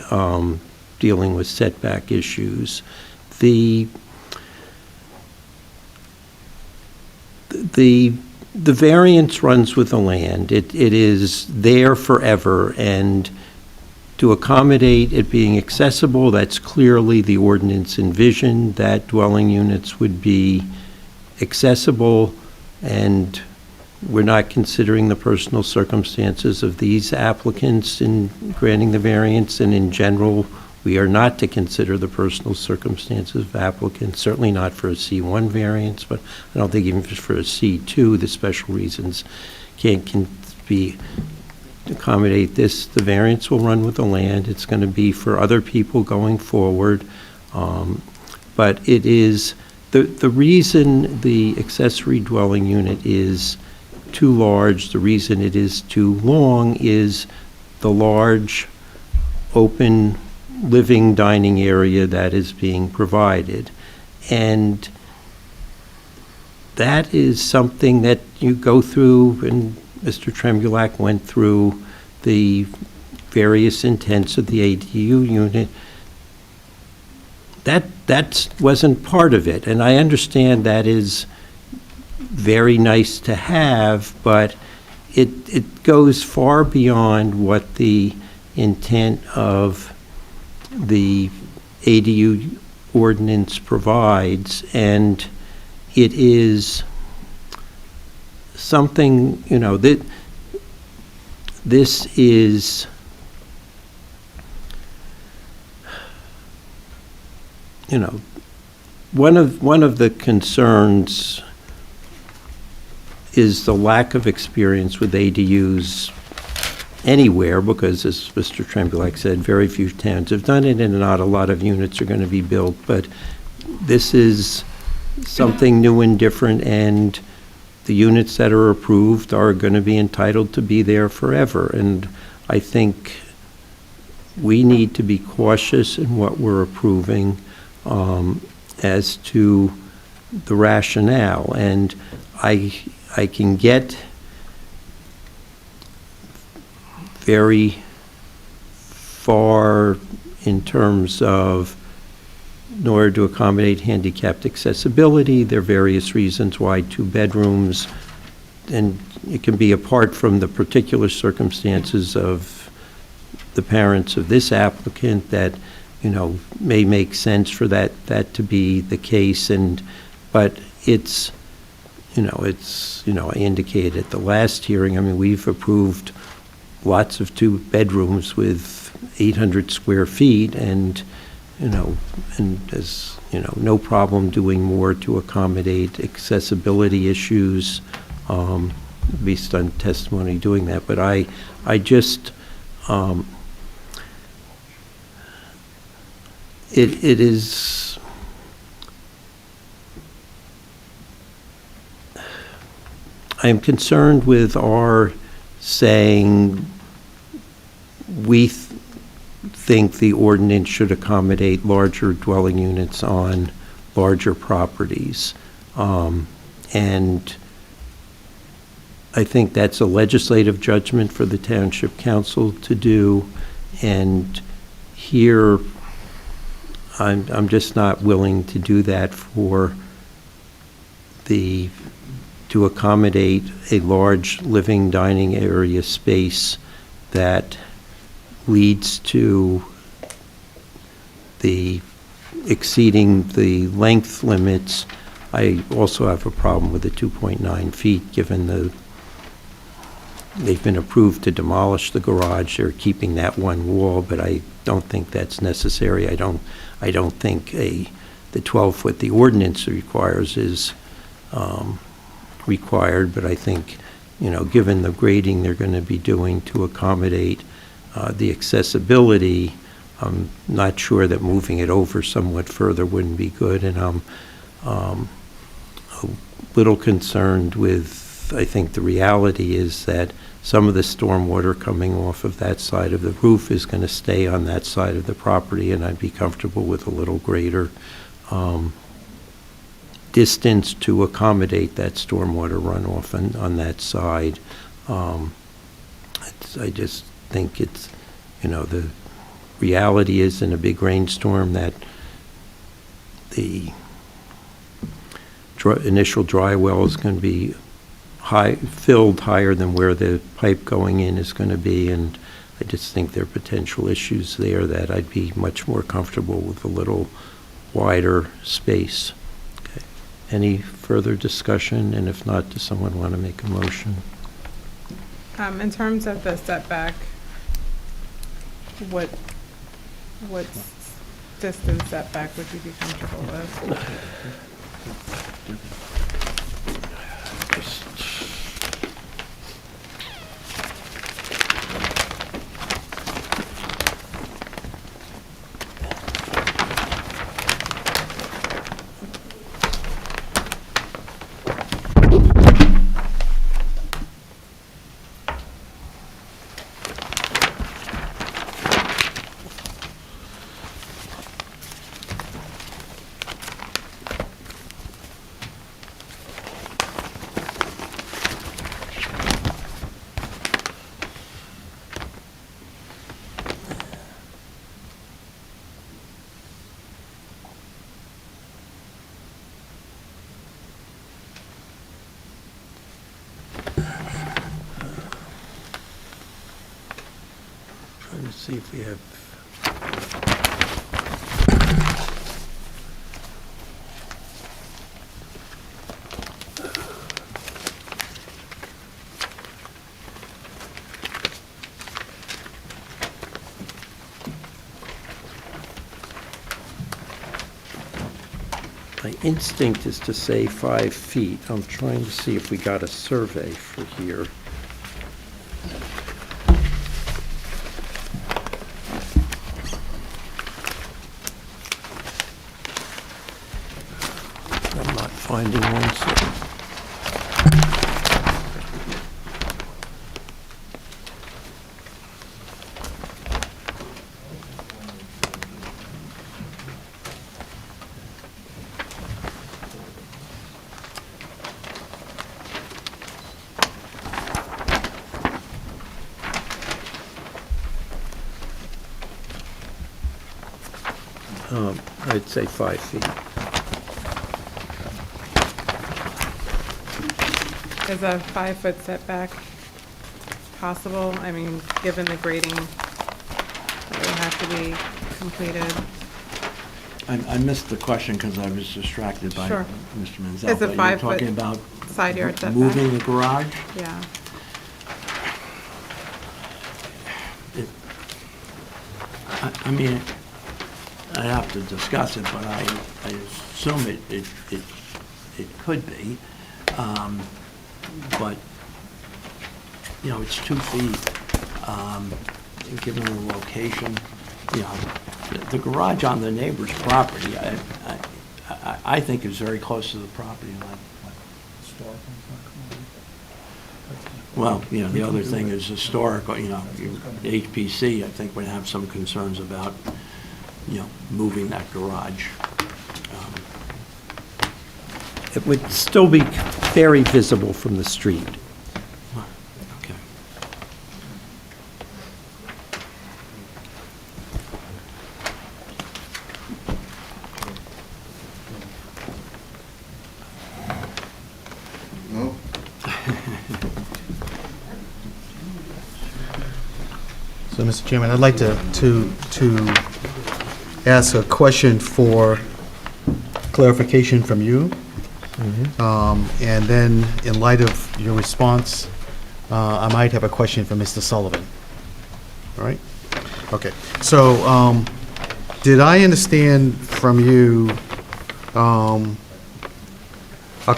Dealing with setback issues. The variance runs with the land. It is there forever, and to accommodate it being accessible, that's clearly the ordinance envisioned, that dwelling units would be accessible, and we're not considering the personal circumstances of these applicants in granting the variance, and in general, we are not to consider the personal circumstances of applicants, certainly not for a C1 variance, but I don't think even for a C2, the special reasons can be accommodate this. The variance will run with the land. It's going to be for other people going forward. But it is, the reason the accessory dwelling unit is too large, the reason it is too long is the large open living dining area that is being provided. And that is something that you go through, and Mr. Tremulac went through the various intents of the ADU unit. That wasn't part of it, and I understand that is very nice to have, but it goes far beyond what the intent of the ADU ordinance provides, and it is something, you know, that this is, you know, one of the concerns is the lack of experience with ADUs anywhere, because as Mr. Tremulac said, very few towns have done it, and not a lot of units are going to be built, but this is something new and different, and the units that are approved are going to be entitled to be there forever. And I think we need to be cautious in what we're approving as to the rationale. And I can get very far in terms of, in order to accommodate handicapped accessibility, there are various reasons why 2 bedrooms, and it can be apart from the particular circumstances of the parents of this applicant that, you know, may make sense for that to be the case. And but it's, you know, I indicated at the last hearing, I mean, we've approved lots of 2 bedrooms with 800 square feet, and you know, and there's, you know, no problem doing more to accommodate accessibility issues, based on testimony doing that. But I just, it is, I am concerned with our saying we think the ordinance should accommodate larger dwelling units on larger properties. And I think that's a legislative judgment for the Township Council to do. And here, I'm just not willing to do that to accommodate a large living dining area space that leads to the exceeding the length limits. I also have a problem with the 2.9 feet, given they've been approved to demolish the garage. They're keeping that one wall, but I don't think that's necessary. I don't think the 12-foot the ordinance requires is required, but I think, you know, given the grading they're going to be doing to accommodate the accessibility, I'm not sure that moving it over somewhat further wouldn't be good. And I'm a little concerned with, I think the reality is that some of the stormwater coming off of that side of the roof is going to stay on that side of the property, and I'd be comfortable with a little greater distance to accommodate that stormwater runoff on that side. I just think it's, you know, the reality is in a big rainstorm that the initial dry well is going to be filled higher than where the pipe going in is going to be, and I just think there are potential issues there that I'd be much more comfortable with a little wider space. Okay. Any further discussion? And if not, does someone want to make a motion? In terms of the setback, what What distance setback would you be comfortable with? Trying to see if we have. My instinct is to say 5 feet. I'm trying to see if we got a survey for here. I'm not finding one, so. I'd say 5 feet. Is a 5-foot setback possible? I mean, given the grading that will have to be completed. I missed the question because I was distracted by Sure. Mr. Menzel. It's a but you're 5-foot talking about side yard setback. moving the garage? Yeah. I mean, I have to discuss it, but I assume it could be. But, you know, it's 2 feet, given the location, you know, the garage on the neighbor's property, I think is very close to the property line. Well, you know, the other thing is historical, you know, the HPC, I think, would have some concerns about, you know, moving that garage. It would still be very visible from the street. Okay. No? So, Mr. Chairman, I'd like to ask a question for clarification from you. And then, in light of your response, I might have a question for Mr. Sullivan. All right? Okay. So, did I understand from you a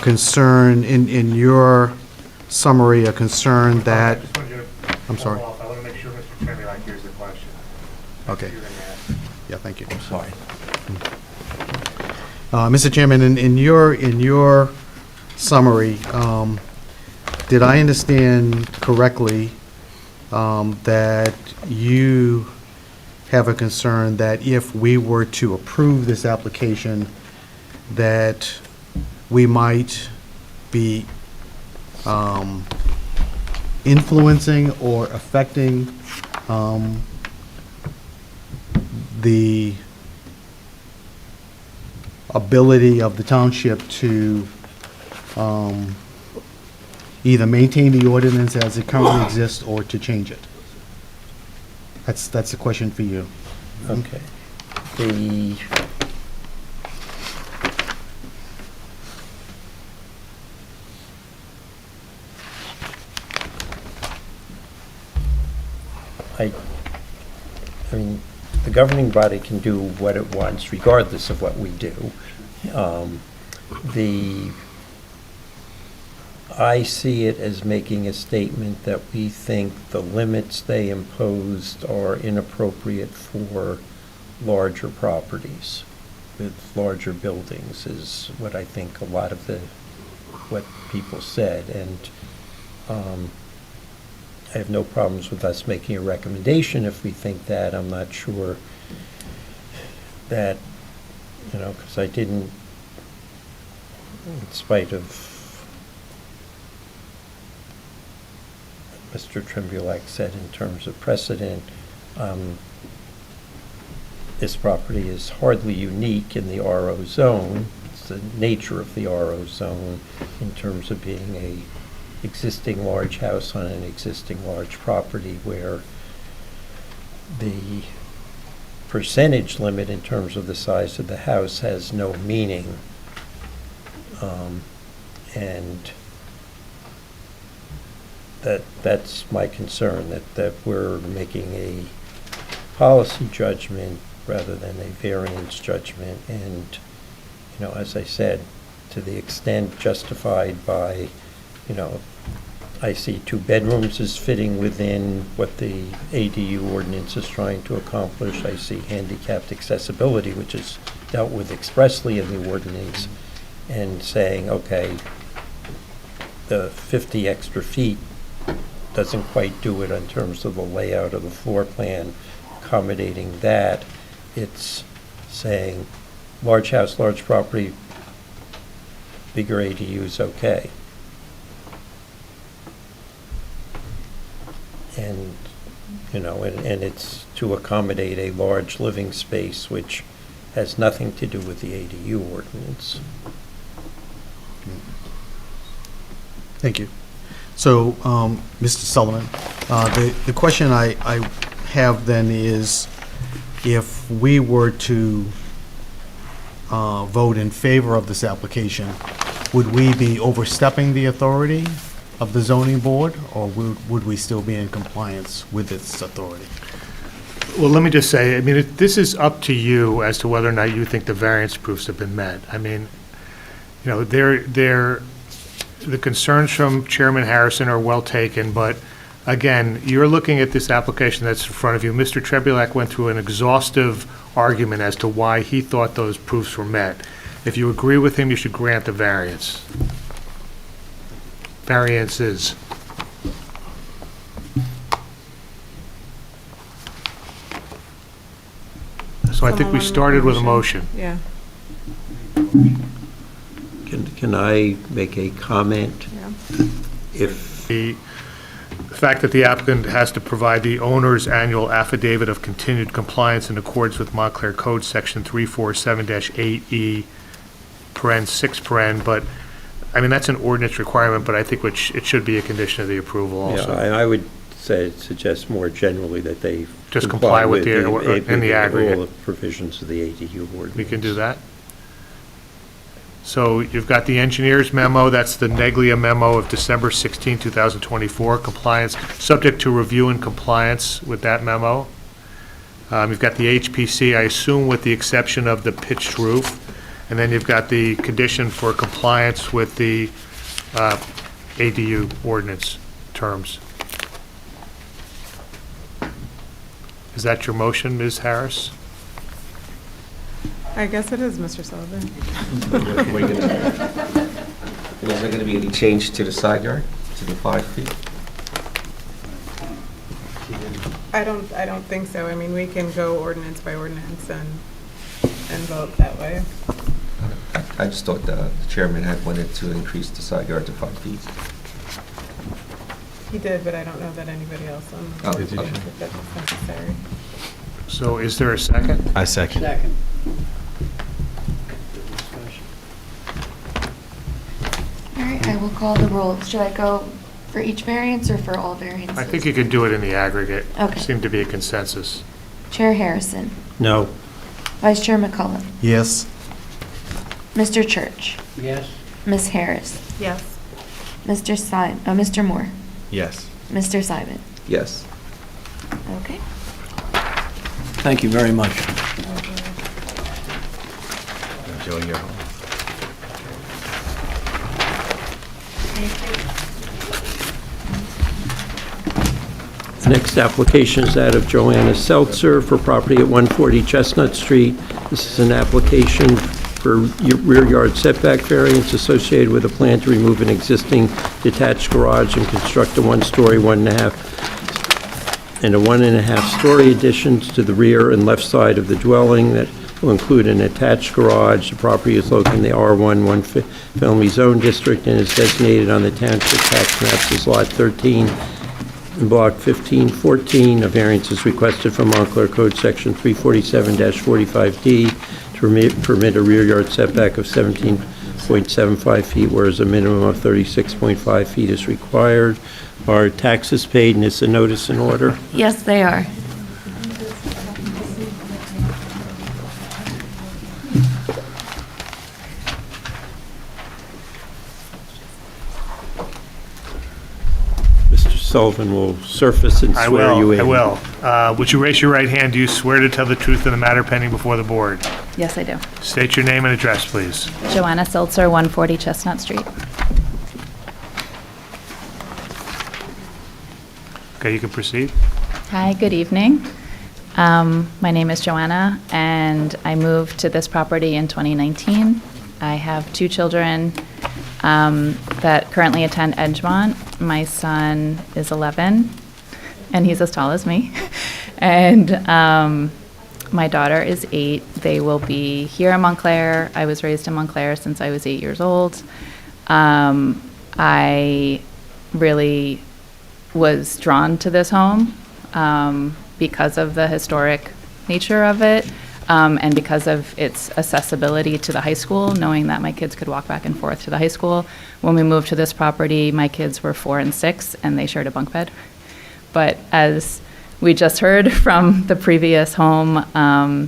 concern in your summary, a concern that... I'm sorry. I want to make sure Mr. Chairman hears the question. Okay. Yeah, thank you. I'm sorry. Mr. Chairman, in your summary, did I understand correctly that you have a concern that if we were to approve this application, that we might be influencing or affecting the ability of the township to either maintain the ordinance as it currently exists or to change it? That's a question for you. Okay. I mean, the governing body can do what it wants regardless of what we do. I see it as making a statement that we think the limits they imposed are inappropriate for larger properties with larger buildings is what I think a lot of what people said. And I have no problems with us making a recommendation if we think that. I'm not sure that, because I didn't, in spite of what Mr. Trembulac said in terms of precedent, this property is hardly unique in the RO zone. It's the nature of the RO zone in terms of being a existing large house on an existing large property where the percentage limit in terms of the size of the house has no meaning. And that's my concern, that we're making a policy judgment rather than a variance judgment. And, as I said, to the extent justified by, I see 2 bedrooms as fitting within what the ADU ordinance is trying to accomplish. I see handicapped accessibility, which is dealt with expressly in the ordinance, and saying, okay, the 50 extra feet doesn't quite do it in terms of the layout of the floor plan accommodating that. It's saying large house, large property, bigger ADU is okay. And, and it's to accommodate a large living space, which has nothing to do with the ADU ordinance. Thank you. So, Mr. Sullivan, the question I have then is, if we were to vote in favor of this application, would we be overstepping the authority of the zoning board, or would we still be in compliance with its authority? Well, let me just say, this is up to you as to whether or not you think the variance proofs have been met. The concerns from Chairman Harrison are well taken, but again, you're looking at this application that's in front of you. Mr. Trembulac went through an exhaustive argument as to why he thought those proofs were met. If you agree with him, you should grant the variances. So I think we started with a motion. Yeah. Can I make a comment? Yeah. If The fact that the applicant has to provide the owner's annual affidavit of continued compliance in accordance with Montclair Code Section 347-8E, paren 6 paren, but, that's an ordinance requirement, but I think it should be a condition of the approval also. Yeah, I would suggest more generally that they Just comply with the aggregate. all the provisions of the ADU ordinance. We can do that? So you've got the engineer's memo, that's the Neglia memo of December 16, 2024, compliance, subject to review and compliance with that memo. You've got the HPC, I assume with the exception of the pitched roof. And then you've got the condition for compliance with the ADU ordinance terms. Is that your motion, Ms. Harris? I guess it is, Mr. Sullivan. Is there going to be any change to the side yard, to the 5 feet? I don't think so. We can go ordinance by ordinance and vote that way. I just thought the chairman had wanted to increase the side yard to 5 feet. He did, but I don't know that anybody else on the Oh, board okay. thinks that that's necessary. So is there a second? I second. All right, I will call the roll. Should I go for each variance or for all variances? I think you can do it in the aggregate. Okay. Seemed to be a consensus. Chair Harrison. No. Vice Chair McCullough. Yes. Mr. Church. Yes. Ms. Harris. Yes. Mr. Moore. Yes. Mr. Simon. Yes. Okay. Thank you very much. Joe, you're home. The next application is that of Joanna Seltzer for property at 140 Chestnut Street. This is an application for rear yard setback variance associated with a plan to remove an existing detached garage and construct a one-story, 1.5-story additions to the rear and left side of the dwelling that will include an attached garage. The property is located in the R1 one-family zone district and is designated on the Township tax maps as Lot 13 in Block 1514. A variance is requested from Montclair Code Section 347-45D to permit a rear yard setback of 17.75 feet, whereas a minimum of 36.5 feet is required. Are taxes paid, and is the notice in order? Yes, they are. Mr. Sullivan will surface and swear you in. I will. Would you raise your right hand? Do you swear to tell the truth in the matter pending before the board? Yes, I do. State your name and address, please. Joanna Seltzer, 140 Chestnut Street. Okay, you can proceed. Hi, good evening. My name is Joanna, and I moved to this property in 2019. I have 2 children that currently attend Edgemont. My son is 11, and he's as tall as me. And my daughter is 8. They will be here in Montclair. I was raised in Montclair since I was 8 years old. I really was drawn to this home because of the historic nature of it, and because of its accessibility to the high school, knowing that my kids could walk back and forth to the high school. When we moved to this property, my kids were 4 and 6, and they shared a bunk bed. But as we just heard from the previous home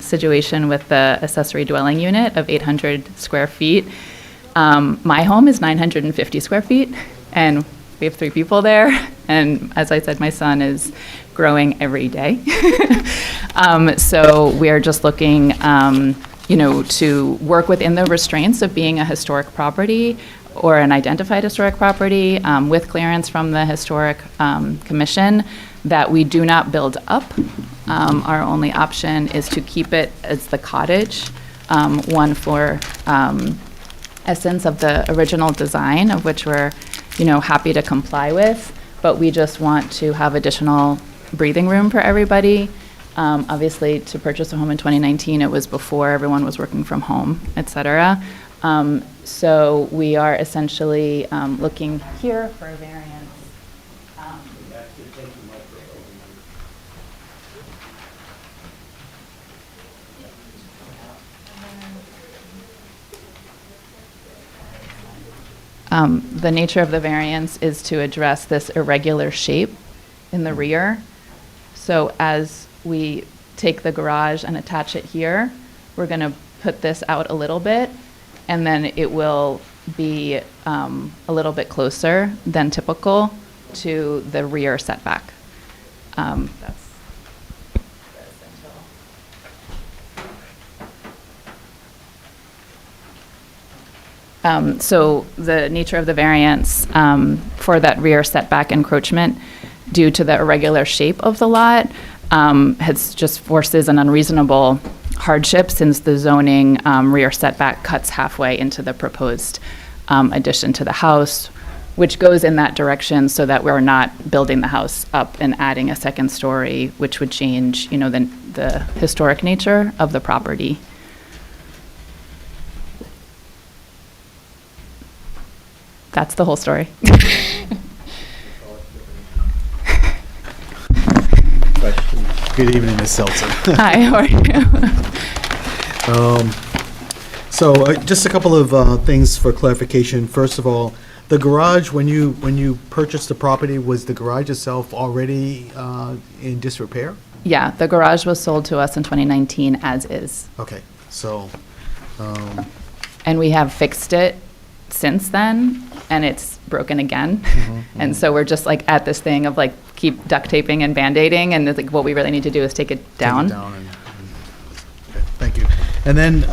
situation with the accessory dwelling unit of 800 square feet, my home is 950 square feet, and we have 3 people there. And as I said, my son is growing every day. So we are just looking, to work within the restraints of being a historic property or an identified historic property with clearance from the Historic Commission, that we do not build up. Our only option is to keep it as the cottage, one for essence of the original design, of which we're happy to comply with, but we just want to have additional breathing room for everybody. Obviously, to purchase a home in 2019, it was before everyone was working from home, et cetera. So we are essentially looking here for a variance. The nature of the variance is to address this irregular shape in the rear. So as we take the garage and attach it here, we're going to put this out a little bit, and then it will be a little bit closer than typical to the rear setback. That's so the nature of the variance for that rear setback encroachment, due to the irregular shape of the lot, has just forces an unreasonable hardship, since the zoning rear setback cuts halfway into the proposed addition to the house, which goes in that direction, so that we're not building the house up and adding a second story, which would change, the historic nature of the property. That's the whole story. Good evening, Ms. Seltzer. Hi, how are you? So just a couple of things for clarification. First of all, the garage, when you purchased the property, was the garage itself already in disrepair? Yeah, the garage was sold to us in 2019 as is. Okay, so. And we have fixed it since then, and it's broken again. And so we're just like at this thing of like keep duct taping and Band-Aiding, and it's like what we really need to do is take it down. And then,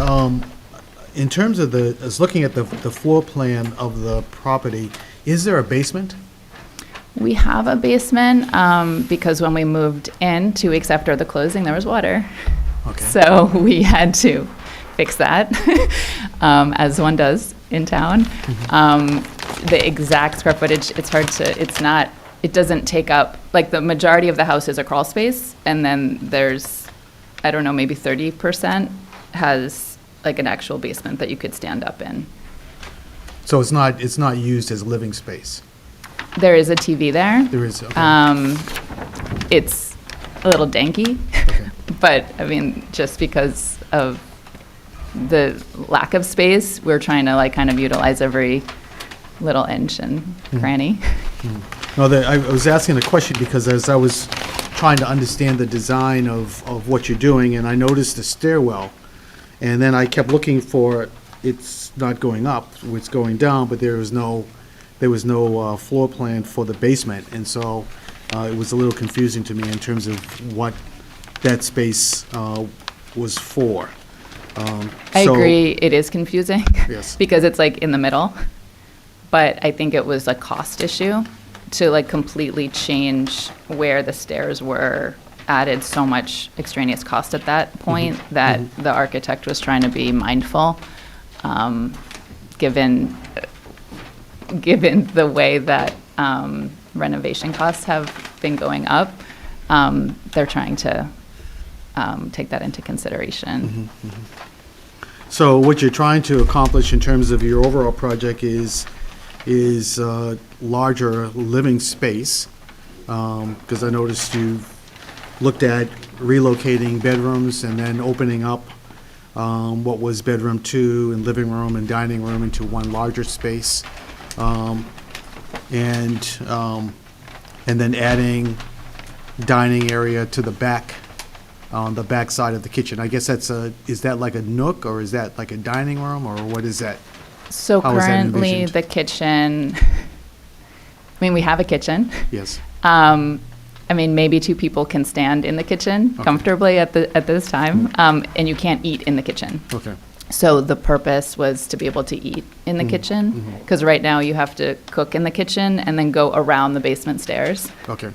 in terms of looking at the floor plan of the property, is there a basement? We have a basement, because when we moved in 2 weeks after the closing, there was water. Okay. So we had to fix that, as one does in town. The exact square footage, it's hard to, it doesn't take up, like, the majority of the house is a crawl space, and then there's, I don't know, maybe 30% has, like, an actual basement that you could stand up in. So it's not used as living space? There is a TV there. There is, okay. It's a little danky, but, I mean, just because of the lack of space, we're trying to, like, kind of utilize every little inch and cranny. No, I was asking a question because as I was trying to understand the design of what you're doing, and I noticed the stairwell, and then I kept looking for, it's not going up, it's going down, but there was no floor plan for the basement, and so it was a little confusing to me in terms of what that space was for. I agree, it is confusing. Yes. Because it's, like, in the middle. But I think it was a cost issue to, like, completely change where the stairs were, added so much extraneous cost at that point that the architect was trying to be mindful, given the way that renovation costs have been going up. They're trying to take that into consideration. So what you're trying to accomplish in terms of your overall project is larger living space, because I noticed you looked at relocating bedrooms and then opening up what was bedroom 2 and living room and dining room into one larger space, and then adding dining area to the back, on the back side of the kitchen. I guess is that like a nook, or is that like a dining room, or what is that? So How is that currently, envisioned? the kitchen, I mean, we have a kitchen. Yes. I mean, maybe 2 people can stand in the kitchen comfortably at this time, and you can't eat in the kitchen. Okay. So the purpose was to be able to eat in the kitchen, because right now you have to cook in the kitchen and then go around the basement stairs Okay.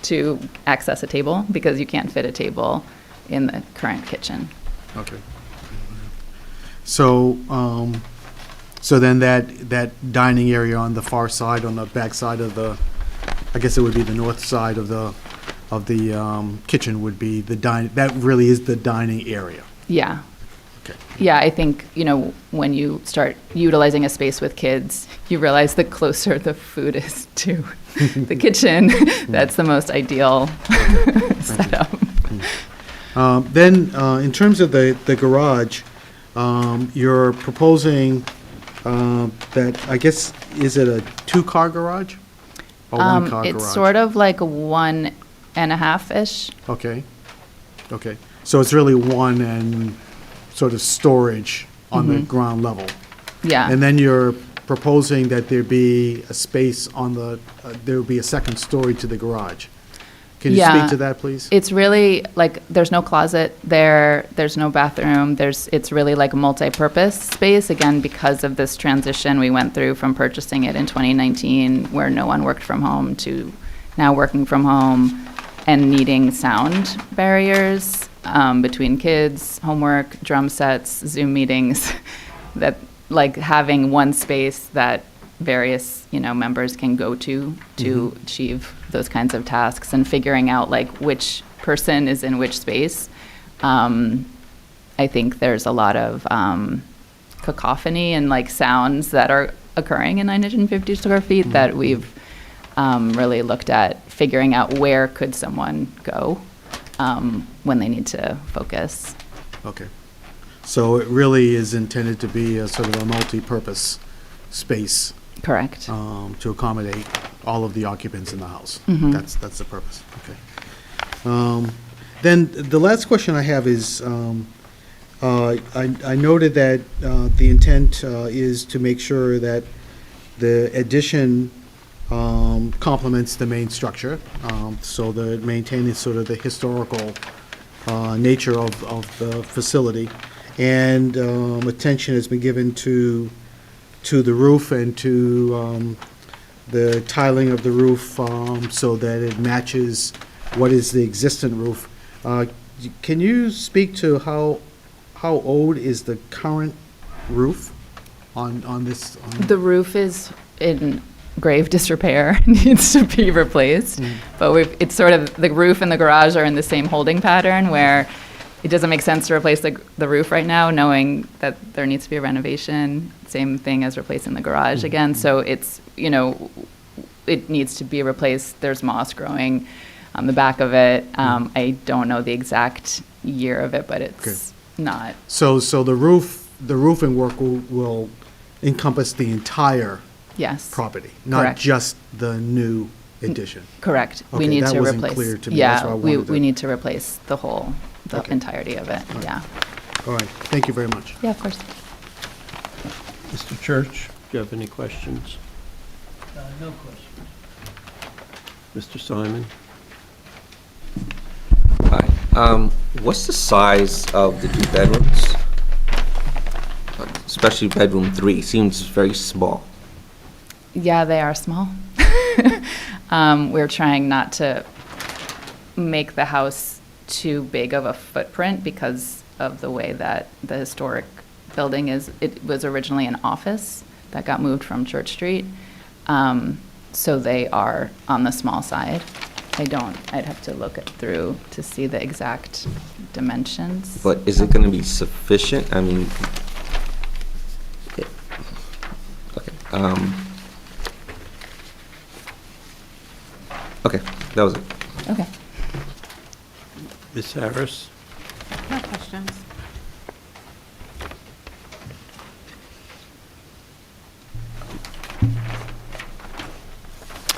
to access a table, because you can't fit a table in the current kitchen. Okay. So, so then that dining area on the far side, on the back side of the, I guess it would be the north side of the kitchen would be that really is the dining area. Yeah. Okay. Yeah, I think, when you start utilizing a space with kids, you realize the closer the food is to the kitchen, that's the most ideal setup. Then, in terms of the garage, you're proposing that, I guess, is it a 2-car garage? Or 1-car garage? It's sort of like a 1.5-ish. Okay. Okay. So it's really one and sort of storage on the ground level. Yeah. And then you're proposing that there be a space on there will be a second story to the garage. Can you speak to that, please? It's really, like, there's no closet there, there's no bathroom, it's really like a multi-purpose space, again, because of this transition we went through from purchasing it in 2019, where no one worked from home, to now working from home and needing sound barriers between kids, homework, drum sets, Zoom meetings, that, like, having one space that various, members can go to achieve those kinds of tasks, and figuring out, like, which person is in which space. I think there's a lot of cacophony and, like, sounds that are occurring in 950 square feet that we've really looked at figuring out where could someone go when they need to focus. Okay. So it really is intended to be a sort of a multi-purpose space. Correct. To accommodate all of the occupants in the house. Mhm. That's the purpose. Okay. Then the last question I have is, I noted that the intent is to make sure that the addition complements the main structure, so that maintaining sort of the historical nature of the facility. and attention has been given to the roof and to the tiling of the roof so that it matches what is the existing roof. Can you speak to how old is the current roof on this? The roof is in grave disrepair, needs to be replaced. But it's sort of, the roof and the garage are in the same holding pattern where it doesn't make sense to replace the roof right now, knowing that there needs to be a renovation. Same thing as replacing the garage again. So it's, it needs to be replaced. There's moss growing on the back of it. I don't know the exact year of it, but it's not. So the roofing work will encompass the entire property, not Correct. just the new addition. Correct. Okay, We need that to wasn't replace. clear to me. That's why I wanted to- we need to replace the entirety of it. Yeah. All right, thank you very much. Yeah, of course. Mr. Church, do you have any questions? No questions. Mr. Simon? Hi. What's the size of the 2 bedrooms? Especially bedroom 3, seems very small. Yeah, they are small. We're trying not to make the house too big of a footprint because of the way that the historic building is. It was originally an office that got moved from Church Street. So they are on the small side. I'd have to look it through to see the exact dimensions. But is it going to be sufficient? I mean, okay. Okay, that was it. Okay. Ms. Harris? No questions.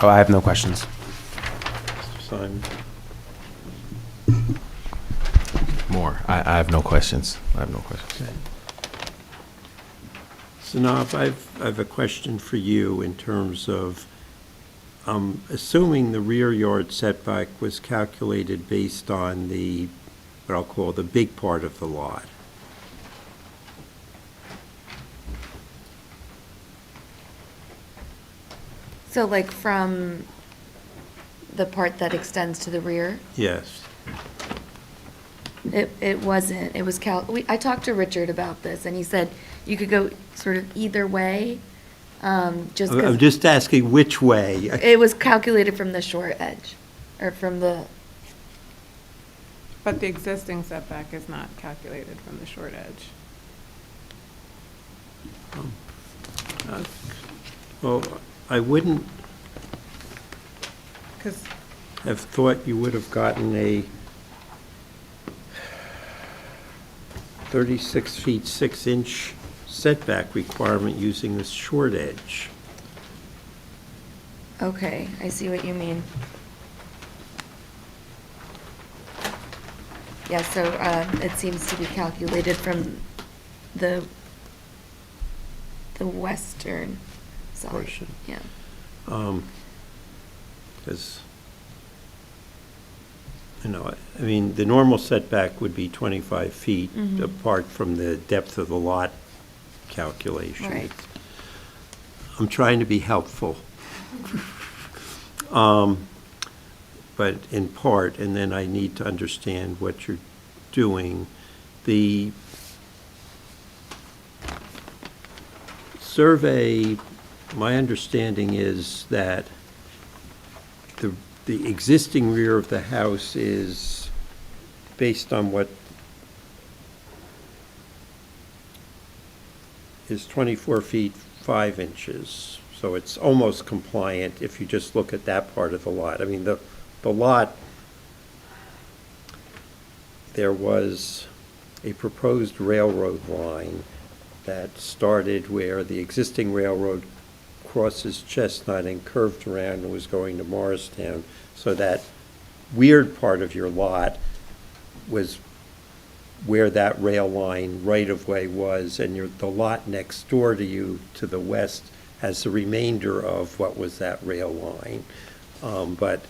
Oh, I have no questions. Mr. Simon? More. I have no questions. I have no questions. Okay. So now, I have a question for you in terms of, assuming the rear yard setback was calculated based on what I'll call the big part of the lot. So like from the part that extends to the rear? Yes. It wasn't. It was I talked to Richard about this, and he said you could go sort of either way, just 'cause I'm just asking which way. it was calculated from the short edge, or from the, But the existing setback is not calculated from the short edge. Well, I wouldn't 'Cause have thought you would have gotten a 36 feet 6 inch setback requirement using this short edge. okay, I see what you mean. Yeah, so it seems to be calculated from the western side. Portion. Yeah. Because, I mean, the normal setback would be 25 feet Mhm. apart from the depth of the lot calculation. Right. I'm trying to be helpful. But in part, and then I need to understand what you're doing. The survey, my understanding is that the existing rear of the house is based on what is 24 feet 5 inches. So it's almost compliant if you just look at that part of the lot. I mean, the lot, there was a proposed railroad line that started where the existing railroad crosses Chestnut and curved around and was going to Morristown. So that weird part of your lot was where that rail line right-of-way was, and the lot next door to you to the west has the remainder of what was that rail line. But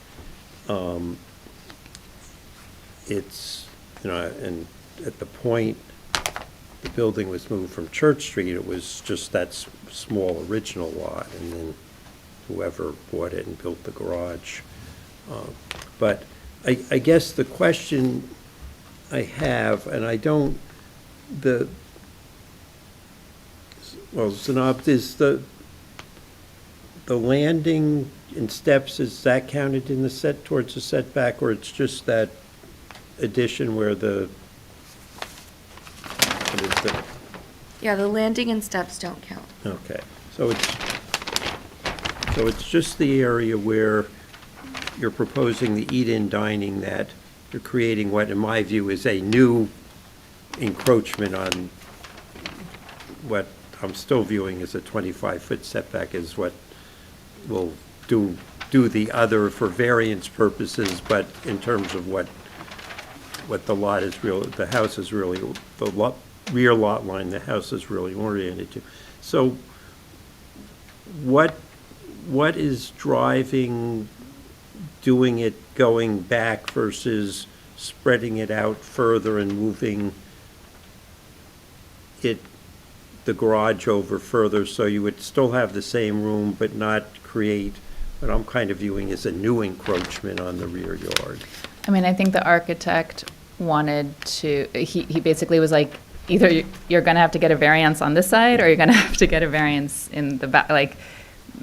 it's, and at the point the building was moved from Church Street, it was just that small original lot, and then whoever bought it and built the garage. But I guess the question I have, and I don't, Zanob, is the landing and steps, is that counted in the towards the setback, or it's just that addition where what is the? Yeah, the landing and steps don't count. Okay, so it's just the area where you're proposing the eat-in dining that you're creating what, in my view, is a new encroachment on what I'm still viewing as a 25-foot setback is what will do the other for variance purposes, but in terms of what the lot is the house is really, the rear lot line, the house is really oriented to. So what is driving doing it going back versus spreading it out further and moving the garage over further so you would still have the same room but not create what I'm kind of viewing as a new encroachment on the rear yard? I mean, I think the architect wanted to, he basically was like, either you're going to have to get a variance on this side or you're going to have to get a variance in the back. Like,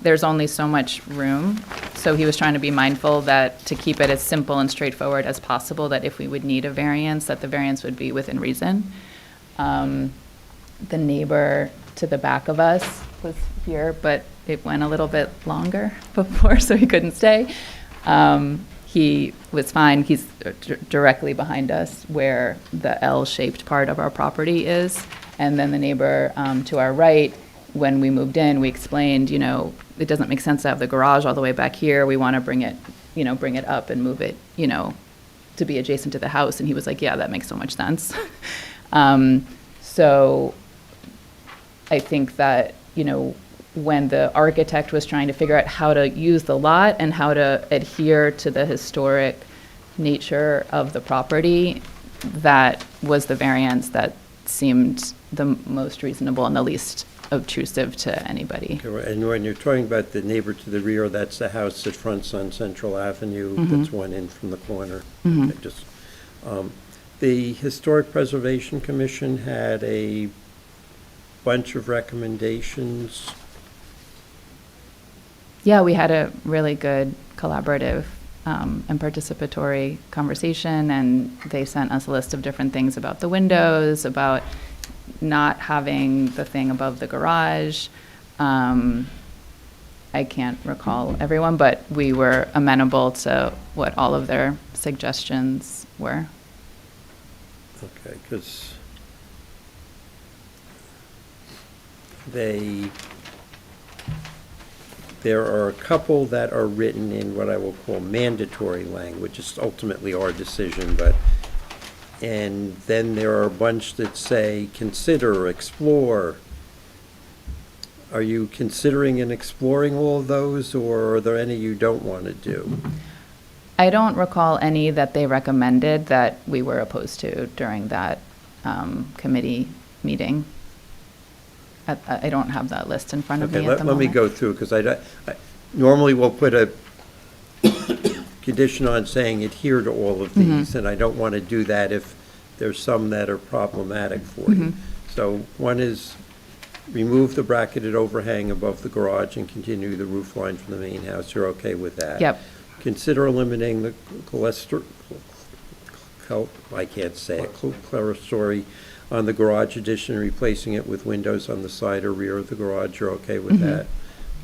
there's only so much room. So he was trying to be mindful that to keep it as simple and straightforward as possible, that if we would need a variance, that the variance would be within reason. The neighbor to the back of us was here, but it went a little bit longer before, so he couldn't stay. He was fine. He's directly behind us where the L-shaped part of our property is. And then the neighbor to our right, when we moved in, we explained, it doesn't make sense to have the garage all the way back here. We want to bring it up and move it, to be adjacent to the house. And he was like, yeah, that makes so much sense. So I think that, when the architect was trying to figure out how to use the lot and how to adhere to the historic nature of the property, that was the variance that seemed the most reasonable and the least obtrusive to anybody. Okay, and when you're talking about the neighbor to the rear, that's the house that fronts on Central Avenue, that's one in from the corner. Okay, the Historic Preservation Commission had a bunch of recommendations. Yeah, we had a really good collaborative and participatory conversation, and they sent us a list of different things about the windows, about not having the thing above the garage. I can't recall everyone, but we were amenable to what all of their suggestions were. Okay, because there are a couple that are written in what I will call mandatory language. It's ultimately our decision, and then there are a bunch that say consider, explore. Are you considering and exploring all of those, or are there any you don't want to do? I don't recall any that they recommended that we were opposed to during that committee meeting. I don't have that list in front of me at the moment. Let me go through, because I normally we'll put a condition on saying adhere to all of these, and I don't want to do that if there's some that are problematic for you. So one is remove the bracketed overhang above the garage and continue the roof line from the main house. You're okay with that? Yep. Consider eliminating the clerestory on the garage addition and replacing it with windows on the side or rear of the garage. You're okay with that?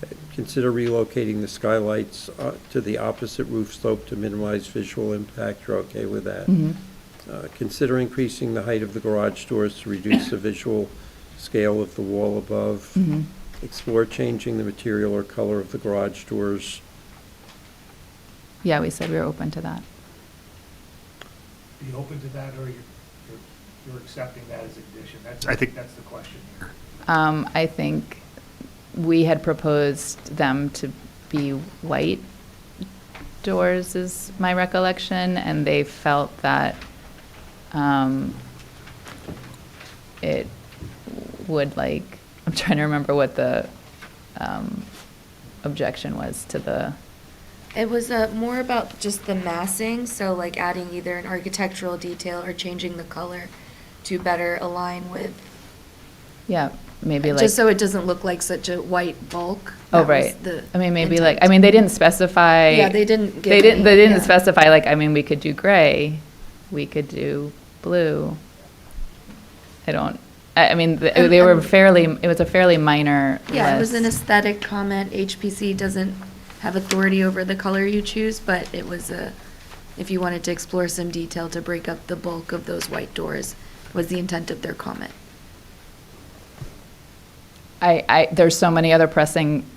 Okay. Consider relocating the skylights to the opposite roof slope to minimize visual impact. You're okay with that? Consider increasing the height of the garage doors to reduce the visual scale of the wall above. Explore changing the material or color of the garage doors. Yeah, we said we were open to that. Be open to that, or you're accepting that as a condition? I think that's the question here. I think we had proposed them to be white doors, is my recollection, and they felt that it would like, I'm trying to remember what the objection was to the, It was more about just the massing, so like adding either an architectural detail or changing the color to better align with, yeah, maybe like. just so it doesn't look like such a white bulk. Oh, That was right. the I mean, maybe intent. like, I mean, they didn't specify. Yeah, they didn't give They didn't, any- they didn't yeah. specify, like, I mean, we could do gray, we could do blue. I mean, they were fairly, it was a fairly minor list. Yeah, it was an aesthetic comment. HPC doesn't have authority over the color you choose, but it was if you wanted to explore some detail to break up the bulk of those white doors, was the intent of their comment. There's so many other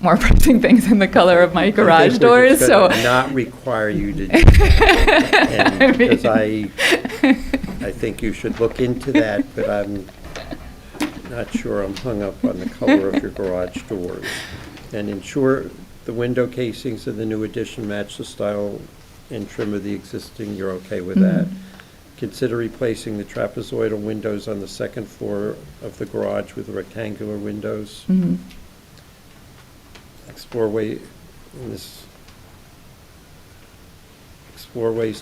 more pressing things in the color of my garage doors, so. I think we're just gonna not require you to do that. And because I think you should look into that, but I'm not sure I'm hung up on the color of your garage doors. And ensure the window casings of the new addition match the style and trim of the existing, you're okay with that. Consider replacing the trapezoidal windows on the second floor of the garage with rectangular windows. Explore ways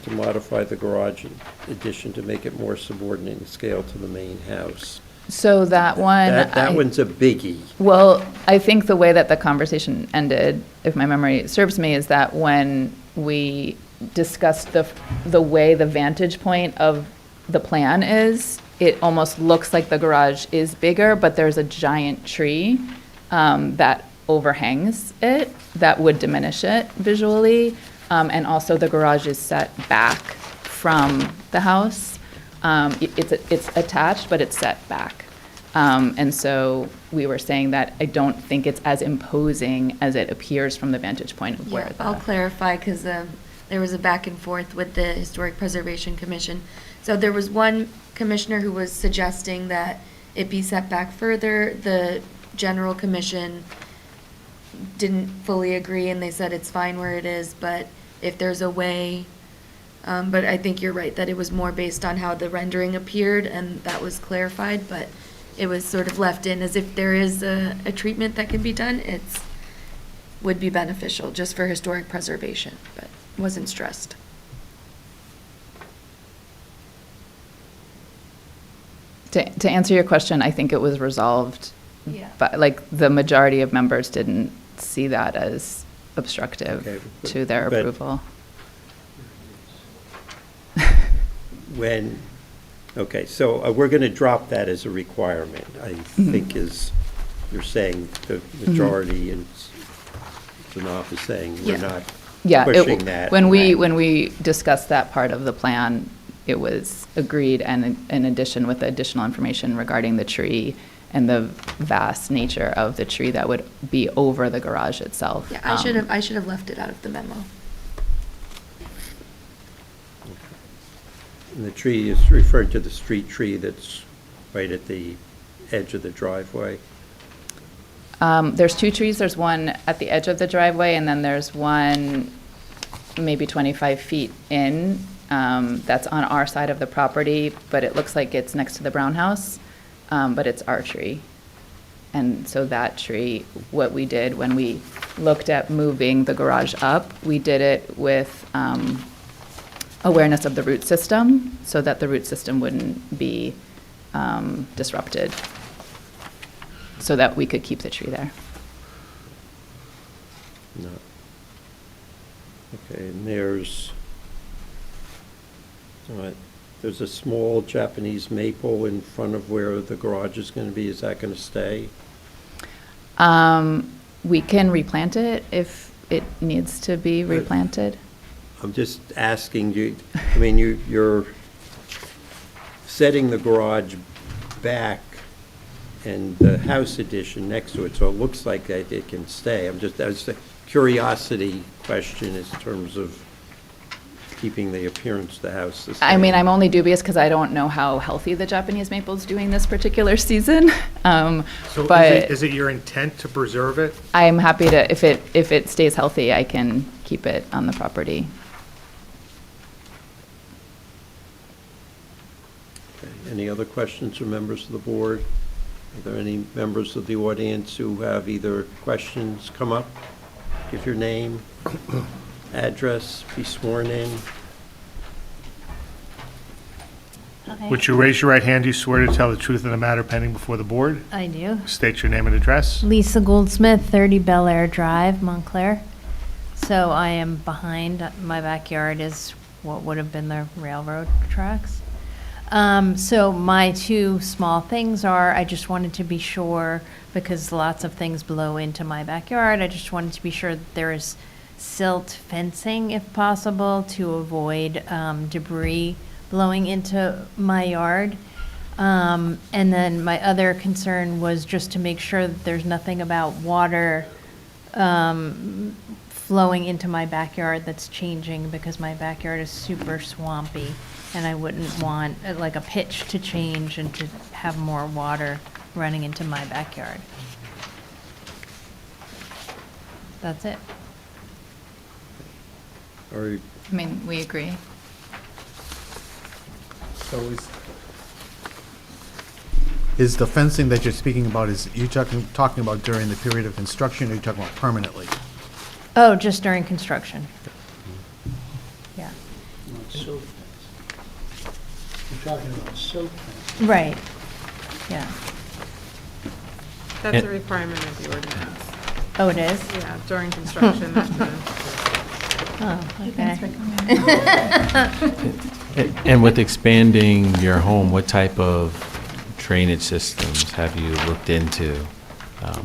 to modify the garage addition to make it more subordinate in scale to the main house. So that one. That one's a biggie. Well, I think the way that the conversation ended, if my memory serves me, is that when we discussed the way the vantage point of the plan is, it almost looks like the garage is bigger, but there's a giant tree that overhangs it that would diminish it visually. And also the garage is set back from the house. It's attached, but it's set back. And so we were saying that I don't think it's as imposing as it appears from the vantage point of where Yeah, the. I'll clarify, because there was a back and forth with the Historic Preservation Commission. So there was one commissioner who was suggesting that it be set back further. The General Commission didn't fully agree, and they said it's fine where it is, but if there's a way, but I think you're right, that it was more based on how the rendering appeared, and that was clarified, but it was sort of left in as if there is a treatment that can be done, would be beneficial just for historic preservation, but wasn't stressed. To answer your question, I think it was resolved. Yeah. But like the majority of members didn't see that as obstructive to their but- approval. Okay, so we're going to drop that as a requirement, I think is, you're saying the majority and Sanaf is saying we're not pushing that. When we discussed that part of the plan, it was agreed, and in addition with the additional information regarding the tree and the vast nature of the tree that would be over the garage itself. Yeah, I should have left it out of the memo. And the tree is referring to the street tree that's right at the edge of the driveway. There's two trees. There's one at the edge of the driveway, and then there's one maybe 25 feet in that's on our side of the property, but it looks like it's next to the brown house, but it's our tree. And so that tree, what we did when we looked at moving the garage up, we did it with awareness of the root system, so that the root system wouldn't be disrupted, so that we could keep the tree there. No. Okay, and there's a small Japanese maple in front of where the garage is going to be. Is that going to stay? We can replant it if it needs to be replanted. I'm just asking you, I mean, you're setting the garage back and the house addition next to it, so it looks like that it can stay. That's a curiosity question in terms of keeping the appearance of the house the same. I mean, I'm only dubious because I don't know how healthy the Japanese maple's doing this particular season. So but is it your intent to preserve it? I'm happy to, if it stays healthy, I can keep it on the property. Okay, any other questions from members of the board? Are there any members of the audience who have either questions? Come up, give your name, address, be sworn in. Would you raise your right hand? Do you swear to tell the truth in the matter pending before the board? I do. State your name and address. Lisa Goldsmith, 30 Bel Air Drive, Montclair. So I am behind, my backyard is what would have been the railroad tracks. So my two small things are, I just wanted to be sure, because lots of things blow into my backyard, I just wanted to be sure that there is silt fencing if possible to avoid debris blowing into my yard. And then my other concern was just to make sure that there's nothing about water flowing into my backyard that's changing, because my backyard is super swampy, and I wouldn't want like a pitch to change and to have more water running into my backyard. That's it. Or, I mean, we agree. So is the fencing that you're speaking about, is you talking about during the period of construction, or are you talking about permanently? Oh, just during construction. Yeah. You're talking about silk. Right. Yeah. That's a requirement of the ordinance. Oh, it is? Yeah, during construction, that's Oh, okay. And with expanding your home, what type of drainage systems have you looked into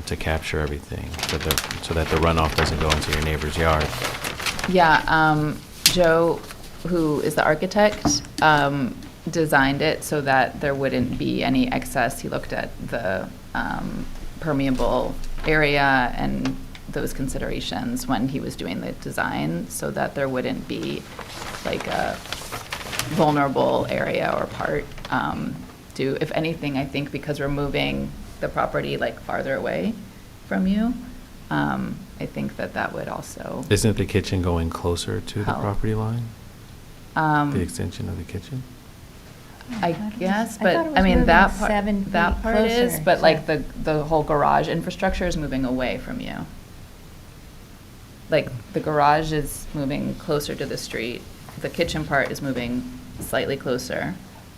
to capture everything, so that the runoff doesn't go into your neighbor's yard? Yeah, Joe, who is the architect, designed it so that there wouldn't be any excess. He looked at the permeable area and those considerations when he was doing the design, so that there wouldn't be like a vulnerable area or part. If anything, I think because we're moving the property like farther away from you, I think that would also. Isn't the kitchen going closer to the help. property line? The extension of the kitchen? I guess, I but thought it was I mean, moving that 7 feet part is, closer, but so- like the whole garage infrastructure is moving away from you. Like, the garage is moving closer to the street, the kitchen part is moving slightly closer,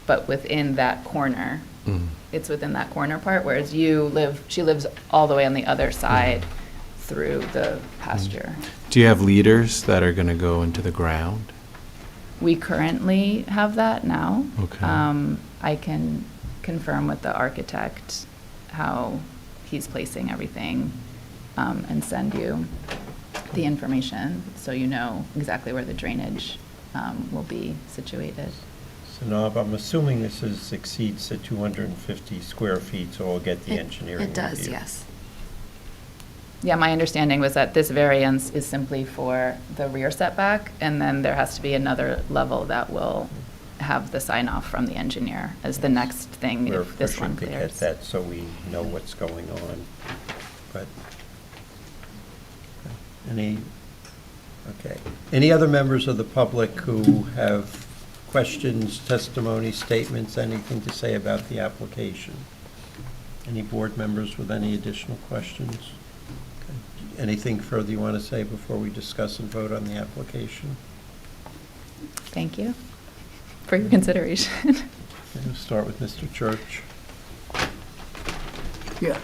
but within that corner, it's within that corner part, whereas she lives all the way on the other side through the pasture. Do you have leaders that are going to go into the ground? We currently have that now. Okay. I can confirm with the architect how he's placing everything, and send you the information so you know exactly where the drainage will be situated. so Nob, I'm assuming this exceeds the 250 square feet, so I'll get the engineering It does, review. yes. Yeah, my understanding was that this variance is simply for the rear setback, and then there has to be another level that will have the sign-off from the engineer as the next thing We're if this one pushing to get clears. that so we know what's going on. But, any other members of the public who have questions, testimony, statements, anything to say about the application? Any board members with any additional questions? Okay. Anything further you want to say before we discuss and vote on the application? Thank you for your consideration. Okay, we'll start with Mr. Church. Yeah.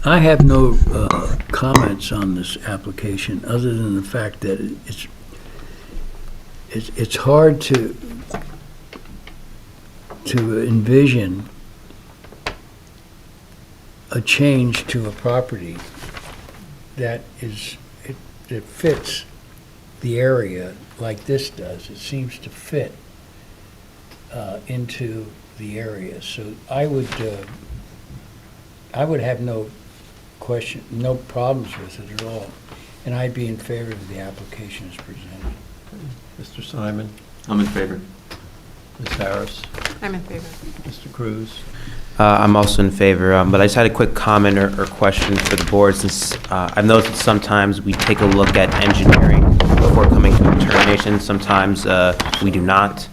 I have no comments on this application, other than the fact that it's hard to envision a change to a property that fits the area like this does. It seems to fit into the area. So I would have no problems with it at all, and I'd be in favor of the application as presented. Mr. Simon? I'm in favor. Ms. Harris? I'm in favor. Mr. Cruz? I'm also in favor, but I just had a quick comment or question for the board, since I've noticed that sometimes we take a look at engineering before coming to a determination. Sometimes we do not.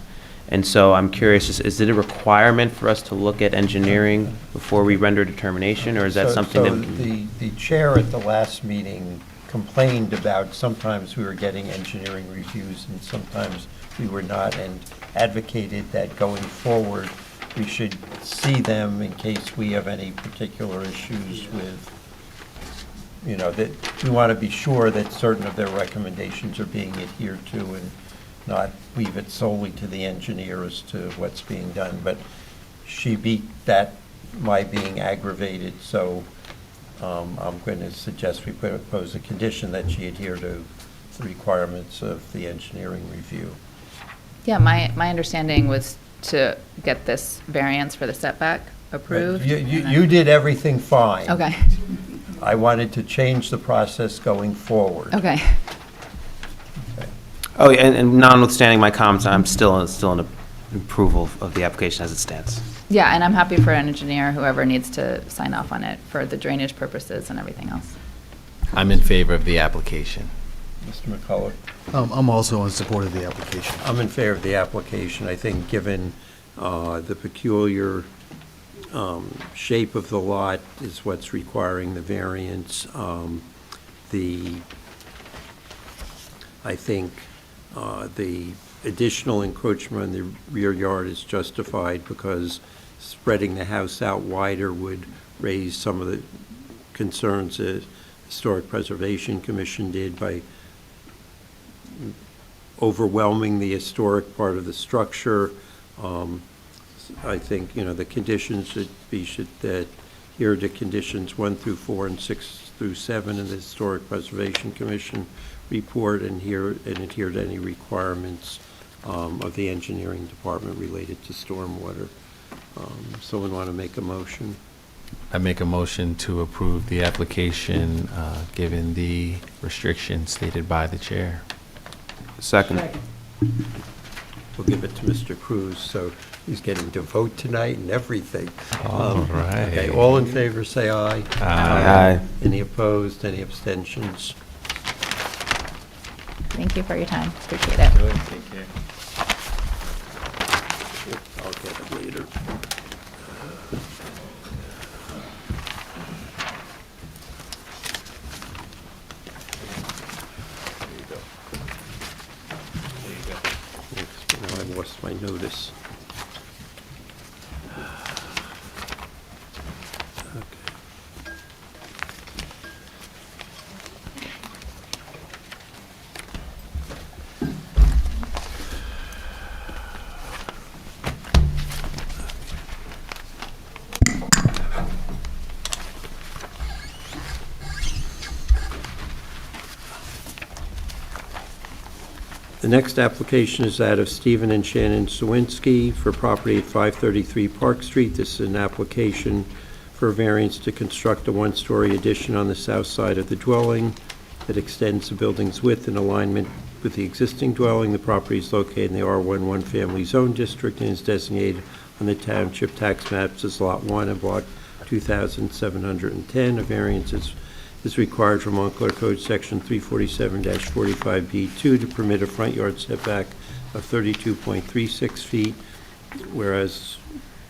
And so I'm curious, is it a requirement for us to look at engineering before we render determination, or is that something that we can? The chair at the last meeting complained about sometimes we were getting engineering reviews and sometimes we were not, and advocated that going forward, we should see them in case we have any particular issues with, you know, that we want to be sure that certain of their recommendations are being adhered to and not leave it solely to the engineer as to what's being done. But she beat that, my being aggravated, so I'm going to suggest we pose a condition that she adhere to the requirements of the engineering review. Yeah, my understanding was to get this variance for the setback approved. You did everything fine. Okay. I wanted to change the process going forward. Okay. Oh, yeah, and notwithstanding my comments, I'm still in approval of the application as it stands. Yeah, and I'm happy for an engineer, whoever needs to sign off on it for the drainage purposes and everything else. I'm in favor of the application. Mr. McCullough? I'm also in support of the application. I'm in favor of the application. I think given the peculiar shape of the lot is what's requiring the variance. I think the additional encroachment on the rear yard is justified because spreading the house out wider would raise some of the concerns the Historic Preservation Commission did by overwhelming the historic part of the structure. I think, you know, the conditions should adhere to conditions 1 through 4 and 6 through 7 in the Historic Preservation Commission report and adhere to any requirements of the engineering department related to stormwater. Someone want to make a motion? I make a motion to approve the application, given the restrictions stated by the chair. Second. We'll give it to Mr. Cruz, so he's getting to vote tonight and everything. All right. Okay, all in favor, say aye. Aye. Any opposed, any abstentions? Thank you for your time. Appreciate it. Good, take care. I'll get it later. Now I lost my notice. The next application is that of Stephen and Shannon Siwinksi for property at 533 Park Street. This is an application for variance to construct a one-story addition on the south side of the dwelling that extends the building's width in alignment with the existing dwelling. The property is located in the R11 Family Zone District and is designated on the Township tax maps as Lot 1 and Block 2710. A variance is required from Montclair Code Section 347-45B2 to permit a front yard setback of 32.36 feet, whereas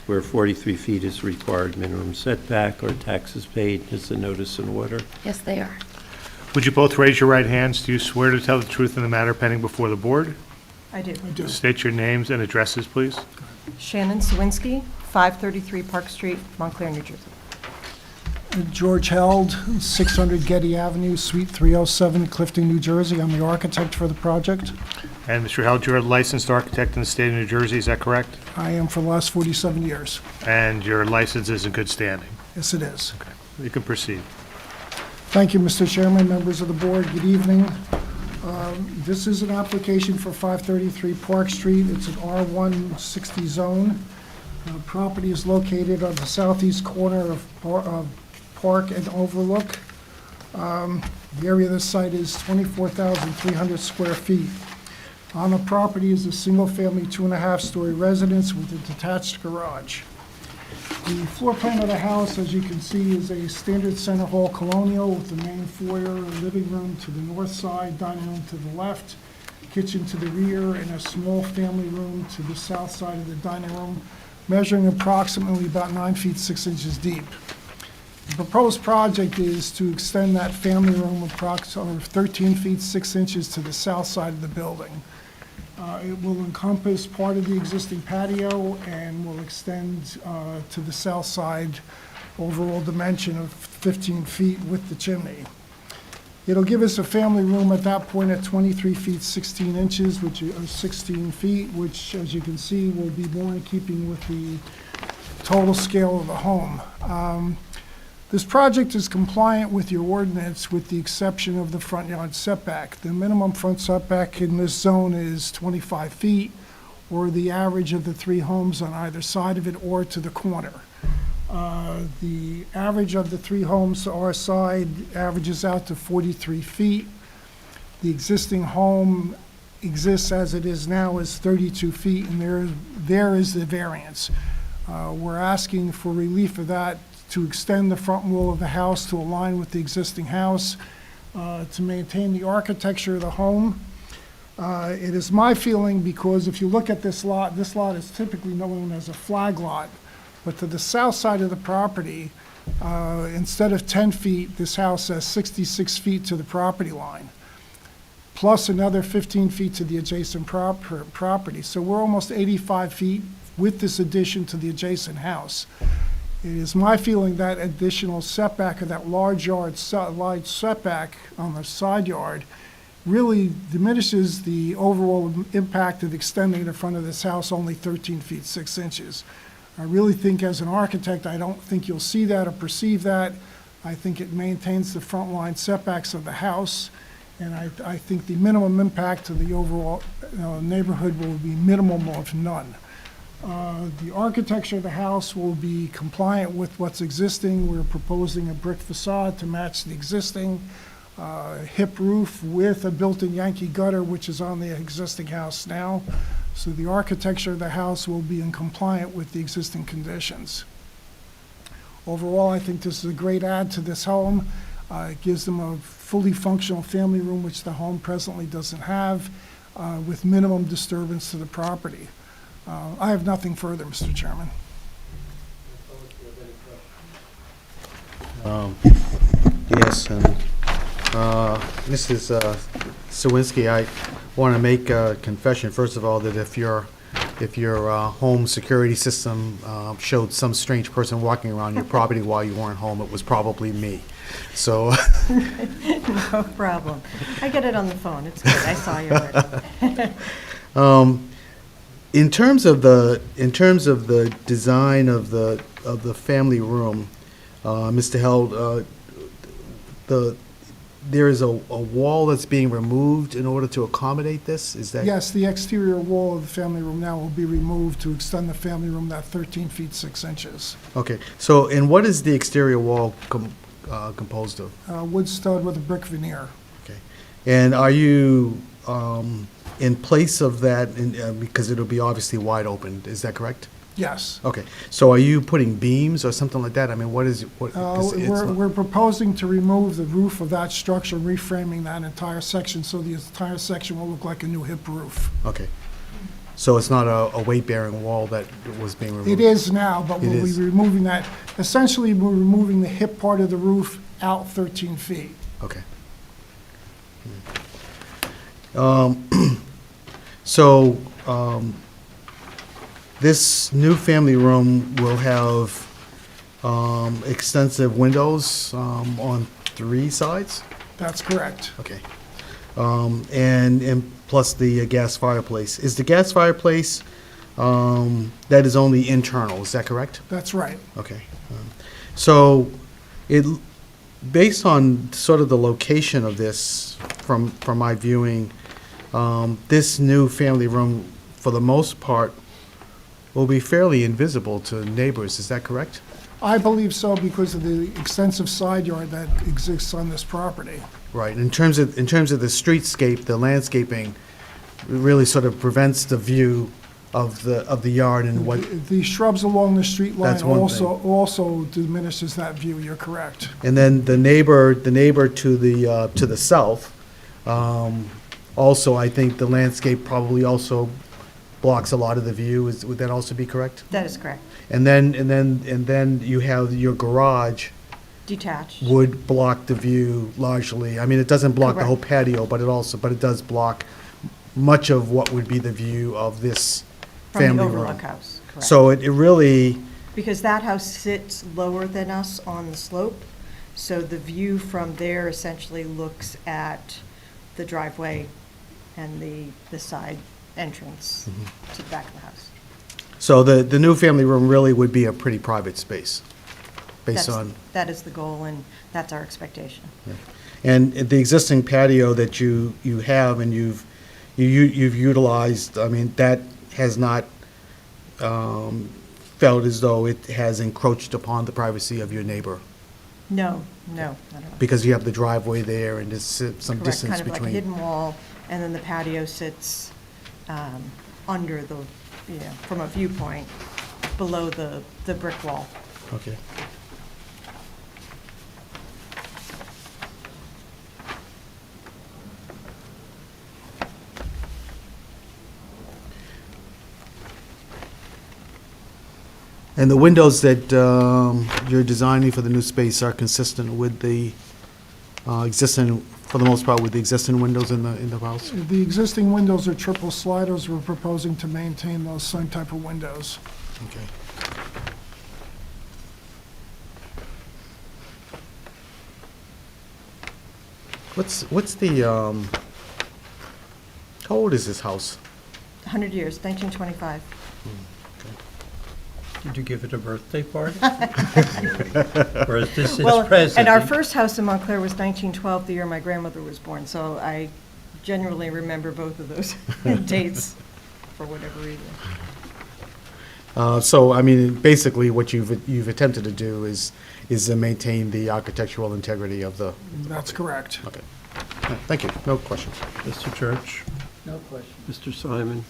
where 43 feet is required minimum setback. Or taxes paid is the notice in order. Yes, they are. Would you both raise your right hands? Do you swear to tell the truth in the matter pending before the board? I do. State your names and addresses, please. Shannon Siwinksi, 533 Park Street, Montclair, New Jersey. George Held, 600 Getty Avenue, Suite 307, Clifton, New Jersey. I'm the architect for the project. And Mr. Held, you're a licensed architect in the state of New Jersey, is that correct? I am for the last 47 years. And your license is in good standing? Yes, it is. Okay, you can proceed. Thank you, Mr. Chairman, members of the board. Good evening. This is an application for 533 Park Street. It's an R160 zone. Property is located on the southeast corner of Park and Overlook. The area of this site is 24,300 square feet. On the property is a single-family 2.5-story residence with a detached garage. The floor plan of the house, as you can see, is a standard center hall colonial with the main foyer and living room to the north side, dining room to the left, kitchen to the rear, and a small family room to the south side of the dining room, measuring approximately about 9 feet 6 inches deep. The proposed project is to extend that family room approximately 13 feet 6 inches to the south side of the building. It will encompass part of the existing patio and will extend to the south side overall dimension of 15 feet with the chimney. It'll give us a family room at that point at 23 feet 16 inches, which is 16 feet, which, as you can see, will be more in keeping with the total scale of the home. This project is compliant with your ordinance with the exception of the front yard setback. The minimum front setback in this zone is 25 feet, or the average of the 3 homes on either side of it or to the corner. The average of the 3 homes to our side averages out to 43 feet. The existing home exists as it is now is 32 feet, and there is the variance. We're asking for relief of that to extend the front wall of the house to align with the existing house, to maintain the architecture of the home. It is my feeling, because if you look at this lot is typically known as a flag lot. But to the south side of the property, instead of 10 feet, this house has 66 feet to the property line, plus another 15 feet to the adjacent property. So we're almost 85 feet with this addition to the adjacent house. It is my feeling that additional setback of that large setback on the side yard really diminishes the overall impact of extending the front of this house only 13 feet 6 inches. I really think, as an architect, I don't think you'll see that or perceive that. I think it maintains the front line setbacks of the house, and I think the minimum impact to the overall neighborhood will be minimum of none. The architecture of the house will be compliant with what's existing. We're proposing a brick facade to match the existing hip roof with a built-in Yankee gutter, which is on the existing house now. So the architecture of the house will be in compliant with the existing conditions. Overall, I think this is a great add to this home. It gives them a fully functional family room, which the home presently doesn't have, with minimum disturbance to the property. I have nothing further, Mr. Chairman. Yes, and Mrs. Siwinksi, I want to make a confession, first of all, that if your home security system showed some strange person walking around your property while you weren't home, it was probably me. So no problem. I get it on the phone. It's good. I saw you already. In terms of the design of the family room, Mr. Held, there is a wall that's being removed in order to accommodate this? Is that? Yes, the exterior wall of the family room now will be removed to extend the family room that 13 feet 6 inches. Okay. So, and what is the exterior wall composed of? Wood stud with a brick veneer. Okay. And are you in place of that, because it'll be obviously wide open, is that correct? Yes. Okay. So are you putting beams or something like that? I mean, what is, what? We're proposing to remove the roof of that structure, reframing that entire section, so the entire section will look like a new hip roof. Okay. So it's not a weight-bearing wall that was being removed? It is now, but we'll be removing that. Essentially, we're removing the hip part of the roof out 13 feet. Okay. So, this new family room will have extensive windows on 3 sides? That's correct. Okay. And plus the gas fireplace. Is the gas fireplace, that is only internal, is that correct? That's right. Okay. So, based on sort of the location of this, from my viewing, this new family room, for the most part, will be fairly invisible to neighbors, is that correct? I believe so, because of the extensive side yard that exists on this property. Right. In terms of the streetscape, the landscaping really sort of prevents the view of the yard and what. The shrubs along the street line That's one also diminishes that view. You're correct. And then the neighbor to the south, Also, I think the landscape probably also blocks a lot of the view. Would that also be correct? That is correct. And then you have your garage Detached. would block the view largely. I mean, it doesn't block the whole Correct. patio, but it does block much of what would be the view of this From the family room. overlook house, correct. So it really, Because that house sits lower than us on the slope, so the view from there essentially looks at the driveway and the side entrance Mm-hmm. to the back of the house. so the new family room really would be a pretty private space, based on. That is the goal, and that's our expectation. And the existing patio that you have and you've utilized, I mean, that has not felt as though it has encroached upon the privacy of your neighbor? No, not at all. Because you have the driveway there and there's some Correct, distance kind of like a between. hidden wall, and then the patio sits under the, from a viewpoint, below the brick wall. Okay. And the windows that you're designing for the new space are consistent with the existing, for the most part, with the existing windows in the house? The existing windows are triple sliders. We're proposing to maintain those same type of windows. Okay. What's the, how old is this house? 100 years, 1925. Did you give it a birthday party? Or is this its Well, present? and our first house in Montclair was 1912, the year my grandmother was born, so I generally remember both of those dates for whatever reason. So, I mean, basically, what you've attempted to do is to maintain the architectural integrity of the... That's correct. Okay. Thank you. No questions. Mr. Church? No question. Mr. Simon?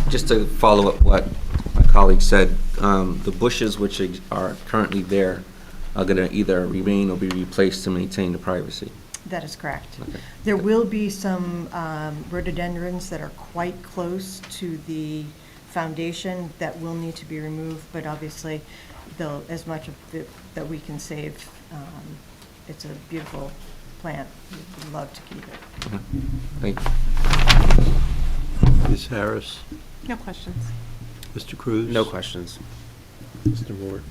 Just to follow up what my colleague said, the bushes which are currently there are going to either remain or be replaced to maintain the privacy. That is correct. Okay. There will be some rhododendrons that are quite close to the foundation that will need to be removed, but obviously, they'll, as much of it that we can save, it's a beautiful plant. We'd love to keep it. Thank you. Ms. Harris? No questions. Mr. Cruz? No questions. Mr. Moore?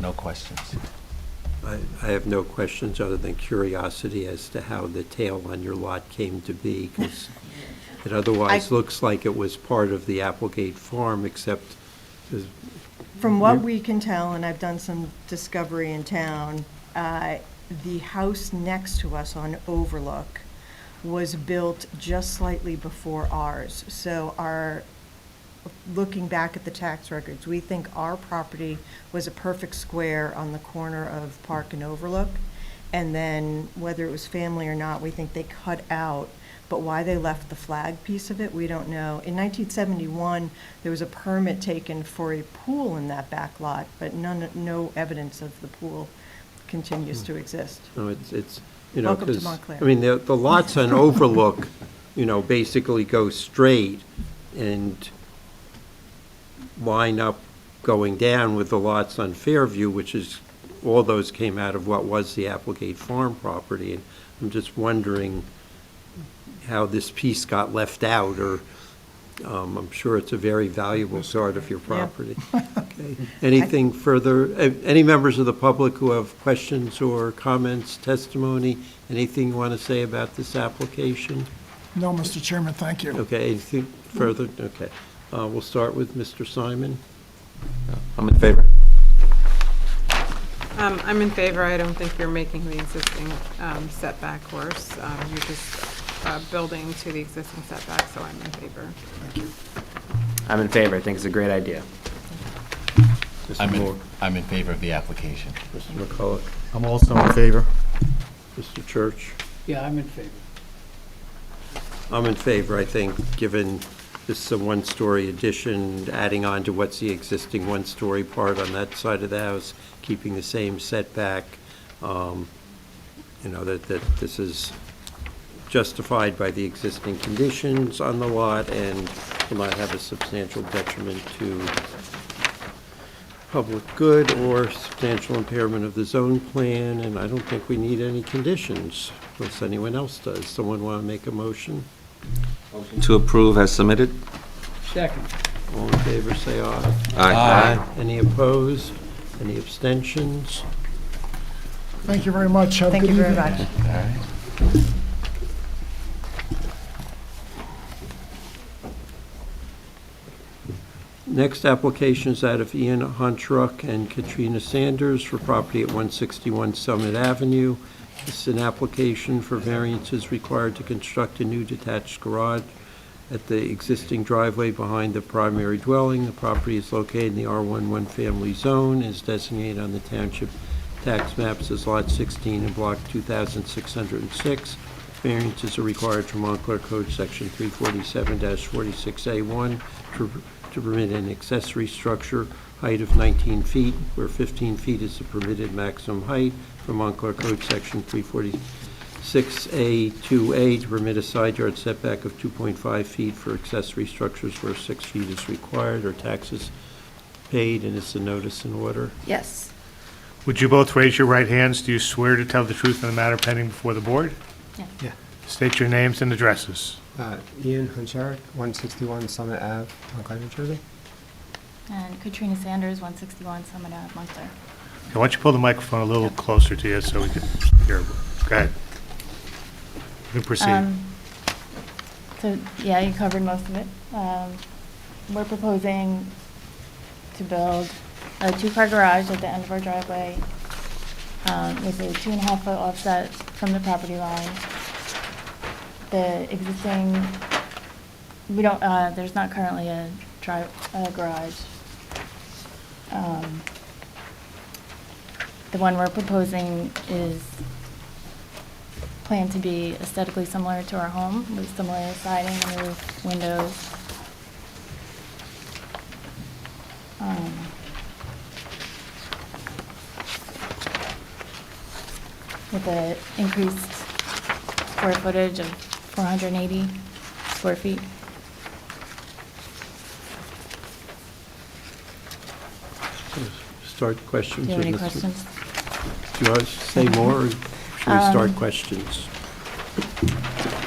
No questions. I have no questions other than curiosity as to how the tail on your lot came to be, because it otherwise looks like it was part of the Applegate farm, except... From what we can tell, and I've done some discovery in town, the house next to us on Overlook was built just slightly before ours. So looking back at the tax records, we think our property was a perfect square on the corner of Park and Overlook. And then whether it was family or not, we think they cut out, but why they left the flag piece of it, we don't know. In 1971, there was a permit taken for a pool in that back lot, but no evidence of the pool continues to exist. No, it's, you know, Welcome to 'cause, Montclair. I mean, the lots on Overlook, you know, basically go straight and line up going down with the lots on Fairview, which is, all those came out of what was the Applegate Farm property. And I'm just wondering how this piece got left out, or I'm sure it's a very valuable part of your property. Okay. Anything further? Any members of the public who have questions or comments, testimony, anything you want to say about this application? No, Mr. Chairman, thank you. Okay, anything further? Okay. We'll start with Mr. Simon. I'm in favor. I'm in favor. I don't think you're making the existing setback worse. You're just building to the existing setback, so I'm in favor. Thank you. I'm in favor. I think it's a great idea. I'm in favor of the application. Mr. McCulloch. I'm also in favor. Mr. Church. Yeah, I'm in favor. I'm in favor, I think, given this is a one-story addition, adding on to what's the existing one-story part on that side of the house, keeping the same setback, you know, that this is justified by the existing conditions on the lot and will not have a substantial detriment to public good or substantial impairment of the zone plan, and I don't think we need any conditions, unless anyone else does. Someone want to make a motion? To approve as submitted? Second. All in favor, say aye. Aye. Any opposed? Any abstentions? Thank you very much. Have a Thank good you very evening. much. Next application is that of Ian Honcharuk and Katrina Sanders for property at 161 Summit Avenue. This is an application for variances required to construct a new detached garage at the existing driveway behind the primary dwelling. The property is located in the R1 one-family zone, is designated on the Township tax maps as Lot 16 and Block 2606. Variances are required from Montclair Code Section 347-46A1 to permit an accessory structure height of 19 feet, where 15 feet is the permitted maximum height, from Montclair Code Section 346A2A to permit a side yard setback of 2.5 feet for accessory structures where 6 feet is required or taxes paid, and it's a notice in order. Yes. Would you both raise your right hands? Do you swear to tell the truth in the matter pending before the board? Yeah. State your names and addresses. Ian Honcharuk, 161 Summit Ave, Montclair, New Jersey. And Katrina Sanders, 161 Summit Ave, Montclair. Okay, why don't you pull the microphone a little closer to you so we can hear? Go ahead. You can proceed. So, yeah, you covered most of it. We're proposing to build a two-car garage at the end of our driveway with a 2.5-foot offset from the property line. The existing, we don't, there's not currently a garage. The one we're proposing is planned to be aesthetically similar to our home, with similar siding and roof, windows. With an increased square footage of 480 square feet. Start questions. Do you have any with Mr. questions? Do you want to say more, or should we start questions?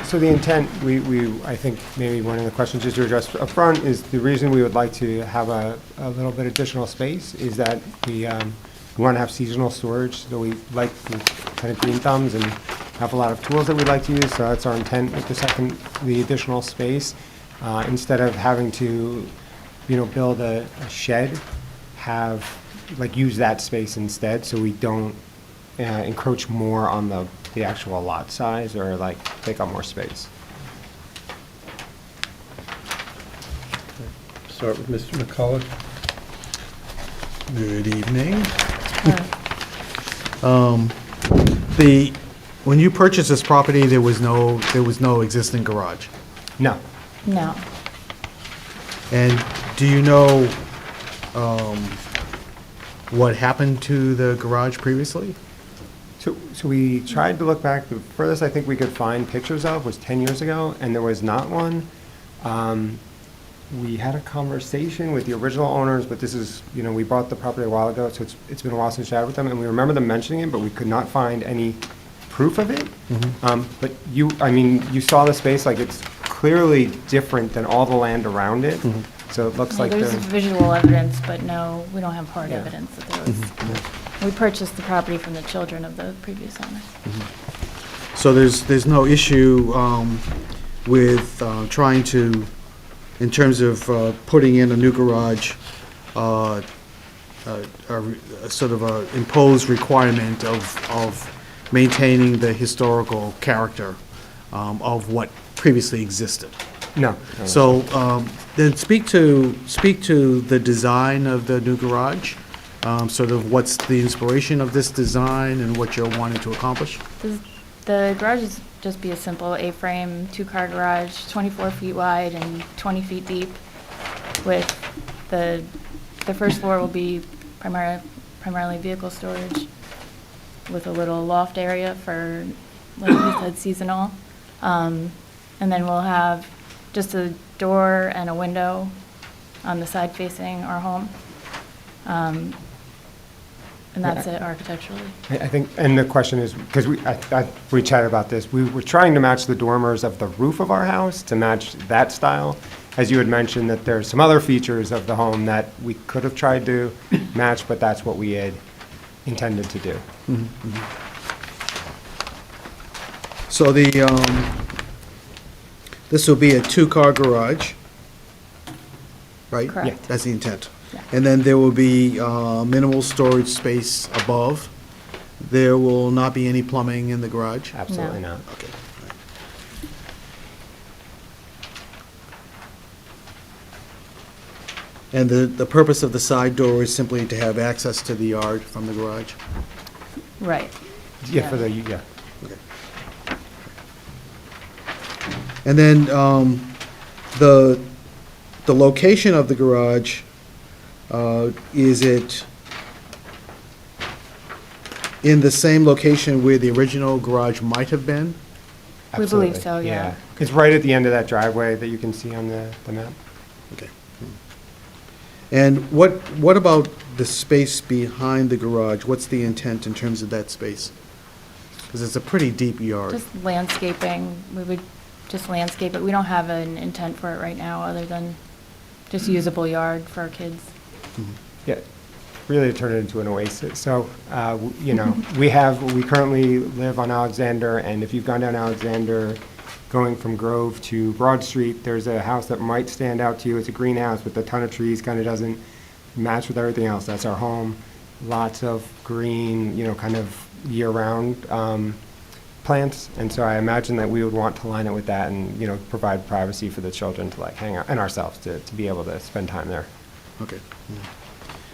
So the intent, I think maybe one of the questions just to address up front is the reason we would like to have a little bit additional space is that we want to have seasonal storage, so we like to kind of green thumbs and have a lot of tools that we like to use, so that's our intent with the additional space. Instead of having to, build a shed, use that space instead, so we don't encroach more on the actual lot size or take up more space. Start with Mr. McCullough. Good evening. When you purchased this property, there was no existing garage. No. No. And do you know what happened to the garage previously? So we tried to look back. The furthest I think we could find pictures of was 10 years ago, and there was not one. We had a conversation with the original owners, but this is, we bought the property a while ago, so it's been a while since we chatted with them, and we remember them mentioning it, but we could not find any proof of it. But you saw the space, it's clearly different than all the land around it. So it looks like there's visual evidence, but no, we don't have hard evidence that there was. We purchased the property from the children of the previous owner. So there's no issue with trying to, in terms of putting in a new garage, a sort of a imposed requirement of maintaining the historical character of what previously existed. No. So then speak to the design of the new garage. Sort of what's the inspiration of this design and what you're wanting to accomplish? The garage is just be a simple A-frame, two-car garage, 24 feet wide and 20 feet deep, with the first floor will be primarily vehicle storage. with a little loft area for, like you said, seasonal. And then we'll have just a door and a window on the side facing our home. And that's it architecturally. I think, and the question is, because we chatted about this, we were trying to match the dormers of the roof of our house to match that style. As you had mentioned, that there's some other features of the home that we could have tried to match, but that's what we had intended to do. So this will be a two-car garage, right? Correct. Yeah, that's the intent. And then there will be minimal storage space above. There will not be any plumbing in the garage? Absolutely not. Okay. And the purpose of the side door is simply to have access to the yard from the garage? Right. Yeah, for the, yeah. Okay. And then the location of the garage, is it in the same location where the original garage might have been? We believe so, yeah. It's right at the end of that driveway that you can see on the map. Okay. And what about the space behind the garage? What's the intent in terms of that space? Because it's a pretty deep yard. Just landscaping, we would just landscape it. We don't have an intent for it right now, other than just usable yard for our kids. Yeah, really turn it into an oasis. So, you know, we currently live on Alexander, and if you've gone down Alexander, going from Grove to Broad Street, there's a house that might stand out to you. It's a greenhouse with a ton of trees, kind of doesn't match with everything else. That's our home. Lots of green, you know, kind of year-round plants. And so I imagine that we would want to line it with that and, you know, provide privacy for the children to like hang out, and ourselves to be able to spend time there. Okay.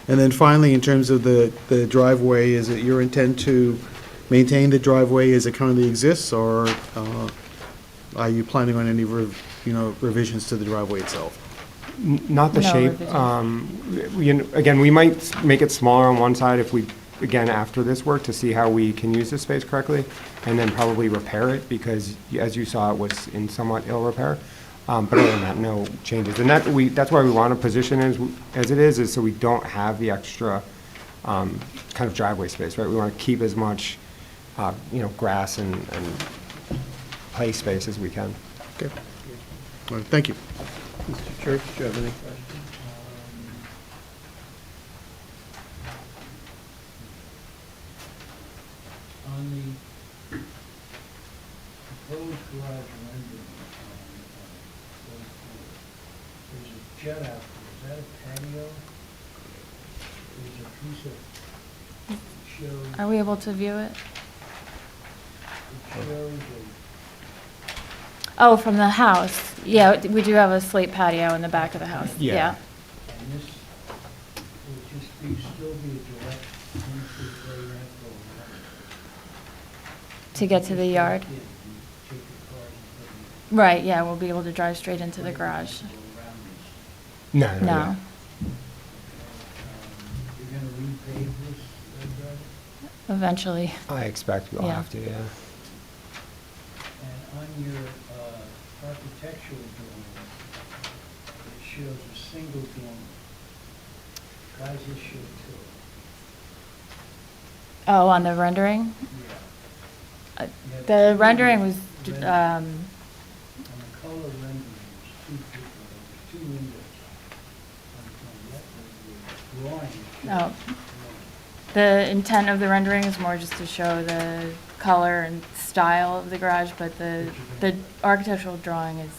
And then finally, in terms of the driveway, is it your intent to maintain the driveway as it currently exists, or are you planning on any revisions to the driveway itself? Not the No shape. Again, we might make it smaller on one side if we, again, after this work, to see how we can use the space correctly, and then probably repair it, because as you saw, it was in somewhat ill repair. But other than that, no changes. And that's why we want to position it as it is so we don't have the extra kind of driveway space, right? We want to keep as much, you know, grass and play space as we can. Okay. All right, thank you. Mr. Church, do you have any questions? On the proposed garage rendering there's a jet out there. Is that a patio? There's a piece of, it shows, Are we able to view it? it shows Oh, from the house. Yeah, we do have a slate patio in the back of the house. Yeah. and this will just still be a direct entryway rental. To get to the yard. Take the cars and put them Right, yeah, we'll be able to drive straight into the garage. around this. No. No. You're gonna repave this driveway? Eventually. I expect we'll Yeah. have to, yeah. And on your architectural drawing, it shows a single dormer. Why does this show two? Oh, on the rendering? Yeah. The rendering was, On the color rendering, there's two windows. On the drawing. oh. The intent of the rendering is more just to show the color and style of the garage, but the architectural drawing is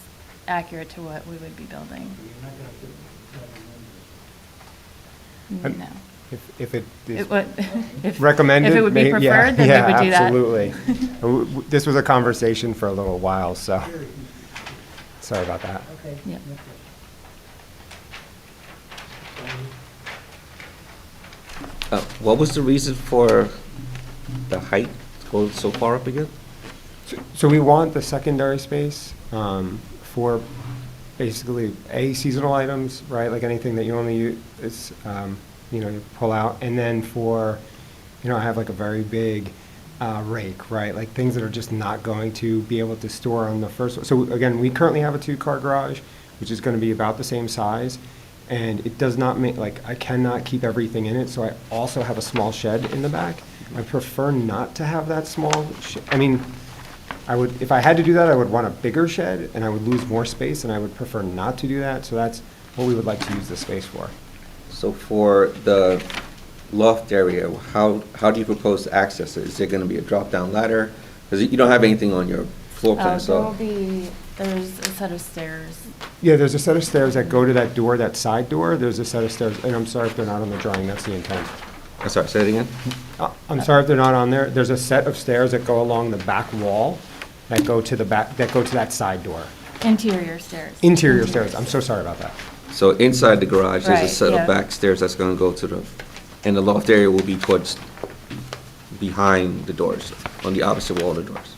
accurate to what we would be building. You're not gonna put color windows. No. If it is It would- if- recommended. if it would be preferred, then we would do that. Absolutely. This was a conversation for a little while, so sorry about that. Okay. Yeah. no question. What was the reason for the height going so far up again? So we want the secondary space for basically seasonal items, right? Like anything that you only use, you know, you pull out, and then for, you know, I have like a very big rake, right? Like things that are just not going to be able to store on the first one. So again, we currently have a 2-car garage, which is going to be about the same size. And it does not make, like, I cannot keep everything in it, so I also have a small shed in the back. I prefer not to have that small, I mean, I would, if I had to do that, I would want a bigger shed, and I would lose more space, and I would prefer not to do that, so that's what we would like to use the space for. So for the loft area, how do you propose to access it? Is there gonna be a drop-down ladder? Because you don't have anything on your floor plan, There will so. be, there's a set of stairs. Yeah, there's a set of stairs that go to that door, that side door. There's a set of stairs, and I'm sorry if they're not on the drawing, that's the intent. I'm sorry, say it again? I'm sorry if they're not on there. There's a set of stairs that go along the back wall that go to the back, that go to that side door. Interior stairs. Interior stairs, I'm so sorry about that. So inside the garage, there's a Right, set yeah. of back stairs that's gonna go to the, and the loft area will be towards, behind the doors, on the opposite wall of the doors.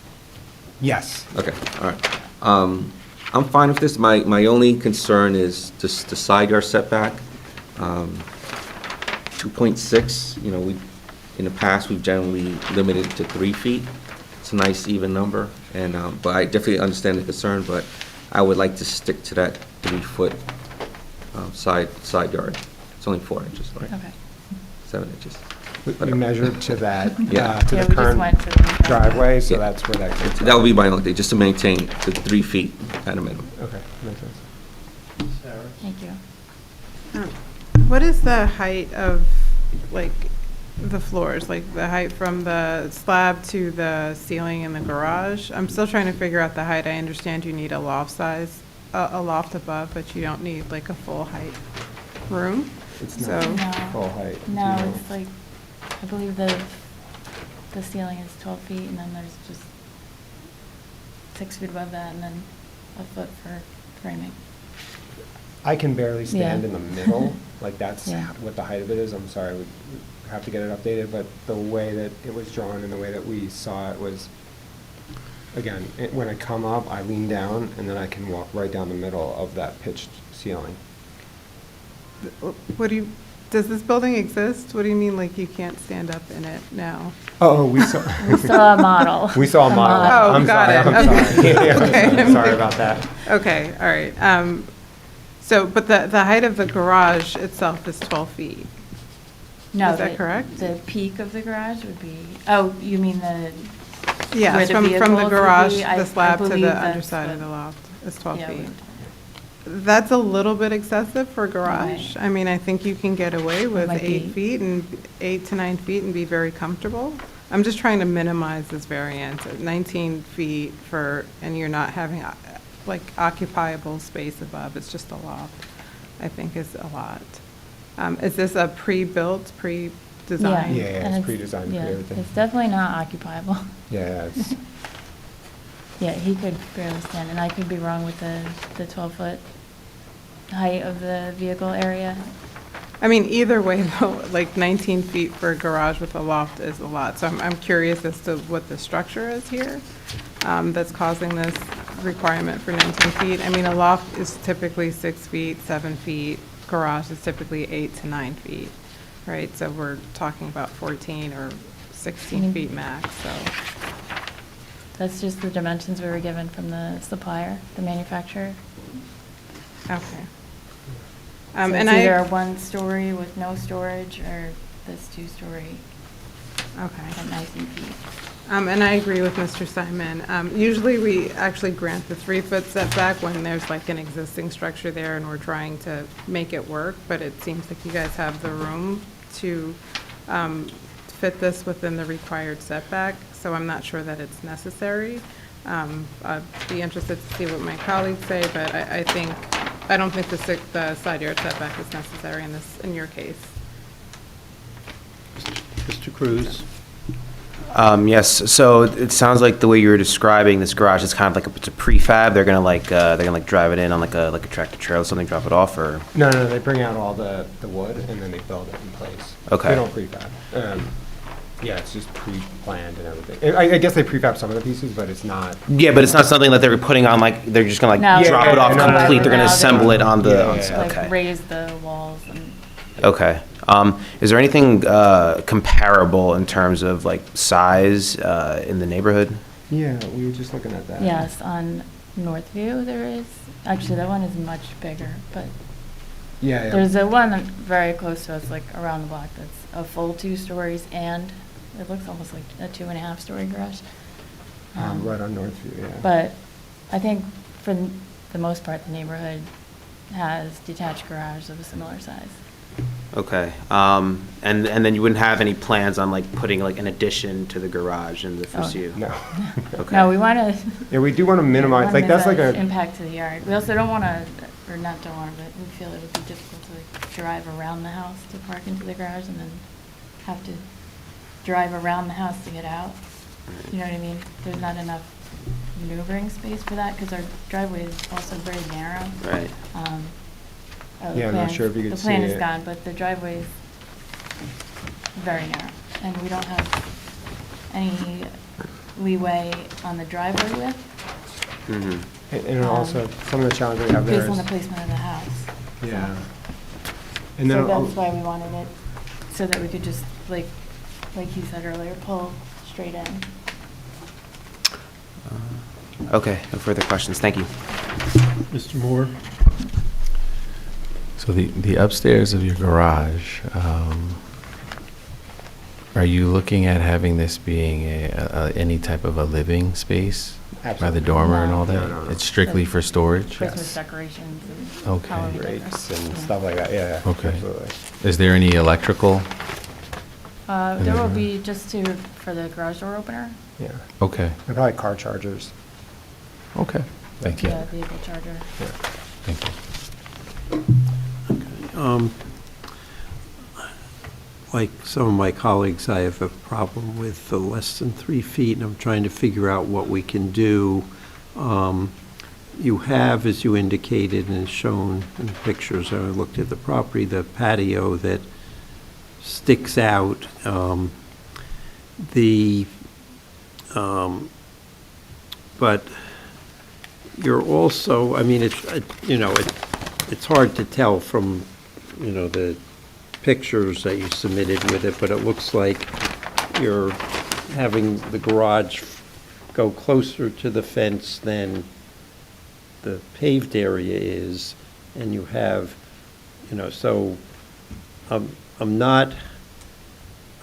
Yes. Okay, all right. I'm fine with this. My only concern is just the side yard setback. 2.6, you know, in the past, we've generally limited it to 3 feet. It's a nice even number, and, but I definitely understand the concern, but I would like to stick to that 3-foot side yard. It's only 4 inches, right? Okay. 7 inches. We measured to that, Yeah. to Yeah, the we just current went for the driveway, so Yeah. that's where that comes That would be my only thing, just to maintain the 3 feet at a minimum. Okay, makes sense. Thank you. What is the height of, like, the floors, like the height from the slab to the ceiling in the garage? I'm still trying to figure out the height. I understand you need a loft size, a loft above, but you don't need like a full height room. It's So, not full height. No, it's like, I believe the ceiling is 12 feet, and then there's just 6 feet above that, and then a foot for framing. I can barely stand Yeah. in the middle, like that's Yeah. what the height of it is. I'm sorry, we have to get it updated, but the way that it was drawn and the way that we saw it was, again, when I come up, I lean down, and then I can walk right down the middle of that pitched ceiling. what do you, does this building exist? What do you mean, like, you can't stand up in it now? Oh, we saw. We saw a model. We saw a model. Oh, I'm got sorry, it. I'm Okay. sorry. Yeah, Okay. I'm sorry about that. Okay, all right. So, but the height of the garage itself is 12 feet. No, Is that correct? The peak of the garage would be, oh, you mean the, Yeah, where the from the vehicles would garage, be? I the slab to believe the that's underside of what- the loft is 12 Yeah, feet. That's a little bit excessive for a garage. Right. I mean, I think you can get away with might 8 be. feet and 8 to 9 feet and be very comfortable. I'm just trying to minimize this variance at 19 feet for, and you're not having like occupiable space above, it's just a loft, I think is a lot. Is this a pre-built, pre-designed? Yeah, and it's pre-designed, yeah, pre-everything. It's definitely not occupiable. Yeah, it's, Yeah, he could barely stand, and I could be wrong with the 12-foot height of the vehicle area. I mean, either way, though, like 19 feet for a garage with a loft is a lot. So I'm curious as to what the structure is here that's causing this requirement for 19 feet. I mean, a loft is typically 6 feet, 7 feet. Garage is typically 8 to 9 feet, right? So we're talking about 14 or 16 feet max, so. That's just the dimensions we were given from the supplier, the manufacturer. Okay. So And it's I. either a 1-story with no storage, or this 2-story Okay. at 19 feet. And I agree with Mr. Simon. Usually, we actually grant the 3-foot setback when there's like an existing structure there and we're trying to make it work, but it seems like you guys have the room to fit this within the required setback, so I'm not sure that it's necessary. I'd be interested to see what my colleagues say, but I don't think the side yard setback is necessary in your case. Mr. Cruz? Yes, so it sounds like the way you were describing this garage, it's kind of like it's a prefab. They're gonna drive it in on like a tractor trailer, or something, drop it off, or? no, they bring out all the wood and then they build it in place. Okay. They don't prefab. Yeah, it's just pre-planned and everything. I guess they prefab some of the pieces, but it's not. Yeah, but it's not something that they're putting on, like, they're just gonna No, drop it off no, complete. They're gonna no, assemble it on the, Yeah, yeah. Like okay. raise the walls and. Okay. Is there anything comparable in terms of like size in the neighborhood? Yeah, we were just looking at that. Yes, on Northview there is. Actually, that one is much bigger, but Yeah. there's a one very close to us, like around the block, that's a full 2 stories, and it looks almost like a 2.5-story garage. Right on Northview, yeah. But I think for the most part, the neighborhood has detached garages of a similar size. Okay. And then you wouldn't have any plans on like putting like an addition to the garage in the foreseeable? No. Okay. No, we want to. Yeah, we do want to minimize, like, that's like a, Impact to the yard. We also don't want to, or not don't want to, but we feel it would be difficult to like drive around the house to park into the garage and then have to drive around the house to get out. You know what I mean? There's not enough maneuvering space for that because our driveway is also very narrow. Right. The Yeah, I'm not sure if you could The plan see is it. gone, but the driveway is very narrow, and we don't have any leeway on the driveway width. Mm-hmm. and also, some of the challenges we have there Based on is. the placement of the house. Yeah. And then, So that's why we wanted it, so that we could just, like you said earlier, pull straight in. Okay, no further questions. Thank you. Mr. Moore? So the upstairs of your garage, are you looking at having this being any type of a living space? By Absolutely. the dormer and all that? No. It's strictly for storage? Christmas decorations and Okay. Halloween Rates decor. and stuff like that, yeah. Okay. Absolutely. Is there any electrical? There will be just for the garage door opener. Yeah. Okay. And probably car chargers. Okay. Thank you. Yeah, vehicle charger. Thank you. Like some of my colleagues, I have a problem with the less than 3 feet, and I'm trying to figure out what we can do. You have, as you indicated and shown in the pictures, I looked at the property, the patio that sticks out. But you're also, I mean, it's hard to tell from, the pictures that you submitted with it, but it looks like you're having the garage go closer to the fence than the paved area is, and you have, so I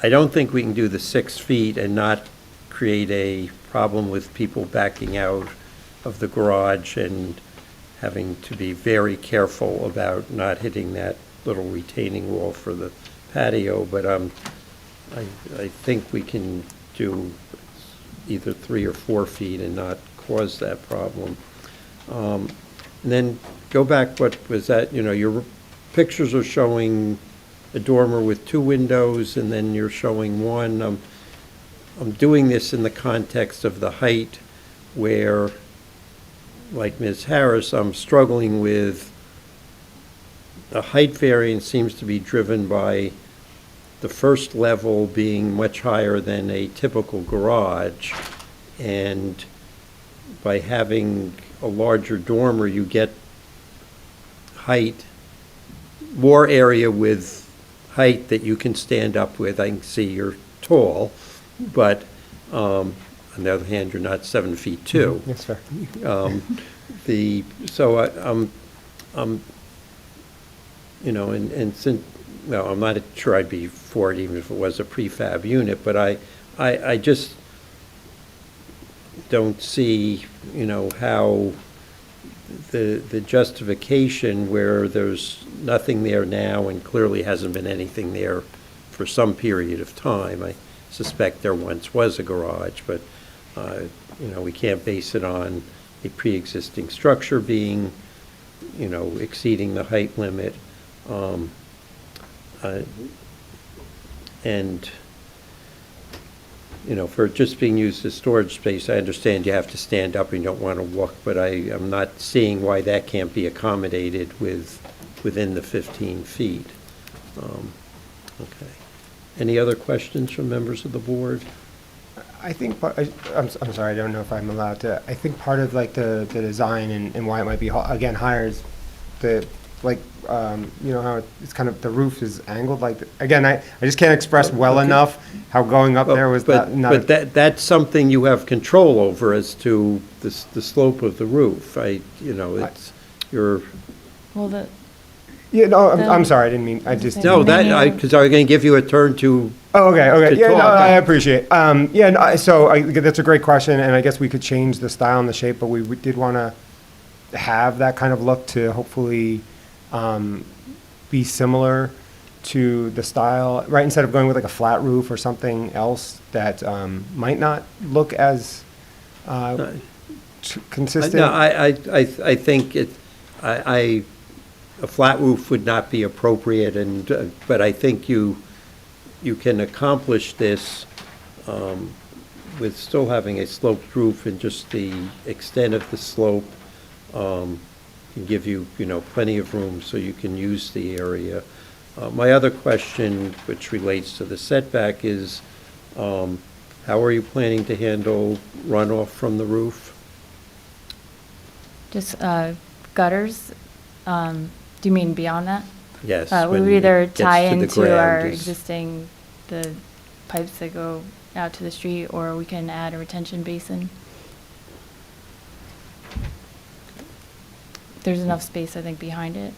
don't think we can do the 6 feet and not create a problem with people backing out of the garage and having to be very careful about not hitting that little retaining wall for the patio, but I think we can do either 3 or 4 feet and not cause that problem. And then go back, what was that, your pictures are showing a dormer with 2 windows, and then you're showing 1. I'm doing this in the context of the height where, like Ms. Harris, I'm struggling with the height variance seems to be driven by the first level being much higher than a typical garage, and by having a larger dormer, you get height, more area with height that you can stand up with. I can see you're tall, but on the other hand, you're not 7 feet 2. Yes, sir. And since, well, I'm not sure I'd be for it even if it was a prefab unit, but I just don't see, how the justification where there's nothing there now and clearly hasn't been anything there for some period of time. I suspect there once was a garage, but, we can't base it on a pre-existing structure being, exceeding the height limit. And, for it just being used as storage space, I understand you have to stand up and you don't want to walk, but I'm not seeing why that can't be accommodated within the 15 feet. Okay. Any other questions from members of the board? I think, I'm sorry, I don't know if I'm allowed to, I think part of like the design and why it might be, again, higher is the like, you know, how it's kind of, the roof is angled, like, again, I just can't express well enough how going up there was not. But that's something you have control over as to the slope of the roof. It's, Well, the, Yeah, no, I'm sorry, I didn't mean, I just. No, because I was going to give you a turn to. Oh, okay, to yeah, no, talk. I appreciate. That's a great question, and I guess we could change the style and the shape, but we did want to have that kind of look to hopefully be similar to the style, right? Instead of going with like a flat roof or something else that might not look as consistent. No, I think a flat roof would not be appropriate, but I think you can accomplish this with still having a sloped roof, and just the extent of the slope can give you, plenty of room so you can use the area. My other question, which relates to the setback, is how are you planning to handle runoff from the roof? just gutters, do you mean beyond that? Yes. We when would it either gets tie to the into our ground is- existing, the pipes that go out to the street, or we can add a retention basin. There's enough space, I think, behind it.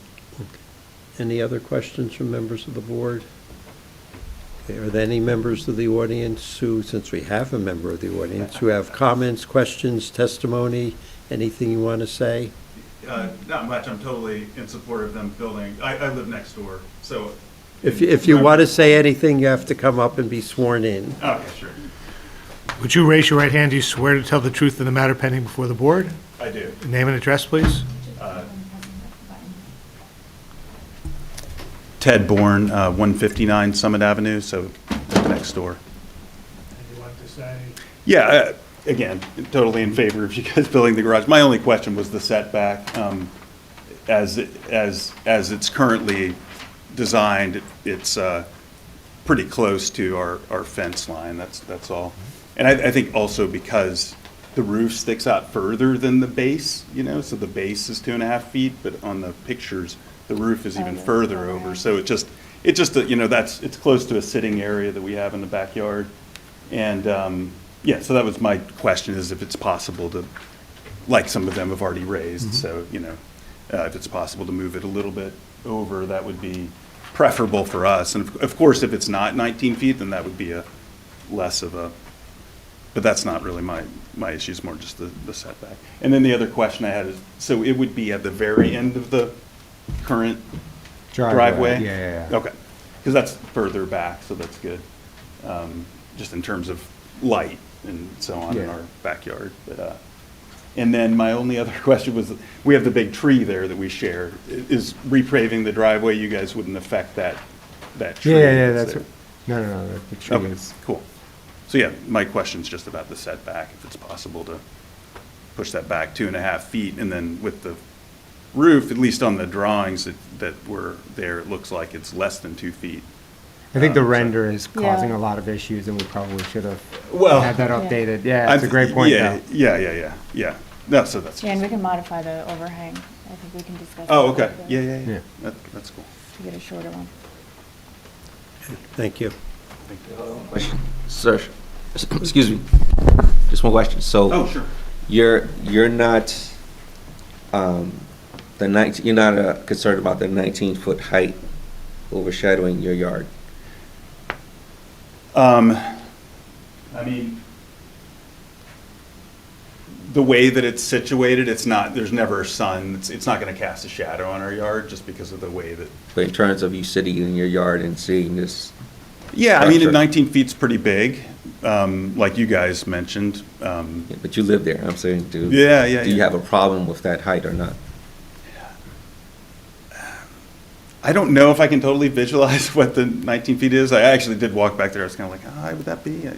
Any other questions from members of the board? Okay, are there any members of the audience who, since we have a member of the audience, who have comments, questions, testimony, anything you want to say? Not much. I'm totally in support of them building. I live next door, so. If you want to say anything, you have to come up and be sworn in. Okay, sure. Would you raise your right hand? Do you swear to tell the truth in the matter pending before the board? I do. Name and address, please. Ted Bourne, 159 Summit Avenue, so next door. Would you like to say? Yeah, again, totally in favor of you guys building the garage. My only question was the setback. As it's currently designed, it's pretty close to our fence line, that's all. And I think also because the roof sticks out further than the base, so the base is 2.5 feet, but on the pictures, the roof is even further over. So it's it's close to a sitting area that we have in the backyard. And, yeah, so that was my question, is if it's possible to, like some of them have already raised, so, if it's possible to move it a little bit over, that would be preferable for us. And of course, if it's not 19 feet, then that would be less of a, but that's not really my issue, it's more just the setback. And then the other question I had is, so it would be at the very end of the current driveway? Yeah. Okay, because that's further back, so that's good. Just in terms of light and so on in Yeah. our backyard. But, and then my only other question was, we have the big tree there that we share. Is repaving the driveway, you guys wouldn't affect that tree? Yeah, that's that's, there? no, the tree Okay, is. cool. So yeah, my question's just about the setback, if it's possible to push that back 2.5 feet, and then with the roof, at least on the drawings that were there, it looks like it's less than 2 feet. I think the So- render is causing Yeah. a lot of issues, and we probably should have Well- had that updated. Yeah, it's a great point, Yeah, though. yeah. No, so that's. Yeah, and we can modify the overhang. I think we can discuss. Oh, that okay, later yeah. That's cool. To get a shorter one. Thank you. Question, sir, excuse me, just one question. So. Oh, sure. You're not, you're not concerned about the 19-foot height overshadowing your yard? I mean, the way that it's situated, it's not, there's never a sun, it's not gonna cast a shadow on our yard, just because of the way that. But in terms of you sitting in your yard and seeing this? Yeah, I mean, structure? 19 feet's pretty big, like you guys mentioned. Yeah, but you live there, I'm saying, do you have a problem with that height or not? I don't know if I can totally visualize what the 19 feet is. I actually did walk back there, I was kind of like, how high would that be?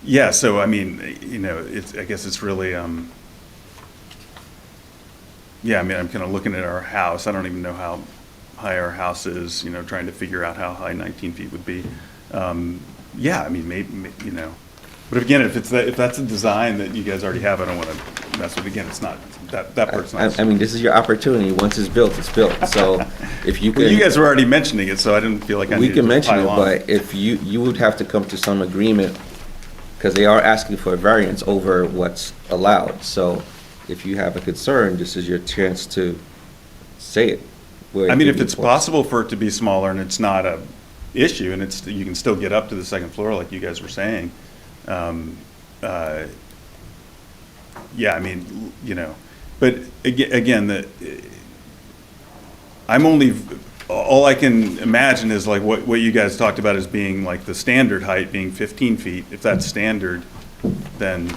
Yeah, so I mean, I guess it's really, yeah, I mean, I'm kind of looking at our house. I don't even know how high our house is, trying to figure out how high 19 feet would be. Yeah, I mean, maybe, But again, if that's a design that you guys already have, I don't want to mess with it. Again, it's not, that part's not. I mean, this is your opportunity. Once it's built, it's built. So if you Well, can. you guys were already mentioning it, so I didn't feel like I We needed can to mention it, pile on. but if you would have to come to some agreement, because they are asking for a variance over what's allowed. So if you have a concern, this is your chance to say it. where I it mean, can if be it's enforced. possible for it to be smaller and it's not a issue, and you can still get up to the second floor like you guys were saying, yeah, I mean, but again, all I can imagine is like what you guys talked about as being like the standard height being 15 feet. If that's standard, then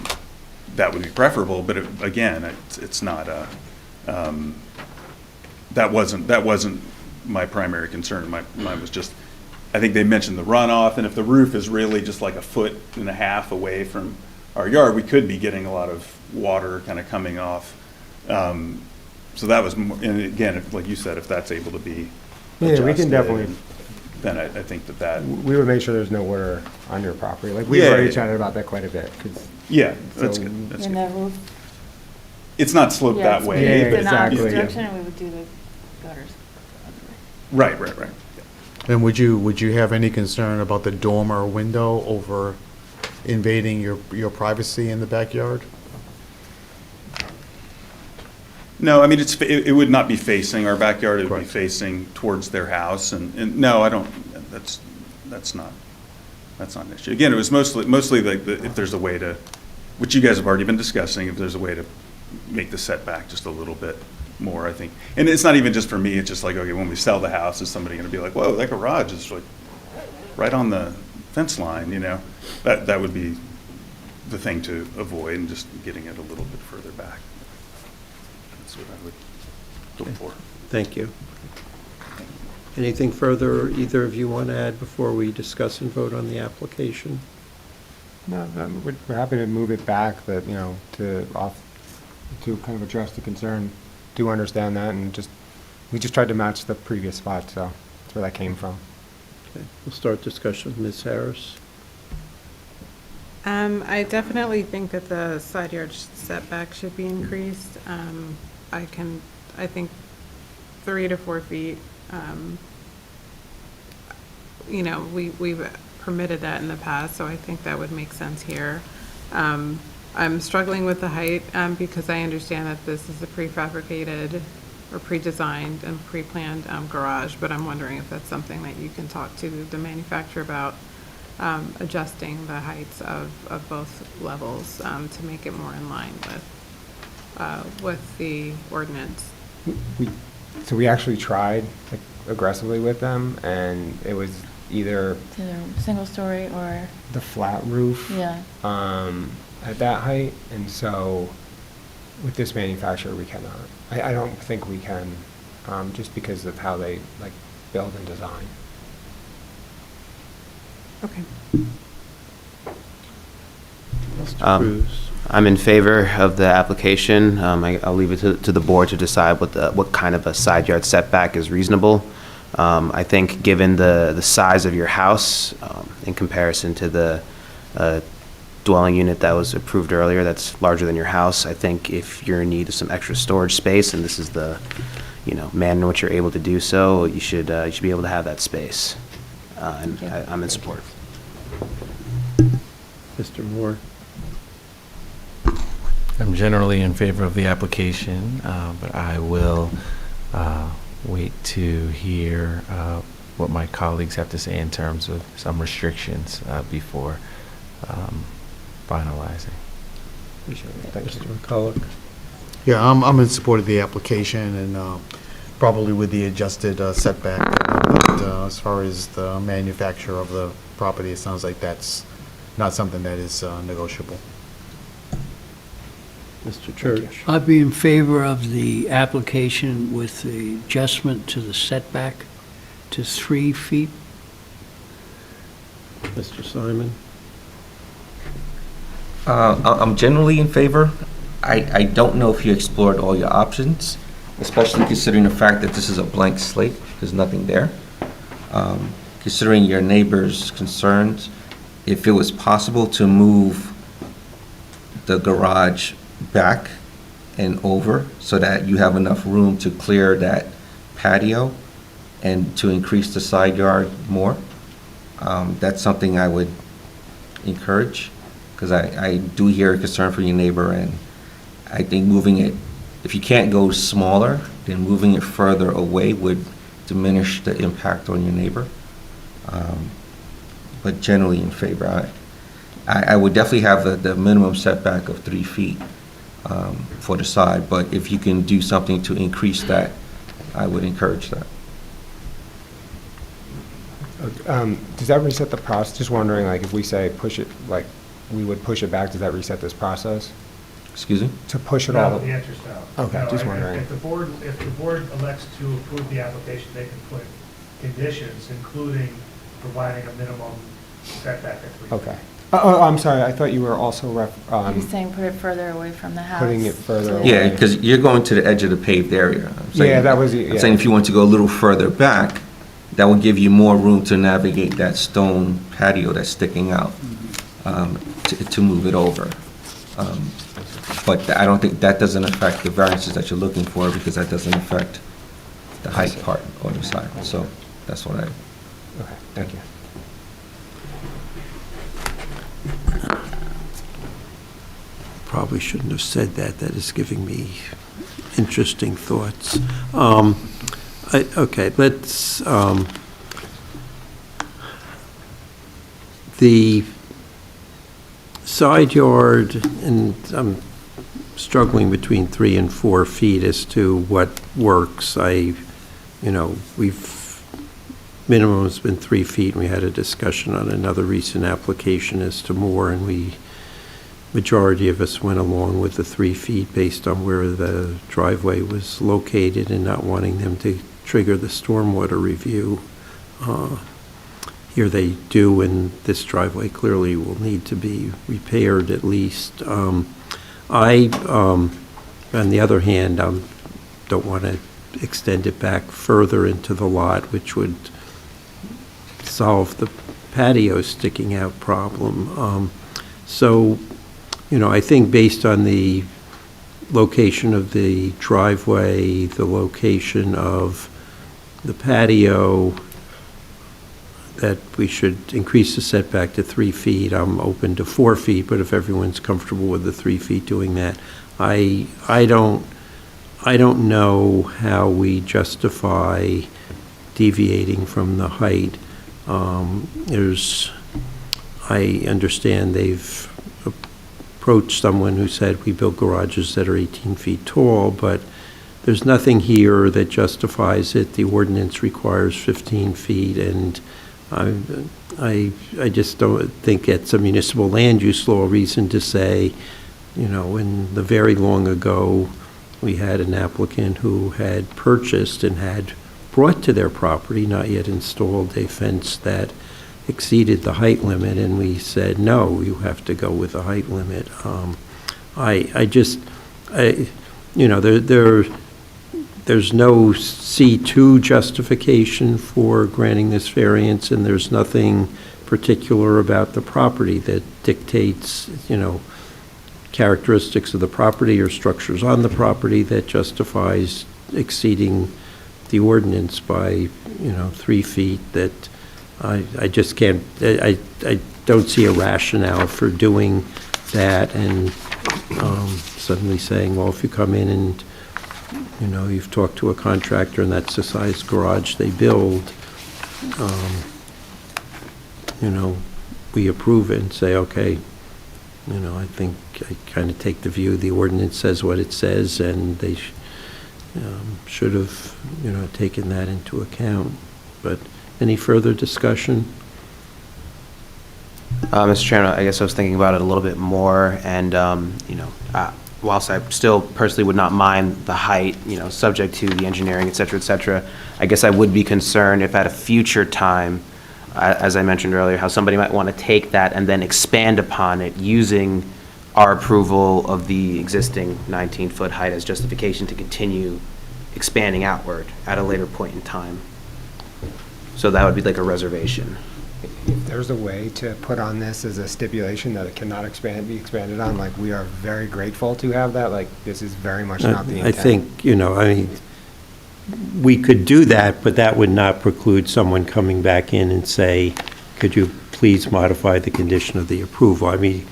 that would be preferable, but again, it's not that wasn't my primary concern. Mine was just, I think they mentioned the runoff, and if the roof is really just like 1.5 feet away from our yard, we could be getting a lot of water kind of coming off. So that was, and again, like you said, if that's able to be Yeah, we can adjusted, definitely. then I think that. We would make sure there's no water on your property. Like, we've Yeah, already yeah. chatted about that quite a bit. 'Cause- Yeah, that's so- good. That's In good. the roof. It's not sloped Yeah, that it's- way. Yeah, but It's an exactly. obstruction, and we would do the gutters. Right. And would you have any concern about the dormer window over invading your privacy in the backyard? No, I mean, it would not be facing our backyard, it would be facing towards their house, and no, I don't, that's not an issue. Again, it was mostly like, if there's a way to, which you guys have already been discussing, if there's a way to make the setback just a little bit more, I think. And it's not even just for me, it's just like, okay, when we sell the house, is somebody gonna be like, whoa, that garage is like right on the fence line, That would be the thing to avoid, and just getting it a little bit further back. That's what I would go for. Thank you. Anything further either of you want to add before we discuss and vote on the application? No, we're happy to move it back, that, to kind of address the concern. Do understand that, and we just tried to match the previous spot, so that's where that came from. Okay, we'll start discussion. Ms. Harris? I definitely think that the side yard setback should be increased. I think 3 to 4 feet, we've permitted that in the past, so I think that would make sense here. I'm struggling with the height, because I understand that this is a prefabricated or pre-designed and pre-planned garage, but I'm wondering if that's something that you can talk to the manufacturer about, adjusting the heights of both levels to make it more in line with the ordinance. So we actually tried aggressively with them, and it was either It's either single story or, the flat roof yeah. at that height, and so with this manufacturer, we cannot. I don't think we can, just because of how they build and design. Okay. Mr. Cruz? I'm in favor of the application. I'll leave it to the board to decide what kind of a side yard setback is reasonable. I think given the size of your house, in comparison to the dwelling unit that was approved earlier, that's larger than your house, I think if you're in need of some extra storage space, and this is the, manner in which you're able to do so, you should be able to have that space. And I'm in support. Mr. Moore? I'm generally in favor of the application, but I will wait to hear what my colleagues have to say in terms of some restrictions before finalizing. Mr. McCulloch? Yeah, I'm in support of the application, and probably with the adjusted setback. But as far as the manufacturer of the property, it sounds like that's not something that is negotiable. Mr. Church? I'd be in favor of the application with the adjustment to the setback to 3 feet. Mr. Simon? I'm generally in favor. I don't know if you explored all your options, especially considering the fact that this is a blank slate, there's nothing there. Considering your neighbor's concerns, if it was possible to move the garage back and over so that you have enough room to clear that patio and to increase the side yard more, that's something I would encourage, because I do hear a concern for your neighbor, and I think moving it, if you can't go smaller, then moving it further away would diminish the impact on your neighbor. But generally in favor. I would definitely have the minimum setback of 3 feet for the side, but if you can do something to increase that, I would encourage that. Does that reset the process? Just wondering, like, if we say push it, like, we would push it back, does that reset this process? Excuse me? To push it all? No, the answer's no. Okay, No, just if- wondering. If the board elects to approve the application, they can put conditions, including providing a minimum setback at 3 feet. Okay. Oh, I'm sorry, I thought you were also He was saying put it further away from the house. putting it further away. Yeah, because you're going to the edge of the paved area. I'm saying- Yeah, that was, I'm saying if you want to go a little further back, that would give you more room to navigate that stone patio that's sticking out, to move it over. But I don't think, that doesn't affect the variances that you're looking for, because that doesn't affect the height part on the side. So that's what I... Okay, thank you. Probably shouldn't have said that. That is giving me interesting thoughts. Okay, let's, the side yard, and I'm struggling between 3 and 4 feet as to what works. Minimum's been 3 feet, and we had a discussion on another recent application as to more, and majority of us went along with the 3 feet based on where the driveway was located and not wanting them to trigger the stormwater review. Here they do, and this driveway clearly will need to be repaired at least. On the other hand, don't want to extend it back further into the lot, which would solve the patio sticking out problem. I think based on the location of the driveway, the location of the patio, that we should increase the setback to 3 feet. I'm open to 4 feet, but if everyone's comfortable with the 3 feet doing that, I don't know how we justify deviating from the height. I understand they've approached someone who said we build garages that are 18 feet tall, but there's nothing here that justifies it. The ordinance requires 15 feet, and I just don't think it's a municipal land use law reason to say, in the very long ago, we had an applicant who had purchased and had brought to their property, not yet installed, a fence that exceeded the height limit, and we said, no, you have to go with the height limit. There's no C2 justification for granting this variance, and there's nothing particular about the property that dictates, characteristics of the property or structures on the property that justifies exceeding the ordinance by, 3 feet. That I just can't, I don't see a rationale for doing that, and suddenly saying, well, if you come in and, you've talked to a contractor and that's the size garage they build, we approve it and say, okay, I think I kind of take the view the ordinance says what it says, and they should have, taken that into account. But any further discussion? Mr. Chairman, I guess I was thinking about it a little bit more, and, whilst I still personally would not mind the height, subject to the engineering, et cetera, I guess I would be concerned if at a future time, as I mentioned earlier, how somebody might want to take that and then expand upon it using our approval of the existing 19-foot height as justification to continue expanding outward at a later point in time. So that would be like a reservation. if there's a way to put on this as a stipulation that it cannot be expanded on, like, we are very grateful to have that, like, this is very much not the intent. I think, I mean, we could do that, but that would not preclude someone coming back in and say, could you please modify the condition of the approval? I mean,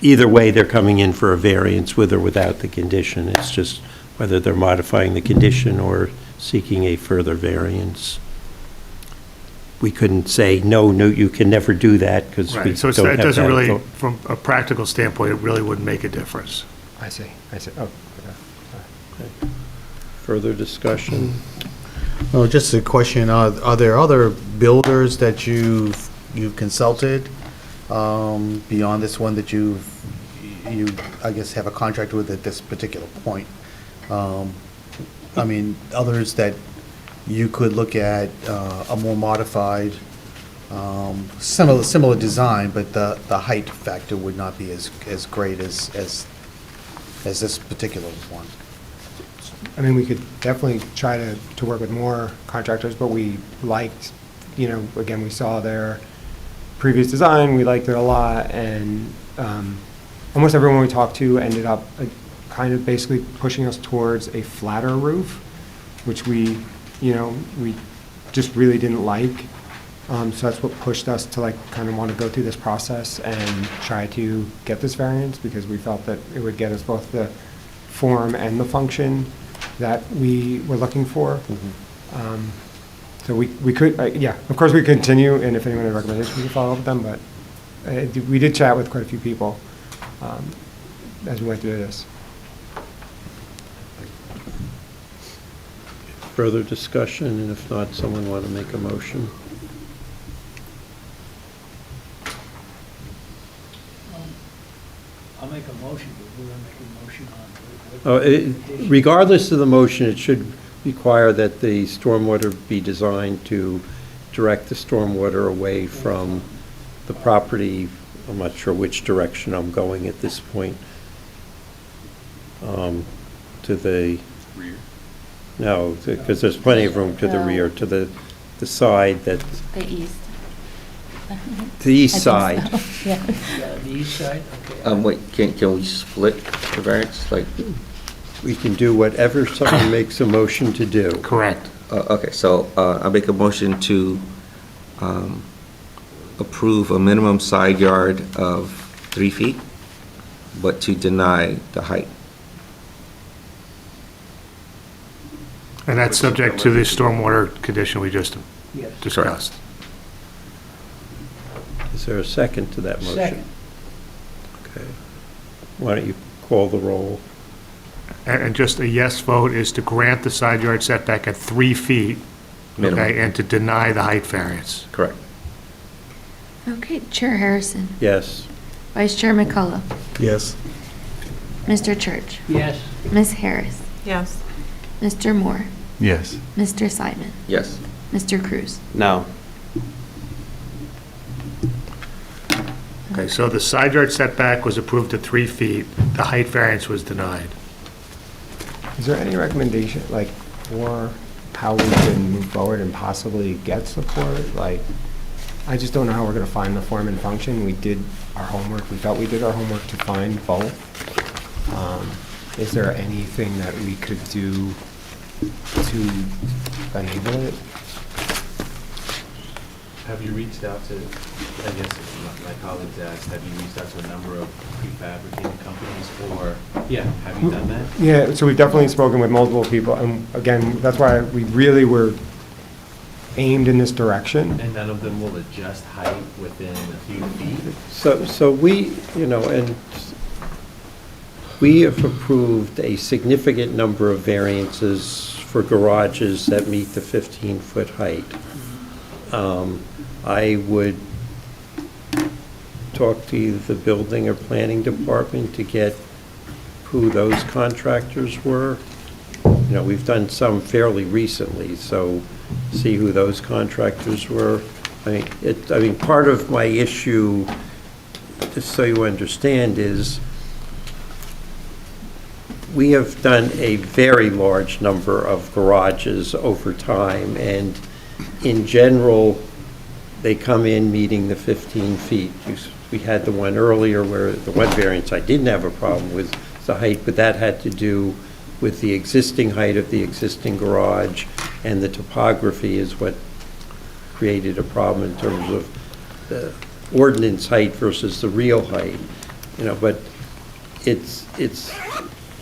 either way, they're coming in for a variance with or without the condition. It's just whether they're modifying the condition or seeking a further variance. We couldn't say, no, you can never do that, because we Right, so don't have it doesn't that really, authority. from a practical standpoint, it really wouldn't make a difference. I see, oh, okay. Further discussion? Well, just a question, are there other builders that you've consulted beyond this one that you, I guess, have a contract with at this particular point? I mean, others that you could look at a more modified, similar design, but the height factor would not be as great as this particular one. I mean, we could definitely try to work with more contractors, but we liked, again, we saw their previous design, we liked it a lot, and almost everyone we talked to ended up kind of basically pushing us towards a flatter roof, which we just really didn't like. So that's what pushed us to kind of want to go through this process and try to get this variance, because we felt that it would get us both the form and the function that we were looking for. So we could, yeah, of course we could continue, and if anyone had recommendations, we could follow up with them, but we did chat with quite a few people as we went through this. Further discussion, and if not, someone want to make a motion? I'll make a motion, but we're going to make a motion on. Regardless of the motion, it should require that the stormwater be designed to direct the stormwater away from the property. I'm not sure which direction I'm going at this point. To the rear? No, because there's plenty of room to the rear, to the side that, The east. to the east I side. think so, yeah. The east side, okay. Wait, can we split the variance, like? We can do whatever someone makes a motion to do. Correct. Okay, so I make a motion to approve a minimum side yard of 3 feet, but to deny the height. And that's subject to the stormwater condition we just Yes. discussed. Is there a second to that motion? Second. Okay. Why don't you call the roll? And just a yes vote is to grant the side yard setback at 3 feet, Minimum. okay, and to deny the height variance. Correct. Okay, Chair Harrison, Yes. Vice Chair McCullough, Yes. Mr. Church, Yes. Ms. Harris, Yes. Mr. Moore, Yes. Mr. Simon, Yes. Mr. Cruz. No. Okay, so the side yard setback was approved at 3 feet, the height variance was denied. Is there any recommendation, for how we can move forward and possibly get support? I just don't know how we're going to find the form and function. We did our homework. We felt we did our homework to find both. Is there anything that we could do to enable it? Have you reached out to, I guess my colleagues asked, have you reached out to a number of prefabricating companies, or, have you done that? Yeah, so we've definitely spoken with multiple people, and again, that's why we really were aimed in this direction. And none of them will adjust height within a few feet? So we, and we have approved a significant number of variances for garages that meet the 15-foot height. I would talk to either the building or planning department to get who those contractors were. We've done some fairly recently, so see who those contractors were. I mean, part of my issue, just so you understand, is we have done a very large number of garages over time, and in general, they come in meeting the 15 feet. We had the one earlier where the one variance I didn't have a problem with the height, but that had to do with the existing height of the existing garage, and the topography is what created a problem in terms of the ordinance height versus the real height. But it's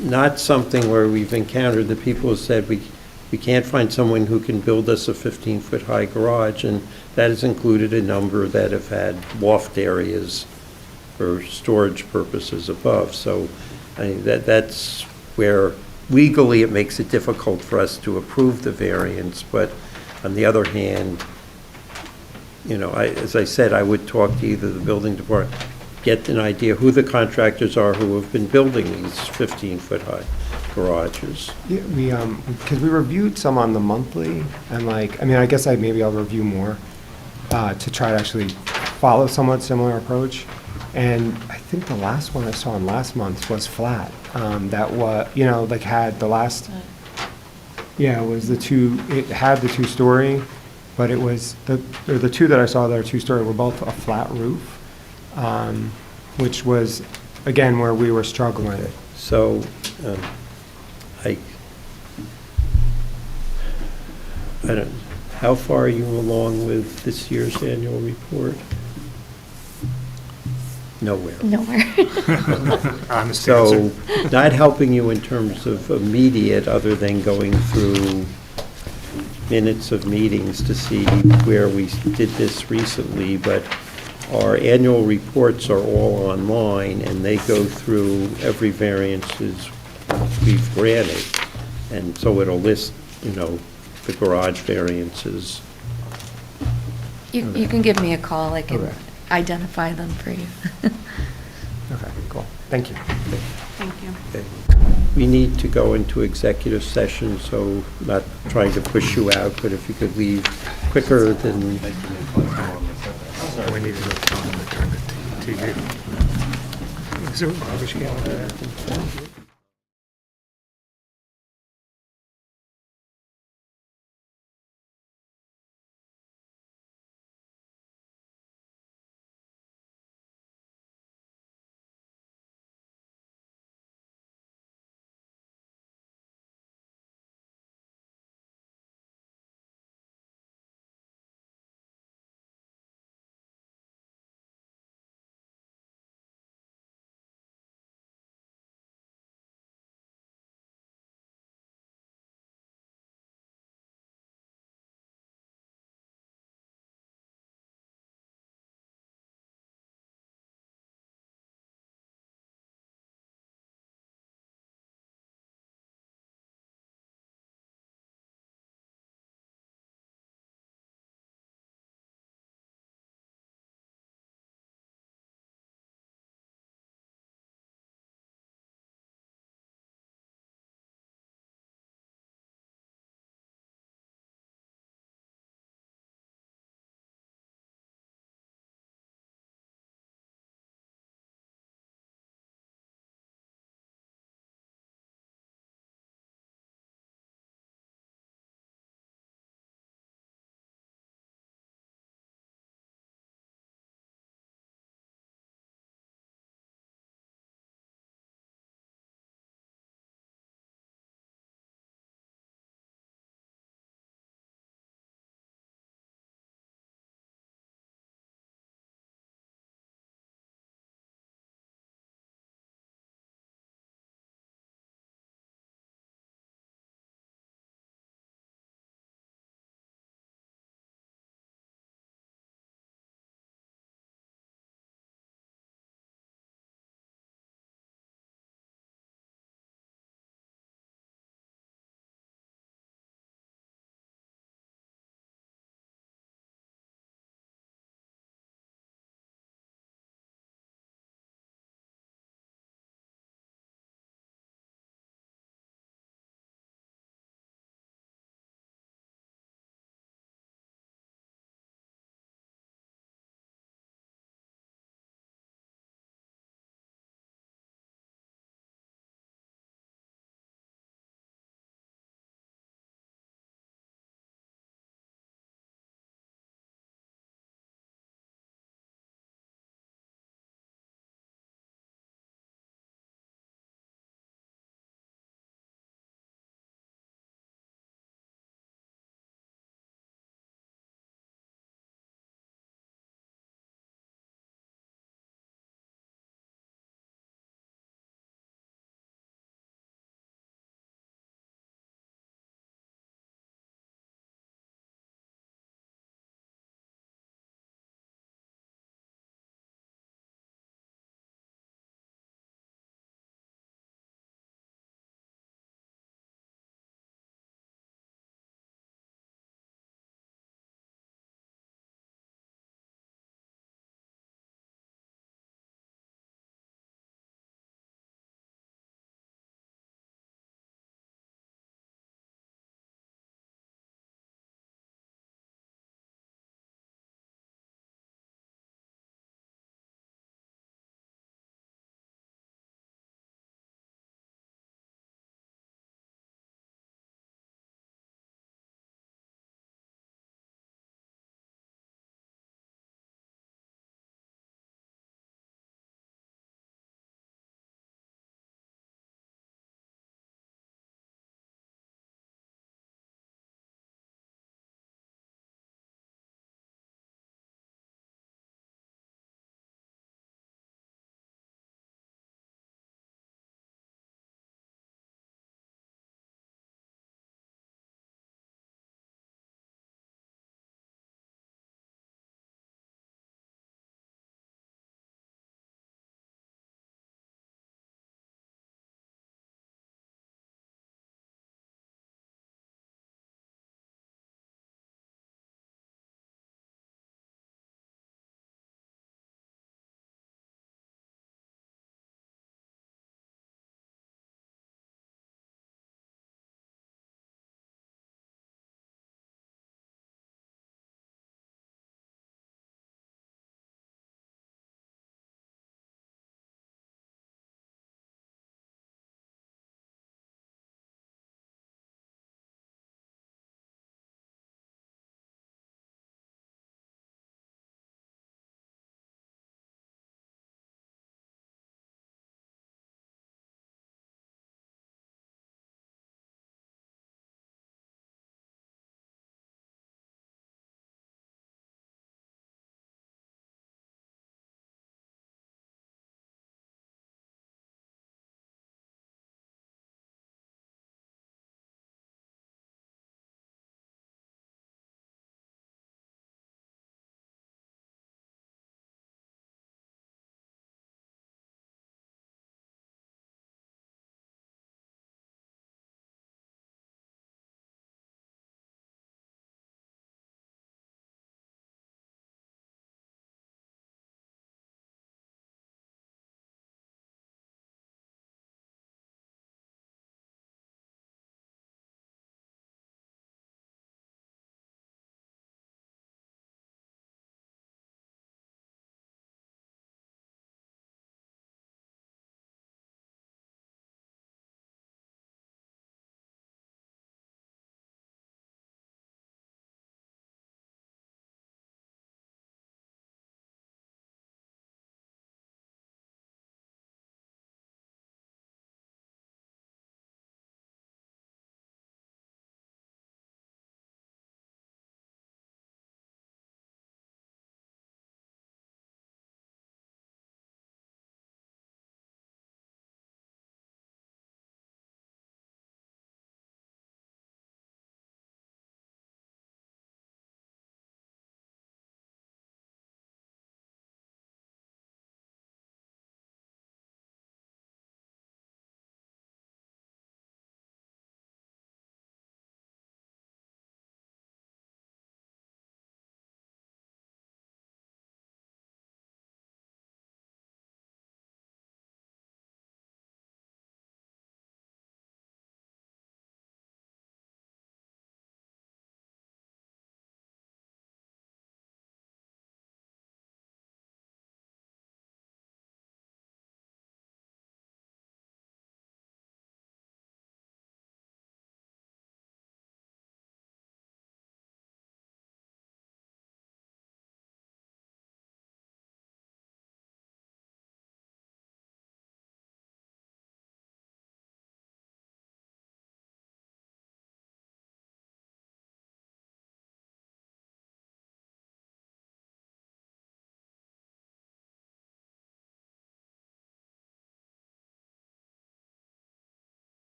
not something where we've encountered that people have said we can't find someone who can build us a 15-foot high garage, and that has included a number that have had loft areas for storage purposes above. So that's where legally it makes it difficult for us to approve the variance, but on the other hand, as I said, I would talk to either the building department, get an idea who the contractors are who have been building these 15-foot high garages. Yeah, because we reviewed some on the monthly, and I guess maybe I'll review more to try to actually follow somewhat similar approach. And I think the last one I saw in last month was flat. That was, had the last, it was it had the two-story, but it was, the two that I saw that are two-story were both a flat roof, which was, again, where we were struggling. So, I don't, how far are you along with this year's annual report? Nowhere. Honest So, answer. not helping you in terms of immediate, other than going through minutes of meetings to see where we did this recently, but our annual reports are all online, and they go through every variances we've granted. And so it'll list, the garage variances. You can give me a call. I can Okay. identify them for you. Okay, cool. Thank you. Thank you. Okay. We need to go into executive session, so not trying to push you out, but if you could leave quicker than... We need to go tell them to turn the TV. Is there a garbage can over there?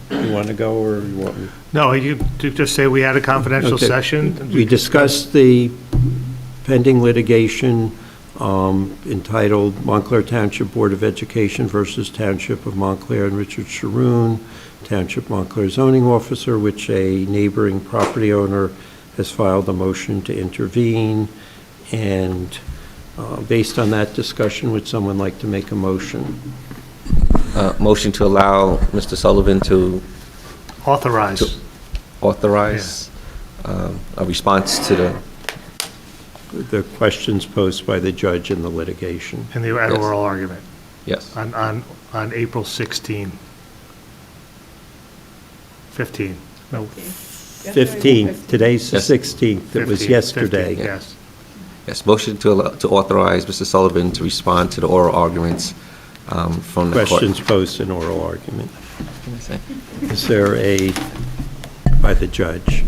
You want to go, or you want me? No, you just say we had a confidential Okay. session. We discussed the pending litigation entitled Montclair Township Board of Education versus Township of Montclair and Richard Charreun, Township Montclair zoning officer, which a neighboring property owner has filed a motion to intervene. And based on that discussion, would someone like to make a motion? Motion to allow Mr. Sullivan to Authorize. authorize a response to The questions posed by the judge in the litigation. In the Yes. oral argument. Yes. On April 16. 15. No. 15th, today's the Yes. 16th, it was 15th, yesterday. 15th, Yes. Yes, motion to authorize Mr. Sullivan to respond to the oral arguments from the court. Questions posed in oral argument. Is there by the judge,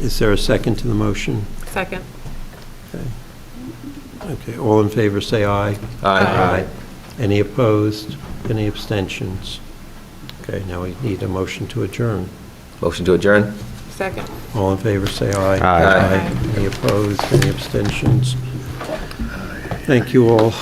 is there a second to the motion? Second. Okay, all in favor, say aye. Aye. Any opposed? Any abstentions? Okay, now we need a motion to adjourn. Motion to adjourn? Second. All in favor, say aye. Aye. Any opposed? Any abstentions? Thank you all.